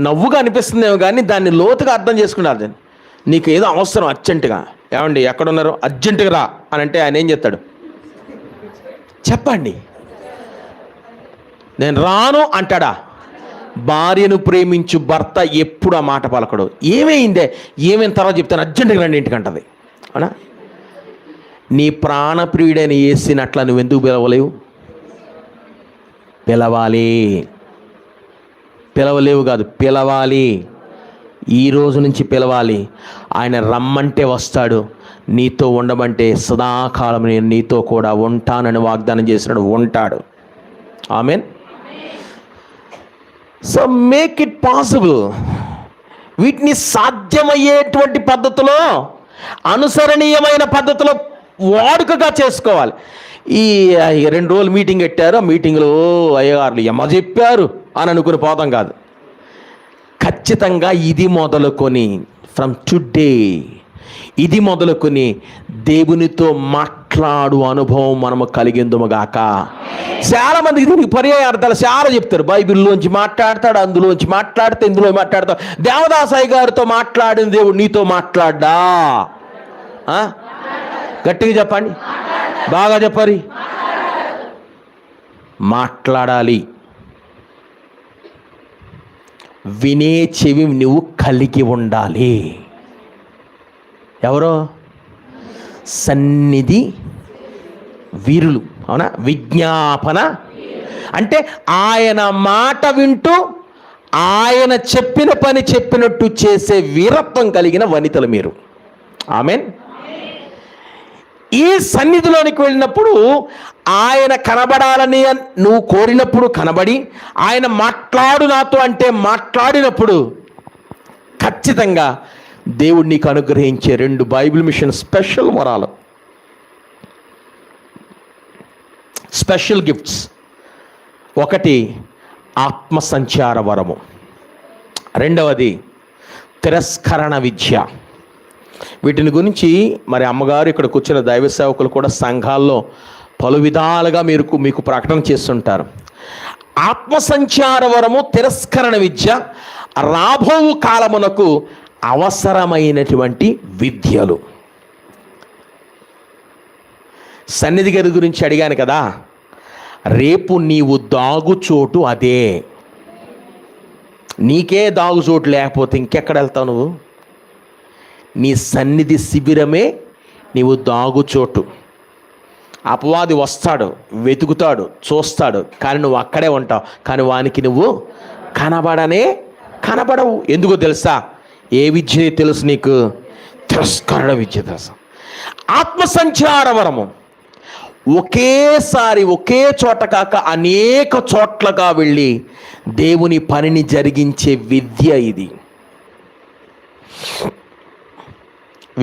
నవ్వుగా అనిపిస్తుందేమో కానీ దాన్ని లోతుగా అర్థం చేసుకున్నారు. నీకు ఏదో అవసరం అర్జెంటుగా, ఏమండి ఎక్కడున్నారు, అర్జెంటుగా రా అని అంటే ఆయన ఏం చెప్తాడు? చెప్పండి. నేను రాను అంటాడా? భార్యను ప్రేమించు భర్త ఎప్పుడు ఆ మాట పలకడు. ఏమైందే, ఏమైనా తర్వాత చెప్తాను, అర్జెంటుగా రండి ఇంటికంటది. అవునా? నీ ప్రాణప్రియుడైన యేసునట్లా నువ్వెందుకు పిలవలేవు? పిలవలేవు కాదు, పిలవాలి. ఈ రోజు నుంచి పిలవాలి. ఆయన రమ్మంటే వస్తాడు, నీతో ఉండమంటే సదాకాలం నేను నీతో కూడా ఉంటానని వాగ్దానం చేసినాడు, ఉంటాడు. Amen. So make it possible. వీటిని సాధ్యమయ్యేటువంటి పద్ధతిలో, అనుసరణీయమైన పద్ధతిలో వాడుకగా చేసుకోవాలి. ఈ 2 రోజులు మీటింగ్ పెట్టారు, ఆ మీటింగ్లో అయ్యగారులు ఏమో చెప్పారు అని అనుకుని పోతాం కాదు. ఖచ్చితంగా ఇది మొదలుకొని ఫ్రమ్ టుడే ఇది మొదలుకొని దేవునితో మాట్లాడు అనుభవం మనము కలిగిందుముగాక. చాలా మందికి దీనికి పర్యాయ అర్థాలు చాలా చెప్తారు. బైబిల్లోంచి మాట్లాడతాడు, అందులోంచి మాట్లాడితే ఇందులో మాట్లాడతాడు. దేవదాసాయి గారితో మాట్లాడిన దేవుడు నీతో మాట్లాడ్డా? గట్టిగా చెప్పండి, బాగా చెప్పాలి. మాట్లాడాలి. వినే చెవి నువ్వు కలిగి ఉండాలి. ఎవరో సన్నిధి వీరులు, అవునా? విజ్ఞాపన అంటే ఆయన మాట వింటూ ఆయన చెప్పిన పని చెప్పినట్టు చేసే వీరత్వం కలిగిన వనితలు మీరు. ఆమెన్. ఈ సన్నిధిలోనికి వెళ్ళినప్పుడు ఆయన కనబడాలని నువ్వు కోరినప్పుడు కనబడి, ఆయన మాట్లాడు నాతో అంటే మాట్లాడినప్పుడు ఖచ్చితంగా దేవుడు నీకు అనుగ్రహించే 2 బైబిల్ మిషన్ స్పెషల్ వరాలు, స్పెషల్ గిఫ్ట్స్. ఒకటి ఆత్మ సంచార వరము, రెండవది తిరస్కరణ విద్య. వీటిని గురించి మరి అమ్మగారు ఇక్కడ కూర్చున్న దైవ సేవకులు కూడా సంఘాల్లో పలు విధాలుగా మీకు ప్రకటన చేస్తుంటారు. ఆత్మ సంచార వరము, తిరస్కరణ విద్య రాబో కాలమునకు అవసరమైనటువంటి విద్యలు. సన్నిధి గది గురించి అడిగాను కదా, రేపు నీవు దాగుచోటు అదే. నీకే దాగుచోటు లేకపోతే ఇంకెక్కడ వెళ్తావు నువ్వు? నీ సన్నిధి శిబిరమే నీవు దాగుచోటు. అపవాది వస్తాడు, వెతుకుతాడు, చూస్తాడు, కానీ నువ్వు అక్కడే ఉంటావు. కానీ వానికి నువ్వు కనబడవు. ఎందుకో తెలుసా? ఏ విద్య తెలుసు నీకు? తిరస్కరణ విద్య తెలుసు. ఆత్మసంచార వరము ఒకేసారి ఒకే చోట కాక అనేక చోట్లగా వెళ్ళి దేవుని పనిని జరిగించే విద్య ఇది.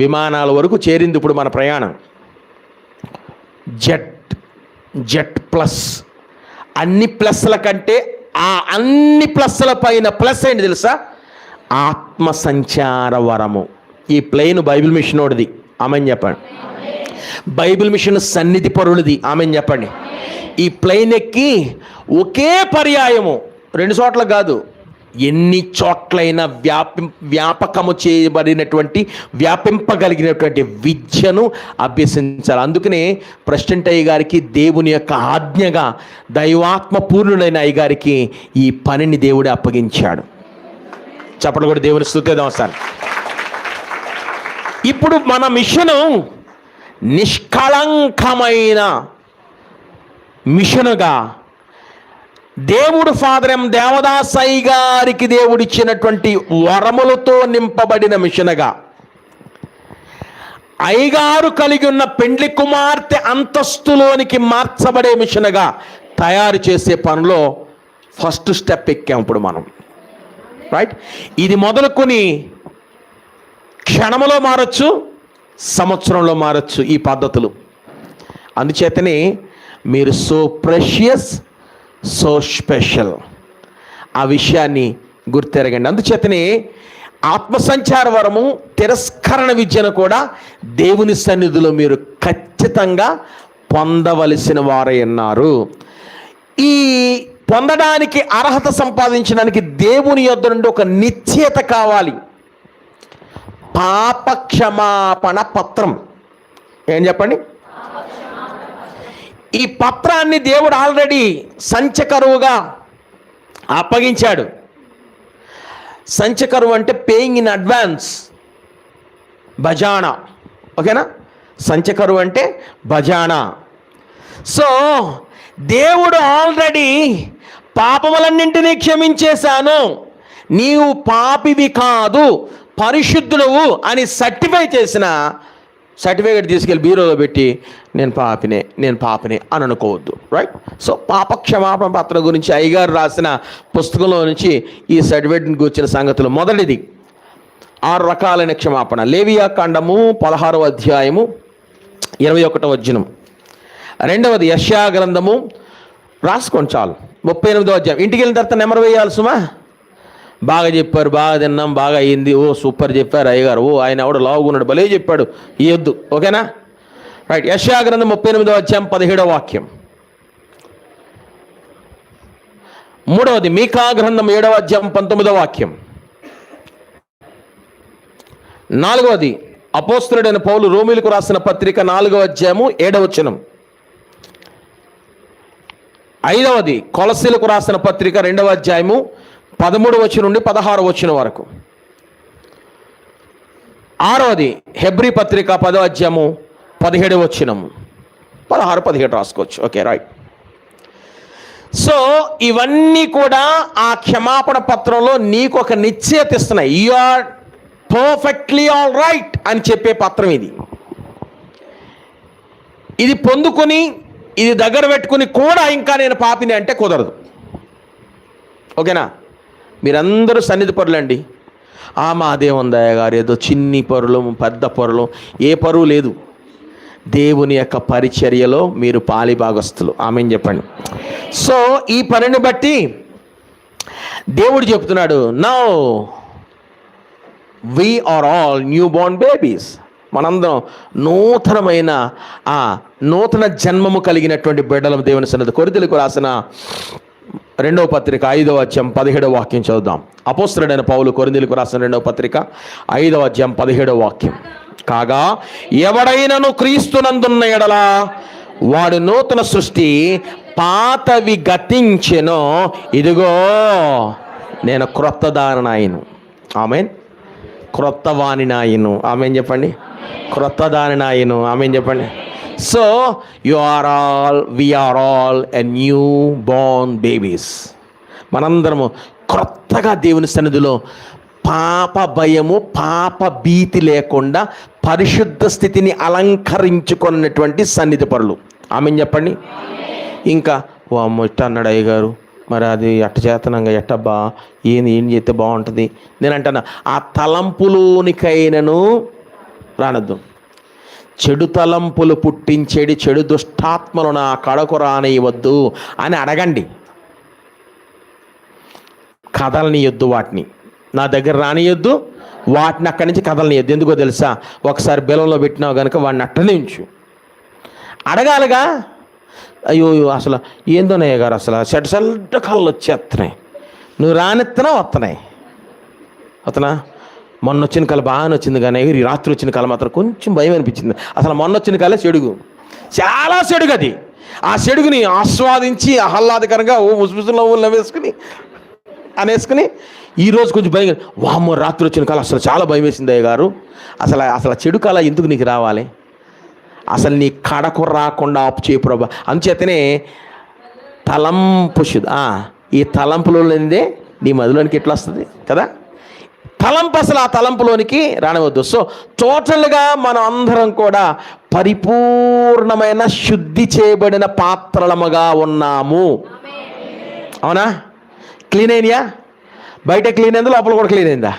విమానాల వరకు చేరింది ఇప్పుడు మన ప్రయాణం. Jet plus. అన్ని ప్లస్ల కంటే అన్ని ప్లస్ల పైన ప్లస్ ఏంటి తెలుసా? ఆత్మ సంచార వరము. ఈ ప్లేన్ బైబిల్ మిషన్ ఓడిది, ఆమెన్ చెప్పండి. బైబిల్ మిషన్ సన్నిధి పరులది, ఆమెన్ చెప్పండి. ఈ ప్లేన్ ఎక్కి ఒకే పర్యాయము 2 చోట్ల కాదు, ఎన్ని చోట్లైనా వ్యాపకము చేయబడినటువంటి వ్యాపింపగలిగినటువంటి విద్యను అభ్యసించాలి. అందుకనే ప్రెసిడెంట్ అయ్య గారికి దేవుని యొక్క ఆజ్ఞగా దైవాత్మ పూర్ణులైన అయ్య గారికి ఈ పనిని దేవుడే అప్పగించాడు. చెప్పడం కూడా దేవుని స్తుతిద్దాం సార్. ఇప్పుడు మన మిషను నిష్కళంకమైన మిషనుగా దేవుడు ఫాదర్ ఎం దేవదాసాయి గారికి దేవుడిచ్చినటువంటి వరములతో నింపబడిన మిషనుగా, అయ్యగారు కలిగి ఉన్న పెండ్లి కుమార్తె అంతస్తులోనికి మార్చబడే మిషనుగా తయారు చేసే పనిలో ఫస్ట్ స్టెప్ ఎక్కాం ఇప్పుడు మనం. రైట్? ఇది మొదలుకొని క్షణంలో మారచ్చు, సంవత్సరంలో మారచ్చు ఈ పద్ధతులు. అందుచేతనే మీరు సో ప్రెషియస్, సో స్పెషల్, ఆ విషయాన్ని గుర్తెరగండి. అందుచేతనే ఆత్మసంచార వరము, తిరస్కరణ విద్యను కూడా దేవుని సన్నిధిలో మీరు ఖచ్చితంగా పొందవలసిన వారై ఉన్నారు. ఈ పొందడానికి అర్హత సంపాదించడానికి దేవుని యొద్ద నుండి ఒక నిశ్చయత కావాలి. పాప క్షమాపణ పత్రం. ఏం చెప్పండి? ఈ పత్రాన్ని దేవుడు ఆల్రెడీ సంచకరువుగా అప్పగించాడు. సంచకరువు అంటే పేయింగ్ ఇన్ అడ్వాన్స్, బజానా. ఓకేనా? సంచకరువు అంటే బజానా. సో దేవుడు ఆల్రెడీ పాపములన్నింటినీ క్షమించేశాను, నీవు పాపివి కాదు, పరిశుద్ధుడవు అని సర్టిఫై చేసిన సర్టిఫికేట్ తీసుకెళ్ళి బీరోలో పెట్టి నేను పాపినే అని అనుకోవద్దు. రైట్? సో పాప క్షమాపణ పత్రం గురించి అయ్యగారు రాసిన పుస్తకంలో నుంచి ఈ సర్టిఫికేట్ని గురించిన సంగతులు. మొదటిది 6 రకాలైన క్షమాపణ. లేవియా కాండము 16వ అధ్యాయము 21వ వచనం. రెండవది యెషయా గ్రంథము, రాసుకోండి చాలు, 38వ అధ్యాయం. ఇంటికి వెళ్ళిన తర్వాత నెంబర్ వేయాలి సుమా. బాగా చెప్పారు, బాగా తిన్నాం, బాగా అయ్యింది, ఓ సూపర్ చెప్పారు అయ్యగారు, ఓ ఆయన ఎవడు లావుగున్నాడు, భలే చెప్పాడు, ఇయ్యొద్దు. ఓకేనా? రైట్. యెషయా గ్రంథం 38వ అధ్యాయం 17వ వాక్యం. మూడవది మీకా గ్రంథం 7వ అధ్యాయం 19వ వాక్యం. నాలుగవది అపోస్తలుడైన పౌలు రోమీలకు రాసిన పత్రిక 4వ అధ్యాయము 7వ వచనం. ఐదవది కొలసీలకు రాసిన పత్రిక 2వ అధ్యాయము 13వ వచనం నుండి 16వ వచనం వరకు. ఆరవది హెబ్రీ పత్రిక 10వ అధ్యాయము 17వ వచనము. 16, 17 రాసుకోవచ్చు. Okay, right. సో ఇవన్నీ కూడా ఆ క్షమాపణ పత్రంలో నీకు ఒక నిశ్చయత ఇస్తున్నాయి. You are perfectly all right అని చెప్పే పత్రం ఇది. ఇది పొందుకొని ఇది దగ్గర పెట్టుకుని కూడా ఇంకా నేను పాపిని అంటే కుదరదు. ఓకేనా? మీరందరూ సన్నిధి పరులండి. మాదేవుందయ్య గారు ఏదో చిన్ని పరులు పెద్ద పరులు, ఏ పరువు లేదు. దేవుని యొక్క పరిచర్యలో మీరు పాలిభాగస్తులు. ఆమేన్ చెప్పండి. సో ఈ పనిని బట్టి దేవుడు చెప్తున్నాడు, now we are all new born babies. మనందరం నూతన జన్మము కలిగినటువంటి బిడ్డలం దేవుని సన్నిధి. కొరింథీయులకు రాసిన 2వ పత్రిక 5వ అధ్యాయం 17వ వాక్యం చదువుదాం. అపోస్తలుడైన పౌలు కొరింథీయులకు రాసిన 2వ పత్రిక 5వ అధ్యాయం 17వ వాక్యం. కాగా ఎవడైనను క్రీస్తునందున్న ఎడల వాడు నూతన సృష్టి, పాతవి గతించెను, ఇదిగో నేను క్రొత్త దానినాయను. ఆమేన్. క్రొత్త వానినాయను. ఆమేన్ చెప్పండి. క్రొత్త దానినాయను. ఆమేన్ చెప్పండి. So we are all a new born babies. మనందరము క్రొత్తగా దేవుని సన్నిధిలో పాప భయము, పాప భీతి లేకుండా పరిశుద్ధ స్థితిని అలంకరించుకున్నటువంటి సన్నిధి పరులు. ఆమేన్ చెప్పండి. ఇంకా ఓ అమ్మ ఇట్ట అన్నాడు అయ్య గారు, మరి అది ఎట్ట చేతనంగా ఎట్టబ్బా, ఏం చేస్తే బాగుంటుంది. నేను అంటున్నా, ఆ తలంపులోనికైనను రానద్దు. చెడు తలంపులు పుట్టించేది చెడు దుష్టాత్మలు నా కడకు రానియవద్దు అని అడగండి. కదలనియొద్దు, వాటిని నా దగ్గర రానియొద్దు, వాటిని అక్కడి నుంచి కదలనియొద్దు. ఎందుకో తెలుసా? ఒకసారి బెలంలో పెట్టినావు కనుక వాడిని అట్టనే ఉంచు. అడగాలిగా. అయ్యో అసలు ఏందోనయ్య గారు, అసలు చెడ్డ కళ్ళు వచ్చేస్తున్నాయి, నువ్వు రానెత్తనా వస్తున్నాయి. మొన్న వచ్చిన కళ బాగానే వచ్చింది, కానీ ఈ రాత్రి వచ్చిన కళ మాత్రం కొంచెం భయం అనిపించింది. అసలు మొన్న వచ్చిన కళ చెడుగు, చాలా చెడుగు. అది ఆ చెడుగుని ఆస్వాదించి ఆహ్లాదకరంగా ముసుముసు నవ్వులు నవ్వేసుకుని అనేసుకుని ఈరోజు కొంచెం భయం, వామ్మో రాత్రి వచ్చిన కళ అసలు చాలా భయం వేసింది అయ్య గారు. అసలు చెడు కళ ఎందుకు నీకు రావాలి? అసలు నీ కడకు రాకుండా ఆపు చేయి ప్రభా. అందుచేతనే తలంపు ఈ తలంపులోనిదే నీ మదిలోనికి ఎట్లా వస్తుంది కదా తలంపు. అసలు ఆ తలంపులోనికి రానివద్దు. సో టోటల్గా మనం అందరం కూడా పరిపూర్ణమైన శుద్ధి చేయబడిన పాత్రలముగా ఉన్నాము. అవునా? క్లీన్ అయినయా? బయట క్లీన్ అయిందా? లోపల కూడా క్లీన్ అయిందా?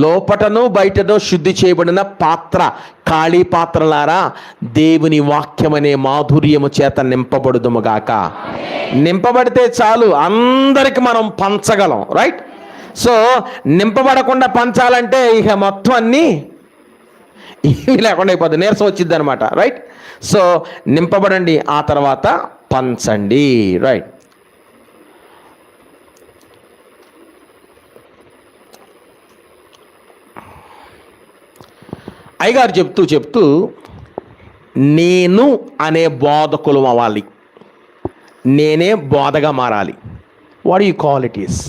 లోపటను బయటను శుద్ధి చేయబడిన పాత్ర, ఖాళీ పాత్రలారా దేవుని వాక్యమనే మాధుర్యము చేత నింపబడుదుముగాక. నింపబడితే చాలు, అందరికి మనం పంచగలం. రైట్? సో నింపబడకుండా పంచాలంటే ఇక మొత్తం అన్నీ ఇవి లేకుండా అయిపోతుంది, నీరసం వచ్చింది అనమాట. రైట్? సో నింపబడండి, ఆ తర్వాత పంచండి. రైట్? అయ్యగారు చెప్తూ నేను అనే బోధకులు అవ్వాలి, నేనే బోధగా మారాలి. What you call it is?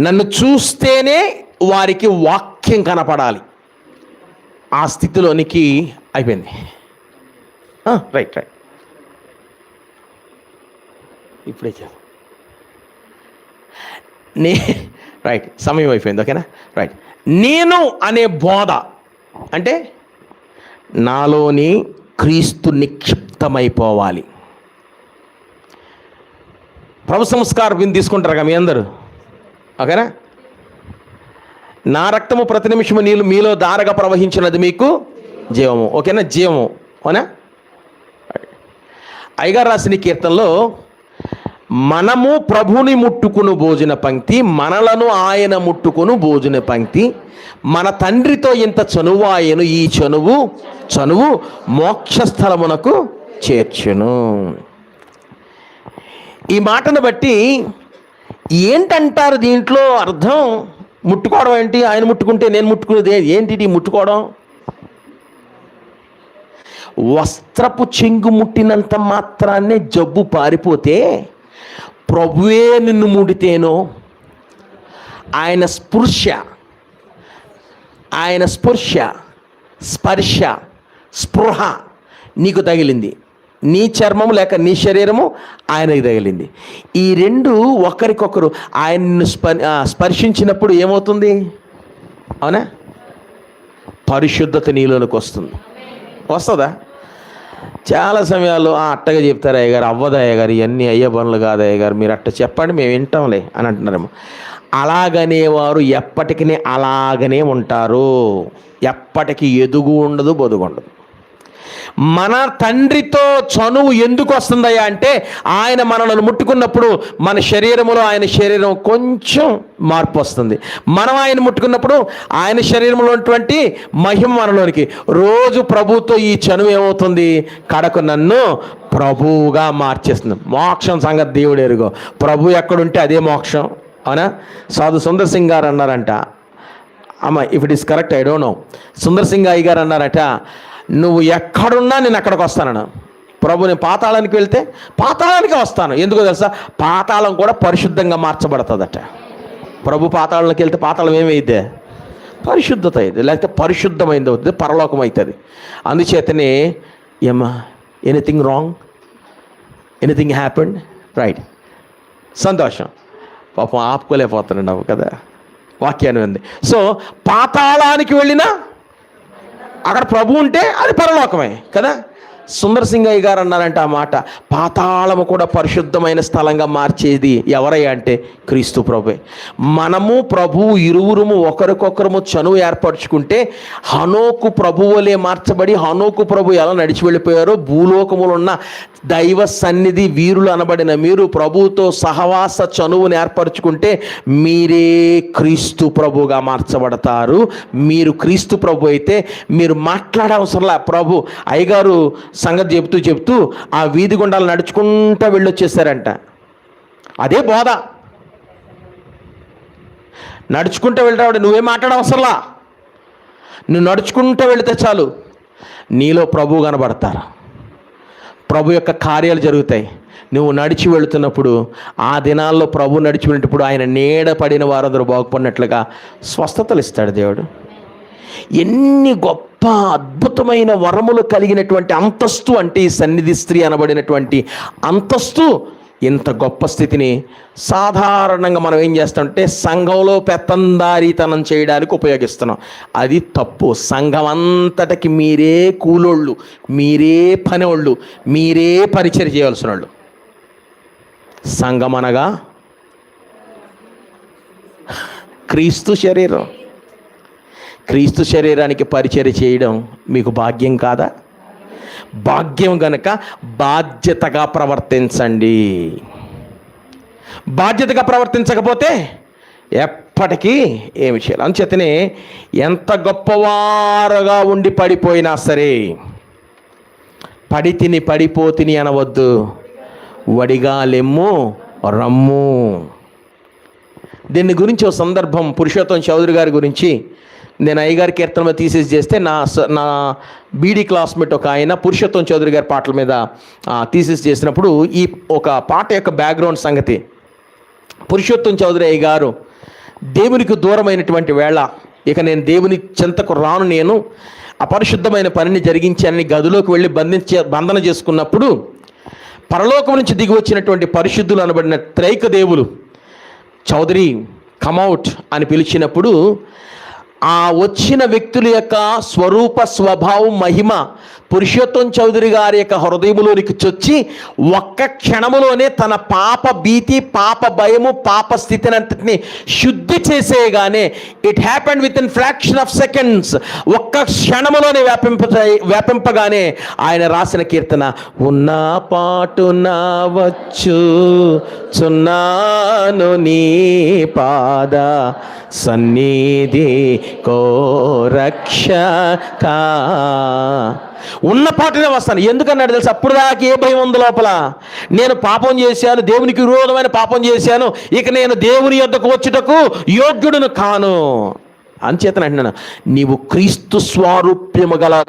నన్ను చూస్తేనే వారికి వాక్యం కనపడాలి. ఆ స్థితిలోనికి అయిపోయింది. రైట్. ఇప్పుడే రైట్, సమయం అయిపోయింది. ఓకేనా? రైట్. నేను అనే బోధ అంటే నాలోని క్రీస్తు నిక్షిప్తమైపోవాలి. ప్రభు సంస్కార బిందు తీసుకుంటారుగా మీ అందరూ? ఓకేనా? నా రక్తము ప్రతి నిమిషము నీళ్ళు మీలో దారగా ప్రవహించినది మీకు జీవము. ఓకేనా? జీవము. అవునా? అయ్యగారు రాసిన కీర్తనలో మనము ప్రభుని ముట్టుకును భోజన పంక్తి, మనలను ఆయన ముట్టుకును భోజన పంక్తి, మన తండ్రితో ఇంత చనువాయను, ఈ చనువు మోక్షస్థలమునకు చేర్చును. ఈ మాటను బట్టి ఏంటంటారు దీంట్లో అర్థం? ముట్టుకోవడం ఏంటి? ఆయన ముట్టుకుంటే నేను ముట్టుకునేది ఏంటి? ముట్టుకోవడం వస్త్రపు చెంగు ముట్టినంత మాత్రాన్నే జబ్బు పారిపోతే ప్రభువే నిన్ను ముడితేనో ఆయన స్పర్శ స్పృహ నీకు తగిలింది, నీ చర్మము లేక నీ శరీరము ఆయనకి తగిలింది. ఈ రెండు ఒకరికొకరు ఆయన్ను స్పర్శించినప్పుడు ఏమవుతుంది? అవునా? పరిశుద్ధత నీలోనికి వస్తుందా? చాలా సమయాల్లో అట్టగా చెప్తారు, అయ్యగారు అవ్వదు అయ్యగారు, ఇవన్నీ అయ్యే పనులు కాదు అయ్యగారు, మీరు అట్ట చెప్పండి మేము వింటాంలే అని అంటున్నారేమో. అలాగనేవారు ఎప్పటికీ అలాగనే ఉంటారు, ఎప్పటికీ ఎదుగు ఉండదు, బొదుగు ఉండదు. మన తండ్రితో చనువు ఎందుకు వస్తుందయ్యా అంటే, ఆయన మనల్ని ముట్టుకున్నప్పుడు మన శరీరములో ఆయన శరీరం కొంచెం మార్పు వస్తుంది. మనం ఆయన ముట్టుకున్నప్పుడు ఆయన శరీరంలో ఉన్నటువంటి మహిమ మనలోనికి. రోజు ప్రభుతో ఈ చనువు ఏమవుతుంది? కడకు నన్ను ప్రభువుగా మార్చేస్తుంది. మోక్షం సంగతి దేవుడు ఎరుగో. ప్రభు ఎక్కడుంటే అదే మోక్షం. అవునా? సాధు సుందర్ సింగ్ గారు అన్నారంట, అమ్మ if it is correct I don't know, Sundar Singh అయ్య గారు అన్నారట, నువ్వు ఎక్కడున్నా నేను అక్కడికి వస్తాను ప్రభు. నేను పాతాళానికి వెళ్తే పాతాళానికి వస్తాను. ఎందుకో తెలుసా? పాతాళం కూడా పరిశుద్ధంగా మార్చబడుతుందట. ప్రభు పాతాళానికి వెళ్తే పాతాళం ఏమైంది? పరిశుద్ధత అయింది, లేకపోతే పరిశుద్ధమైంది అవుతుంది, పరలోకం అవుతుంది. అందుచేతనే ఏమ్మా anything wrong, anything happened right, సంతోషం. పాపం ఆపుకోలేకపోతున్నాడు అవు కదా, వాక్యాన్ని ఉంది. సో పాతాళానికి వెళ్ళినా అక్కడ ప్రభు ఉంటే అది పరలోకమే కదా. సుందర్ సింగ్ అయ్య గారు అన్నారంటే ఆ మాట, పాతాళము కూడా పరిశుద్ధమైన స్థలంగా మార్చేది ఎవరయ్యా అంటే క్రీస్తు ప్రభువే. మనము ప్రభువు ఇరువురుము ఒకరికొకరము చనువు ఏర్పరచుకుంటే హనోకు ప్రభువులే మార్చబడి, హనోకు ప్రభు ఎలా నడిచి వెళ్ళిపోయారో భూలోకములో ఉన్న దైవ సన్నిధి వీరులు అనబడిన మీరు ప్రభువుతో సహవాస చనువుని ఏర్పరచుకుంటే మీరే క్రీస్తు ప్రభుగా మార్చబడతారు. మీరు క్రీస్తు ప్రభు అయితే మీరు మాట్లాడవసరంలా. ప్రభు అయ్యగారు సంగతి చెప్తూ ఆ వీధి గుండాలు నడుచుకుంటూ వెళ్ళొచ్చేసారంట. అదే బోధ. నడుచుకుంటూ వెళ్తాడు, నువ్వేం మాట్లాడవసరంలా, నువ్వు నడుచుకుంటూ వెళితే చాలు నీలో ప్రభు కనబడతారు, ప్రభు యొక్క కార్యాలు జరుగుతాయి. నువ్వు నడిచి వెళుతున్నప్పుడు ఆ దినాల్లో ప్రభు నడిచి వెళ్ళినప్పుడు ఆయన నీడ పడిన వారందరూ బాగుపడినట్లుగా స్వస్థతలు ఇస్తాడు దేవుడు. ఎన్ని గొప్ప అద్భుతమైన వరములు కలిగినటువంటి అంతస్తు అంటే ఈ సన్నిధి స్త్రీ అనబడినటువంటి అంతస్తు. ఇంత గొప్ప స్థితిని సాధారణంగా మనం ఏం చేస్తామంటే సంఘంలో పెత్తందారీతనం చేయడానికి ఉపయోగిస్తున్నాం. అది తప్పు. సంఘం అంతటికి మీరే కూలోళ్ళు, మీరే పనివాళ్ళు, మీరే పరిచయం చేయవలసిన వాళ్ళు. సంఘం అనగా క్రీస్తు శరీరం. క్రీస్తు శరీరానికి పరిచయం చేయడం మీకు భాగ్యం కాదా? భాగ్యం గనక బాధ్యతగా ప్రవర్తించండి. బాధ్యతగా ప్రవర్తించకపోతే ఎప్పటికీ ఏమి చేయాలి? అందుచేతనే ఎంత గొప్పవారుగా ఉండి పడిపోయినా సరే పడిపోతిని అనవద్దు, వడిగా లెమ్ము రమ్ము. దీని గురించి ఒక సందర్భం పురుషోత్తం చౌదరి గారి గురించి నేను అయ్యగారి కీర్తనలో తీసేసి చేస్తే నా బీడీ క్లాస్మేట్ ఒక ఆయన పురుషోత్తం చౌదరి గారి పాటల మీద తీసేసి చేసినప్పుడు ఈ ఒక పాట యొక్క బ్యాక్గ్రౌండ్ సంగతి. పురుషోత్తం చౌదరి అయ్య గారు దేవునికి దూరమైనటువంటి వేళ, ఇక నేను దేవుని చెంతకు రాను, నేను అపరిశుద్ధమైన పనిని జరిగించానని గదిలోకి వెళ్ళి బంధన చేసుకున్నప్పుడు పరలోకం నుంచి దిగి వచ్చినటువంటి పరిశుద్ధులు అనబడిన త్రైక దేవులు చౌదరి కమౌట్ అని పిలిచినప్పుడు ఆ వచ్చిన వ్యక్తుల యొక్క స్వరూప స్వభావం మహిమ పురుషోత్తం చౌదరి గారి యొక్క హృదయములోనికి చొచ్చి ఒక్క క్షణములోనే తన పాప భీతి, పాప భయము, పాప స్థితిని అంతటిని శుద్ధి చేసేయగానే it happened within fraction of seconds, ఒక్క క్షణములోనే వ్యాపింపగానే ఆయన రాసిన కీర్తన, ఉన్న పాటున వచ్చు చున్నాను నీ పాద సన్నిధి కో రక్షక. ఉన్న పాటనే వస్తాను. ఎందుకన్నాడు తెలుసు? అప్పుడు దాకా ఏ భయం ఉంది లోపల? నేను పాపం చేశాను, దేవునికి విరోధమైన పాపం చేశాను, ఇక నేను దేవుని యొద్దకు వచ్చుటకు యోగ్యుడును కాను. అంచేతన అంటున్నాను, నీవు క్రీస్తు స్వారూప్యము గల